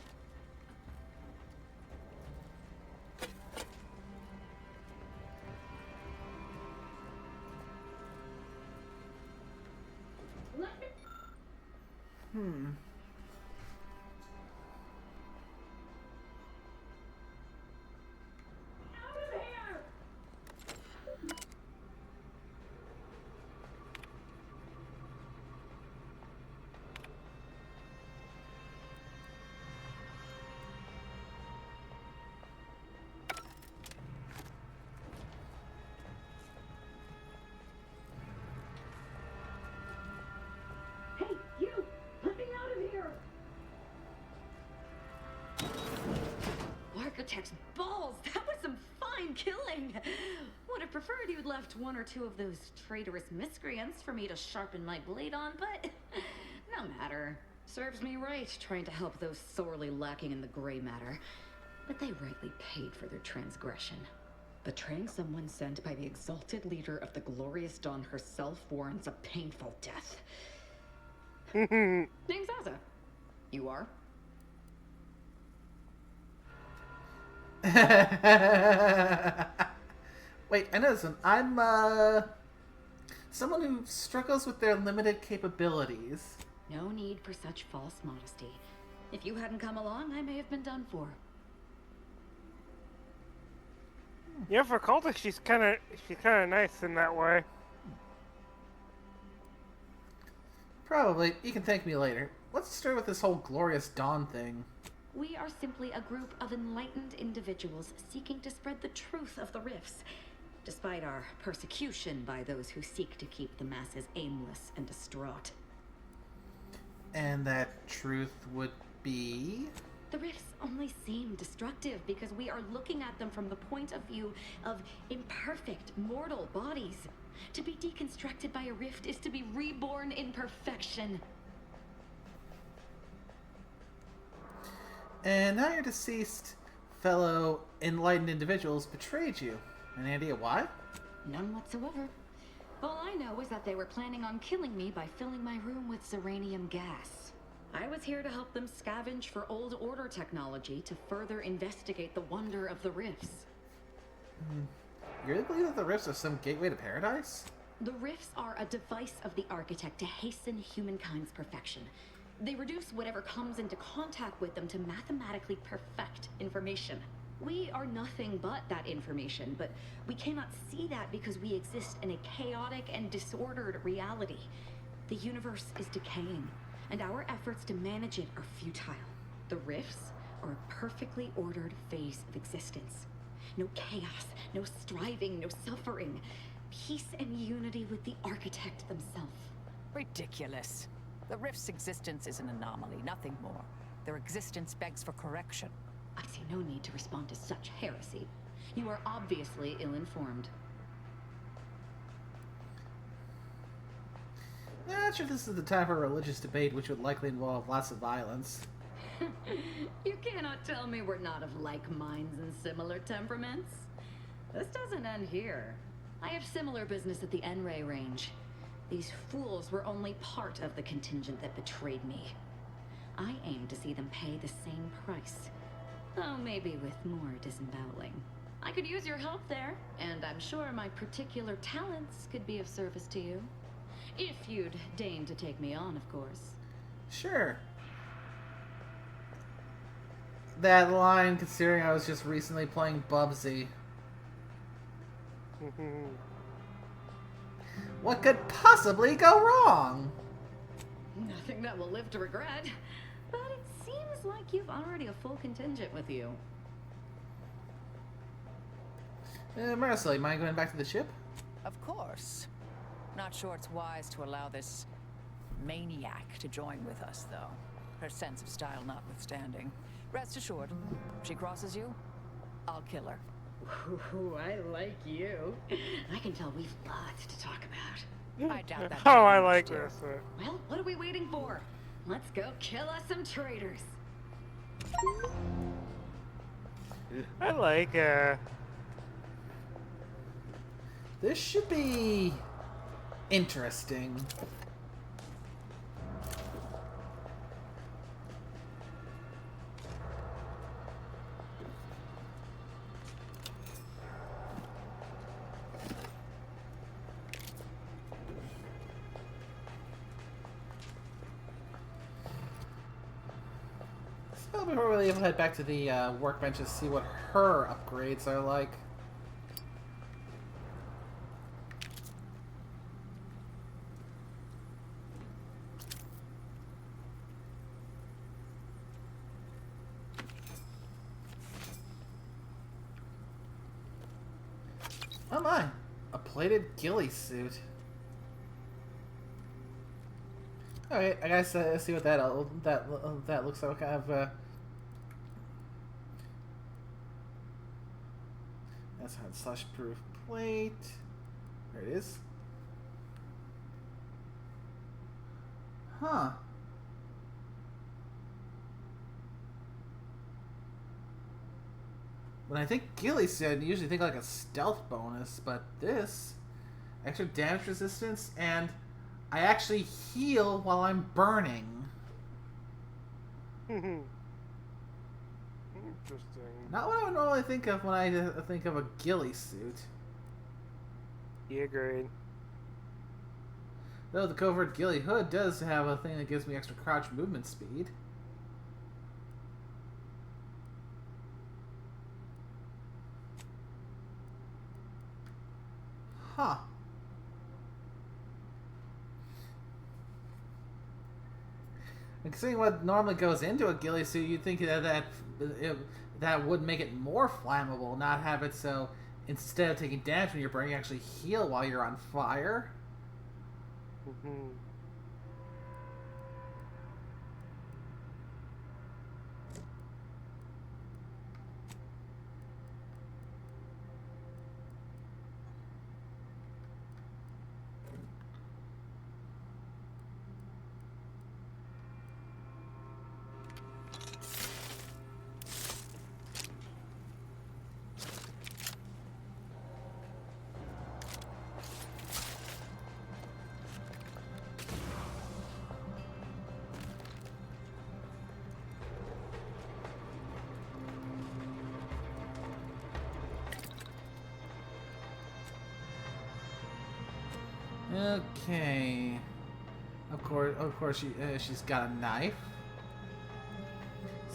Let me... Out of here! architect's balls! That was some fine killing! Would have preferred you'd left one or two of those traitorous miscreants for me to sharpen my blade on, but no matter. Serves me right trying to help those sorely lacking in the gray matter. But they rightly paid for their transgression. Betraying someone sent by the exalted leader of the glorious dawn herself warrants a painful death. Name's Asa. You are? Wait, I know this one. I'm, someone who struggles with their limited capabilities. No need for such false modesty. If you hadn't come along, I may have been done for. Yeah, for cultist, she's kind of nice in that way. Probably. You can thank me later. Let's start with this whole Glorious Dawn thing. We are simply a group of enlightened individuals seeking to spread the truth of the rifts, despite our persecution by those who seek to keep the masses aimless and distraught. And that truth would be? The rifts only seem destructive because we are looking at them from the point of view of imperfect, mortal bodies. To be deconstructed by a rift is to be reborn in perfection. And now your deceased fellow enlightened individuals betrayed you. Any idea why? None whatsoever. All I know is that they were planning on killing me by filling my room with Zeranium gas. I was here to help them scavenge for old order technology to further investigate the wonder of the rifts. You really believe that the rifts are some gateway to paradise? The rifts are a device of the architect to hasten humankind's perfection. They reduce whatever comes into contact with them to mathematically perfect information. We are nothing but that information, but we cannot see that because we exist in a chaotic and disordered reality. The universe is decaying, and our efforts to manage it are futile. The rifts are a perfectly ordered phase of existence. No chaos, no striving, no suffering. Peace and unity with the architect themselves. Ridiculous. The rift's existence is an anomaly, nothing more. Their existence begs for correction. I see no need to respond to such heresy. You are obviously ill-informed. Not sure this is the time for a religious debate, which would likely involve lots of violence. You cannot tell me we're not of like minds and similar temperaments. This doesn't end here. I have similar business at the N-Ray range. These fools were only part of the contingent that betrayed me. I aim to see them pay the same price, though maybe with more disemboweling. I could use your help there, and I'm sure my particular talents could be of service to you. If you'd deign to take me on, of course. Sure. That line, considering I was just recently playing Bubsy. What could possibly go wrong? Nothing that will live to regret. But it seems like you've already a full contingent with you. Marcel, you mind going back to the ship? Of course. Not sure it's wise to allow this maniac to join with us, though. Her sense of style notwithstanding. Rest assured, if she crosses you, I'll kill her. Ooh, I like you. I can tell we've lots to talk about. I doubt that. Oh, I like this. Well, what are we waiting for? Let's go kill us some traitors. I like, This should be interesting. So before we leave, we'll head back to the workbench and see what her upgrades are like. Oh my! A plated ghillie suit. Alright, I guess see what that looks like. What kind of That's a slush-proof plate. There it is. Huh. When I think ghillie suit, I usually think like a stealth bonus, but this extra damage resistance, and I actually heal while I'm burning. Interesting. Not what I would normally think of when I think of a ghillie suit. Yeah, agreed. Though the covert ghillie hood does have a thing that gives me extra crouch movement speed. Huh. And considering what normally goes into a ghillie suit, you'd think that would make it more flammable, not have it so instead of taking damage when you're burning, you actually heal while you're on fire. Mm-hmm. Okay. Of course, she's got a knife.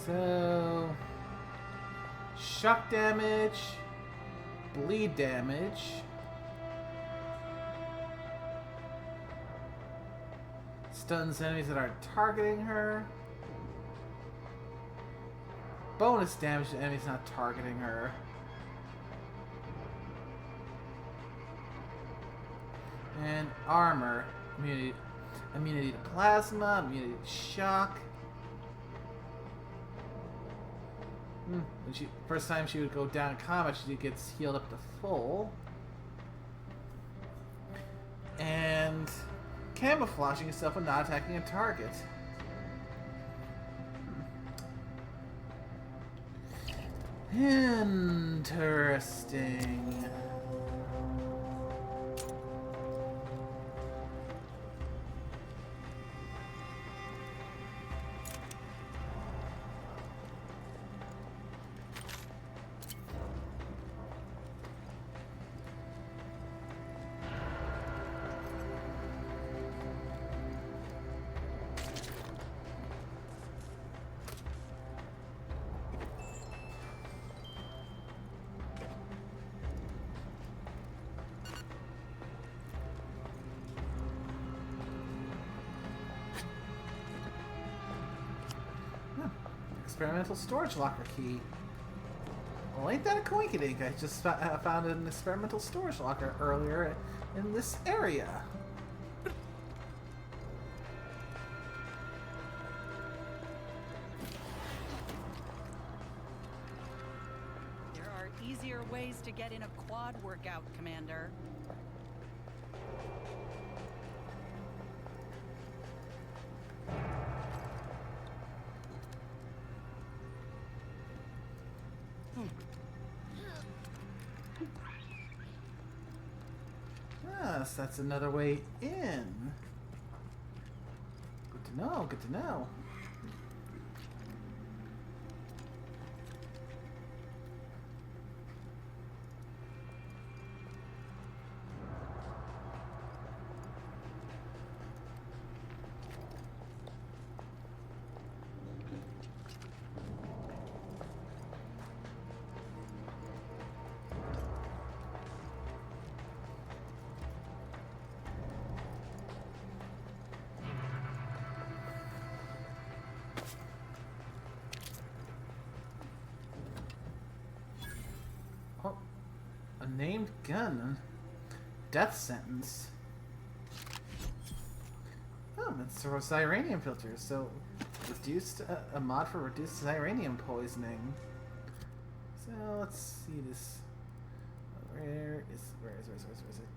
So, shock damage, bleed damage, stuns enemies that aren't targeting her, bonus damage to enemies not targeting her. And armor, immunity to plasma, immunity to shock. When first time she would go down in combat, she gets healed up to full. And camouflaging yourself when not attacking a target. Interesting. Experimental storage locker key. Well, ain't that a coinkydink? I just found an experimental storage locker earlier in this area. There are easier ways to get in a quad workout, Commander. Yes, that's another way in. Good to know, good to know. Oh, a named gun. Death sentence. Oh, it's a xyranium filter, so reduced a mod for reduced xyranium poisoning. So let's see this. Where is it?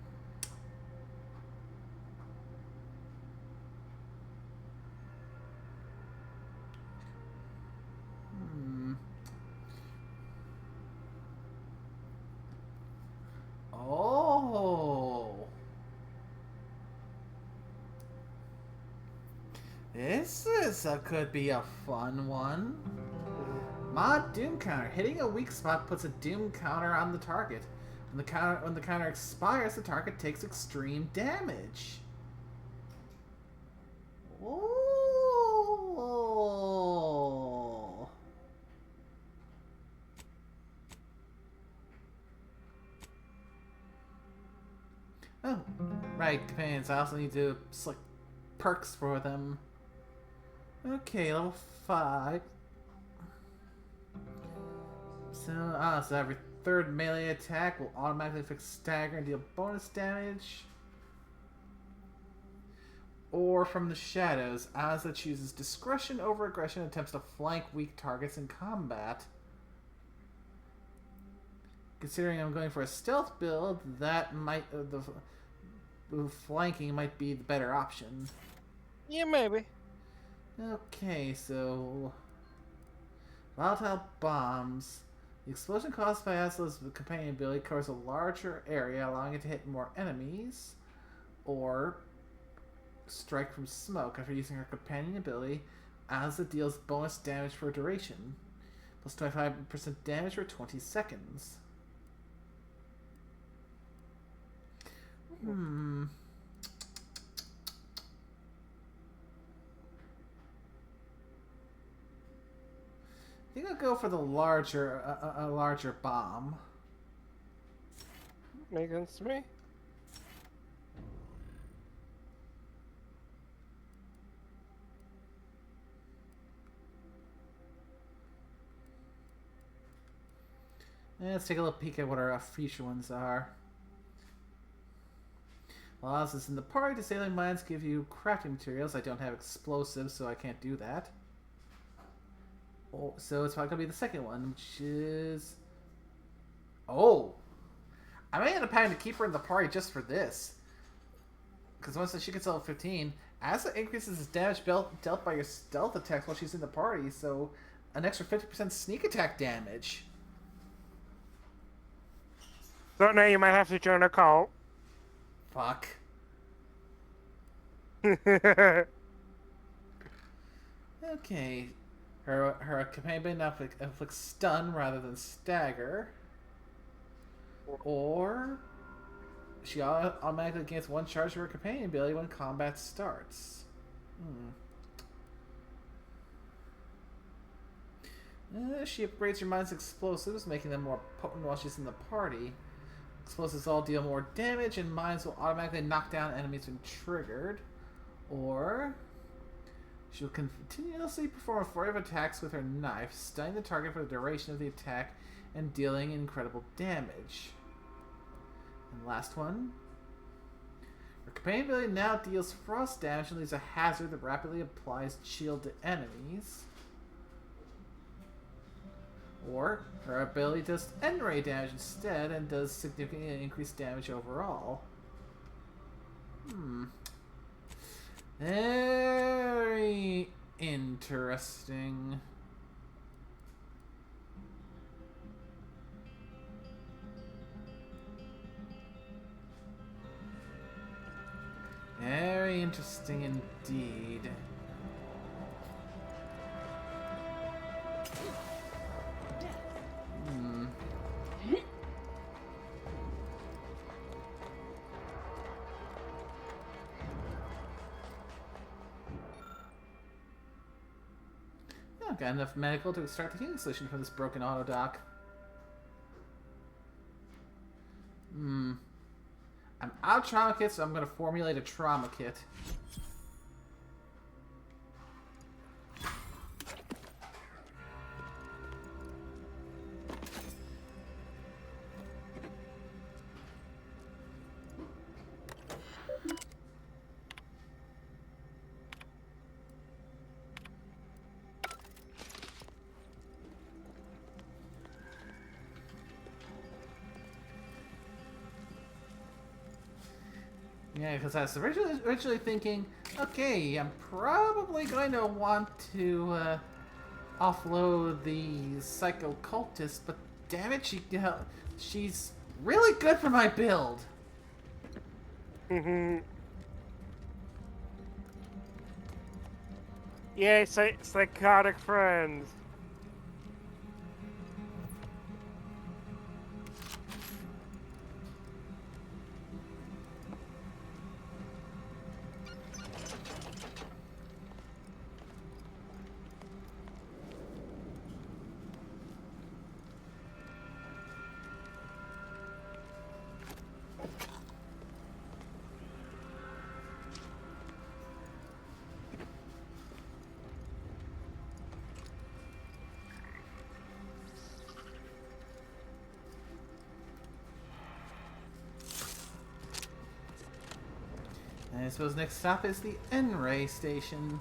Oh. Could be a fun one. Mod Doom Counter. Hitting a weak spot puts a Doom Counter on the target. When the counter expires, the target takes extreme damage. Oh. Oh, right, companions. I also need to select perks for them. Okay, level 5. So every third melee attack will automatically fix stagger and deal bonus damage. Or from the shadows, Asa chooses discretion over aggression and attempts to flank weak targets in combat. Considering I'm going for a stealth build, that might the flanking might be the better option. Yeah, maybe. Okay, so volatile bombs. The explosion caused by Asla's companion ability covers a larger area, allowing it to hit more enemies. Or strike from smoke. After using her companion ability, Asla deals bonus damage for a duration. Plus 25% damage for 20 seconds. I think I'll go for the larger bomb. Makes sense to me. Let's take a little peek at what our future ones are. While Oz is in the party, disabling mines give you crafting materials. I don't have explosives, so I can't do that. Oh, so it's probably going to be the second one, which is... Oh! I may end up having to keep her in the party just for this. Because once she gets level 15, Asa increases his damage dealt by your stealth attacks while she's in the party, so an extra 50% sneak attack damage. So now you might have to join a cult. Fuck. Okay. Her companion inflicts stun rather than stagger. Or she automatically gains one charge of her companion ability when combat starts. She upgrades her mine's explosives, making them more potent while she's in the party. Explosives all deal more damage, and mines will automatically knock down enemies when triggered. Or she'll continuously perform a flurry of attacks with her knife, stunning the target for the duration of the attack and dealing incredible damage. And last one. Her companion ability now deals frost damage and leaves a hazard that rapidly applies chill to enemies. Or her ability does end ray damage instead and does significantly increased damage overall. Very interesting. Very interesting indeed. I've got enough medical to extract the healing solution from this broken auto dock. I'm out of trauma kits, so I'm going to formulate a trauma kit. Yeah, because I was originally thinking, okay, I'm probably going to want to offload the psycho cultist, but damn it, she's really good for my build. Yay, psychotic friends. And I suppose next stop is the N-Ray station.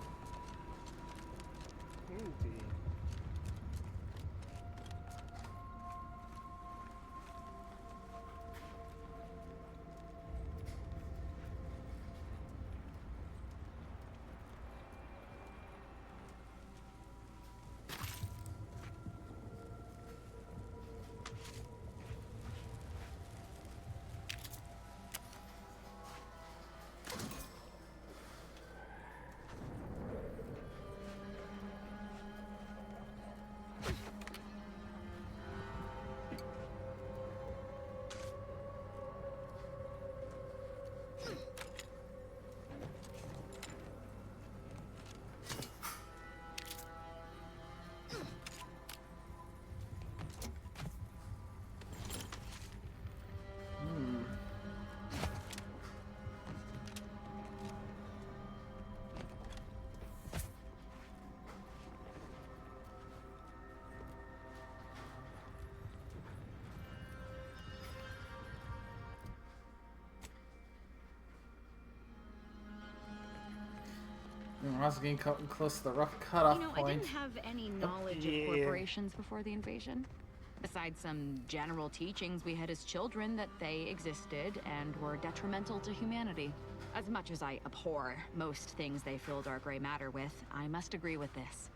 We're also getting close to the rough cutoff point. I didn't have any knowledge of corporations before the invasion. Besides some general teachings we had as children that they existed and were detrimental to humanity. As much as I abhor most things they filled our gray matter with, I must agree with this.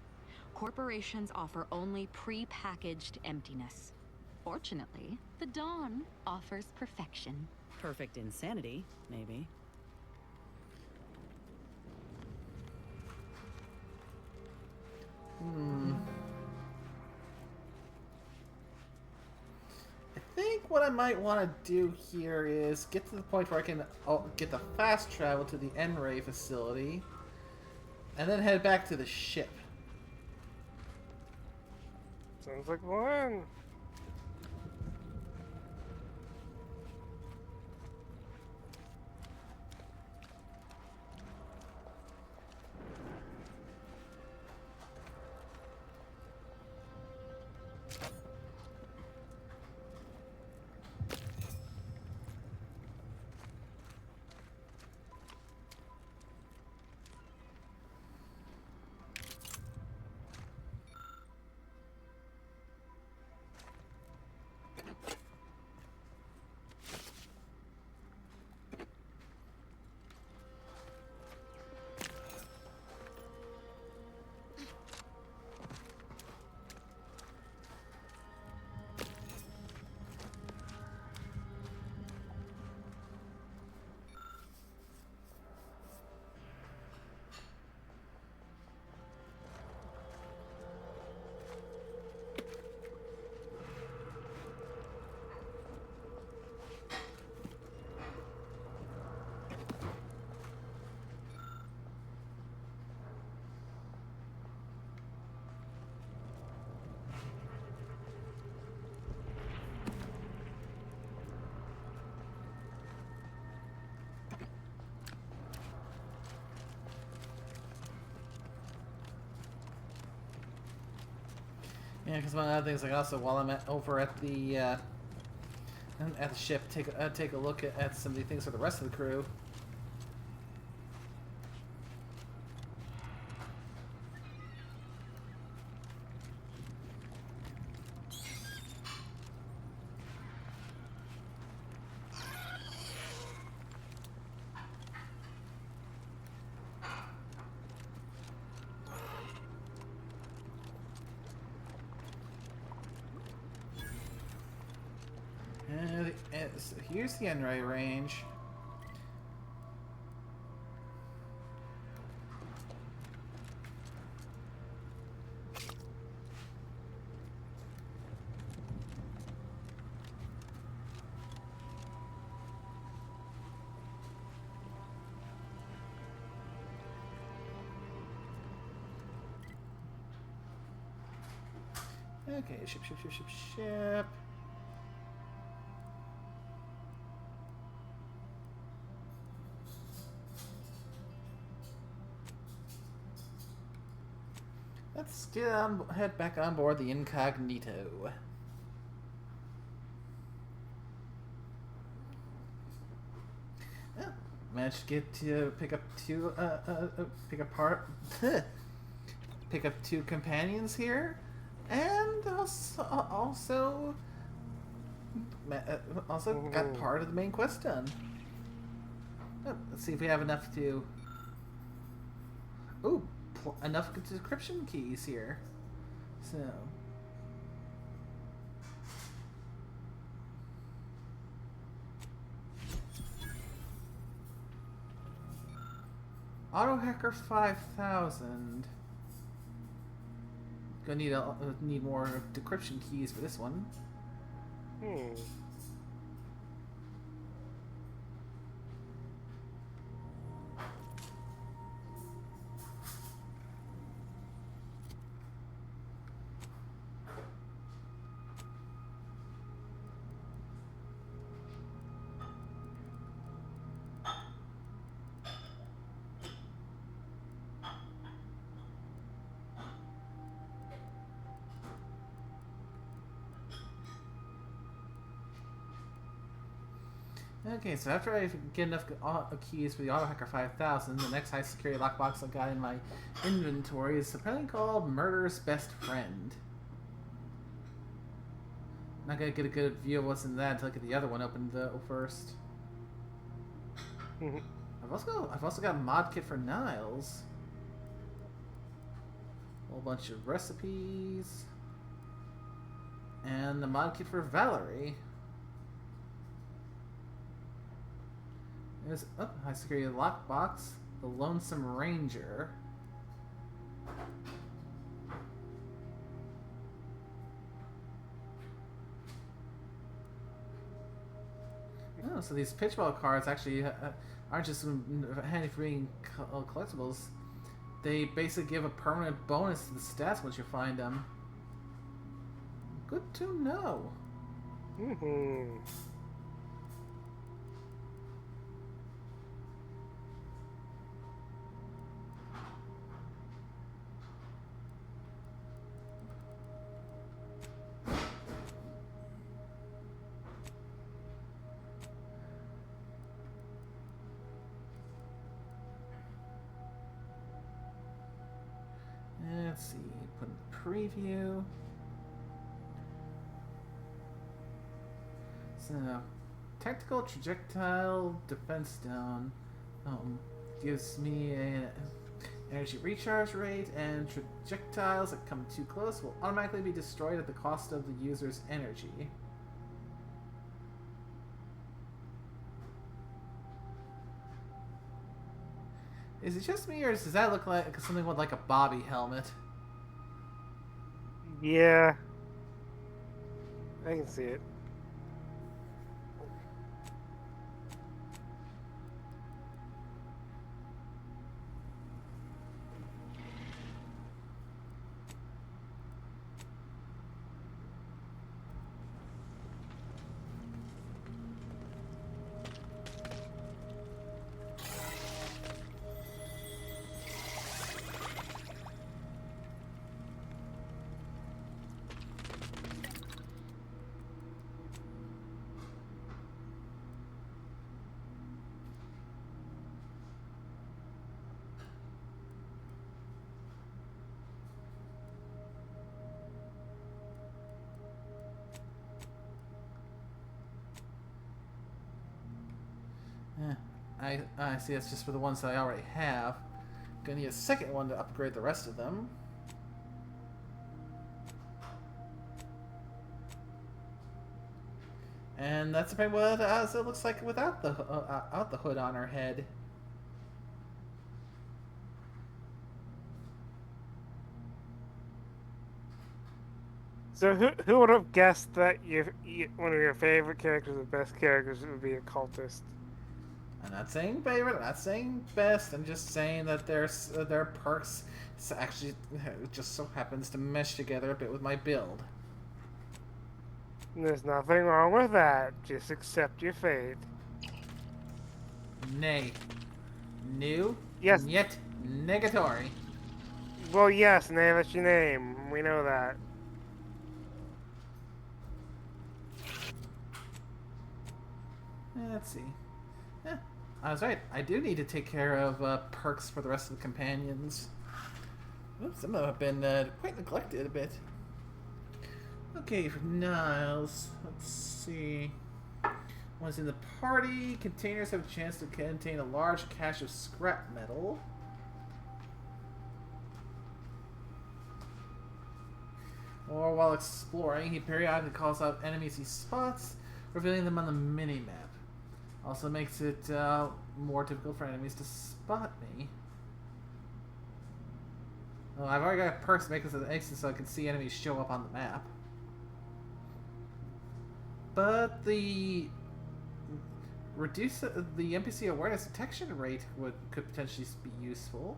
Corporations offer only pre-packaged emptiness. Fortunately, the Dawn offers perfection. Perfect insanity, maybe. I think what I might want to do here is get to the point where I can get the fast travel to the N-Ray facility, and then head back to the ship. Sounds like one. Yeah, because one of the other things, like also while I'm over at the ship, take a look at some of the things for the rest of the crew. So here's the N-ray range. Okay, ship. Let's head back on board the Incognito. Well, managed to get to pick up two companions here, and also got part of the main quest done. Oh, let's see if we have enough to. Ooh, enough decryption keys here. So. Auto Hacker 5000. Gonna need more decryption keys for this one. Okay, so after I get enough keys for the Auto Hacker 5000, the next high security lockbox I got in my inventory is apparently called Murder's Best Friend. Not gonna get a good view of what's in that until I get the other one open first. I've also got a mod kit for Niles. A whole bunch of recipes. And the mod kit for Valerie. There's high security lockbox, the Lonesome Ranger. Oh, so these pitchball cards actually aren't just handy for being collectibles. They basically give a permanent bonus to the stats once you find them. Good to know. Let's see, put in preview. So, tactical projectile defense stone gives me an energy recharge rate, and projectiles that come too close will automatically be destroyed at the cost of the user's energy. Is it just me, or does that look like something with like a Bobby helmet? Yeah. I can see it. I see. That's just for the ones that I already have. Gonna need a second one to upgrade the rest of them. And that's about what it looks like without out the hood on her head. So who would have guessed that one of your favorite characters, the best characters, would be a cultist? I'm not saying favorite. I'm not saying best. I'm just saying that their perks actually just so happens to mesh together a bit with my build. There's nothing wrong with that. Just accept your fate. Nay. New? Yes. Yet negatory. Well, yes, Nay, that's your name. We know that. Let's see. I was right. I do need to take care of perks for the rest of the companions. Oops, some of them have been quite neglected a bit. Okay, for Niles, let's see. Once in the party, containers have a chance to contain a large cache of scrap metal. Or while exploring, he periodically calls out enemies he spots, revealing them on the mini-map. Also makes it more difficult for enemies to spot me. Well, I've already got perks to make this an exit so I can see enemies show up on the map. But the reduce the NPC awareness detection rate could potentially be useful.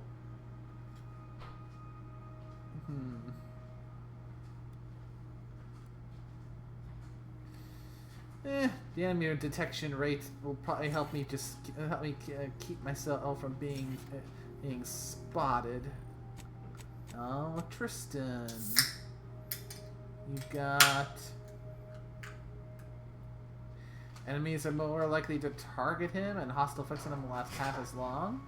The enemy detection rate will probably help me keep myself from being spotted. Oh, Tristan, you've got enemies are more likely to target him, and hostile effects on him will last half as long.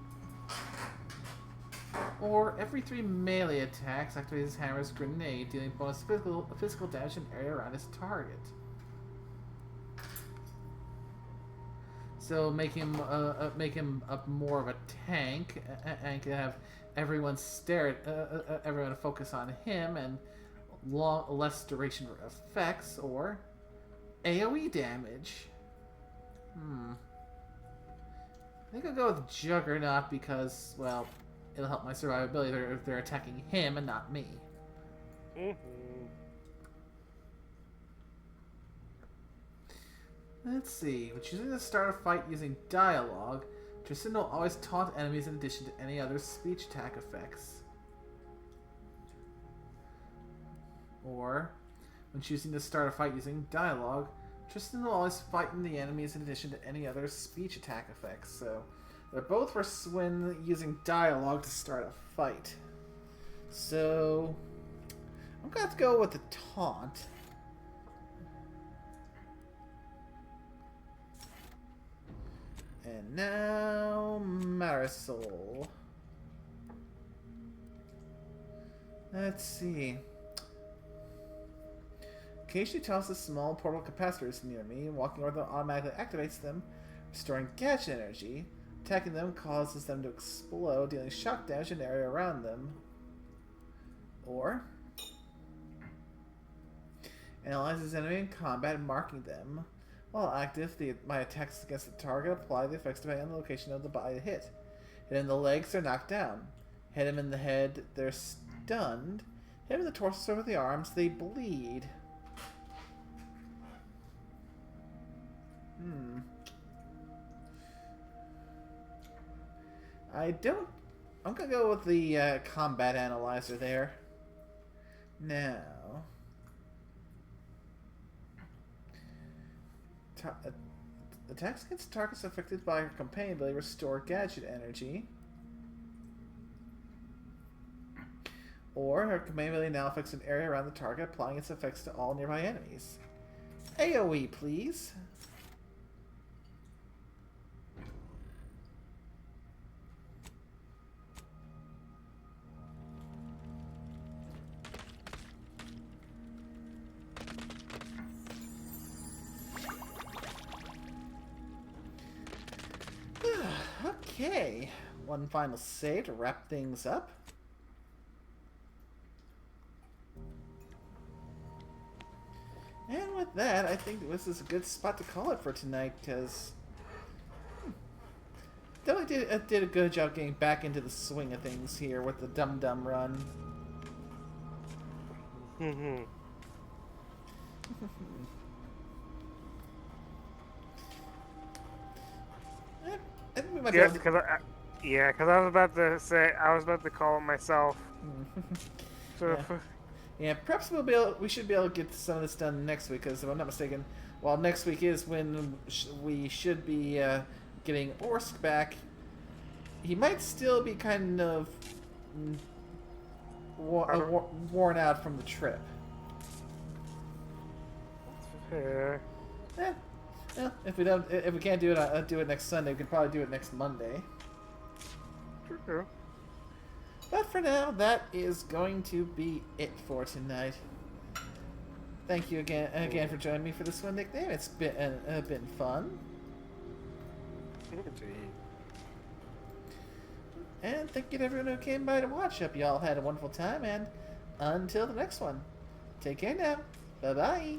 Or every 3 melee attacks, activate his hammer's grenade, dealing bonus physical damage in area around his target. So make him more of a tank, and can have everyone everyone focus on him, and less duration effects, or AoE damage. I think I'll go with Juggernaut because, well, it'll help my survivability if they're attacking him and not me. Let's see. When choosing to start a fight using dialogue, Tristan will always taunt enemies in addition to any other speech attack effects. Or, when choosing to start a fight using dialogue, Tristan will always frighten the enemies in addition to any other speech attack effects. So, they're both for when using dialogue to start a fight. So, I'm going to have to go with the taunt. And now, Marisol. Let's see. Occasionally tosses small portal capacitors near me, and walking over them automatically activates them, restoring gadget energy. Attacking them causes them to explode, dealing shock damage in the area around them. Or analyzes enemy in combat, marking them. While active, my attacks against the target apply the effects depending on the location of the body hit. Hit in the legs, they're knocked down. Hit him in the head, they're stunned. Hit him in the torso or the arms, they bleed. I'm gonna go with the combat analyzer there. Now, attacks against targets affected by her companion ability restore gadget energy. Or her companion ability now affects an area around the target, applying its effects to all nearby enemies. AoE, please. Okay, one final save to wrap things up. And with that, I think this is a good spot to call it for tonight, because definitely did a good job getting back into the swing of things here with the Dum Dum run. I think we might Yeah, because I was about to say I was about to call it myself. So. Yeah, perhaps we should be able to get some of this done next week, because if I'm not mistaken, well, next week is when we should be getting Orsk back. He might still be kind of worn out from the trip. Fair. Well, if we can't do it next Sunday, we can probably do it next Monday. True. But for now, that is going to be it for tonight. Thank you again for joining me for this one, nickname. It's been fun. And thank you to everyone who came by to watch. Hope you all had a wonderful time, and until the next one, take care now. Bye-bye.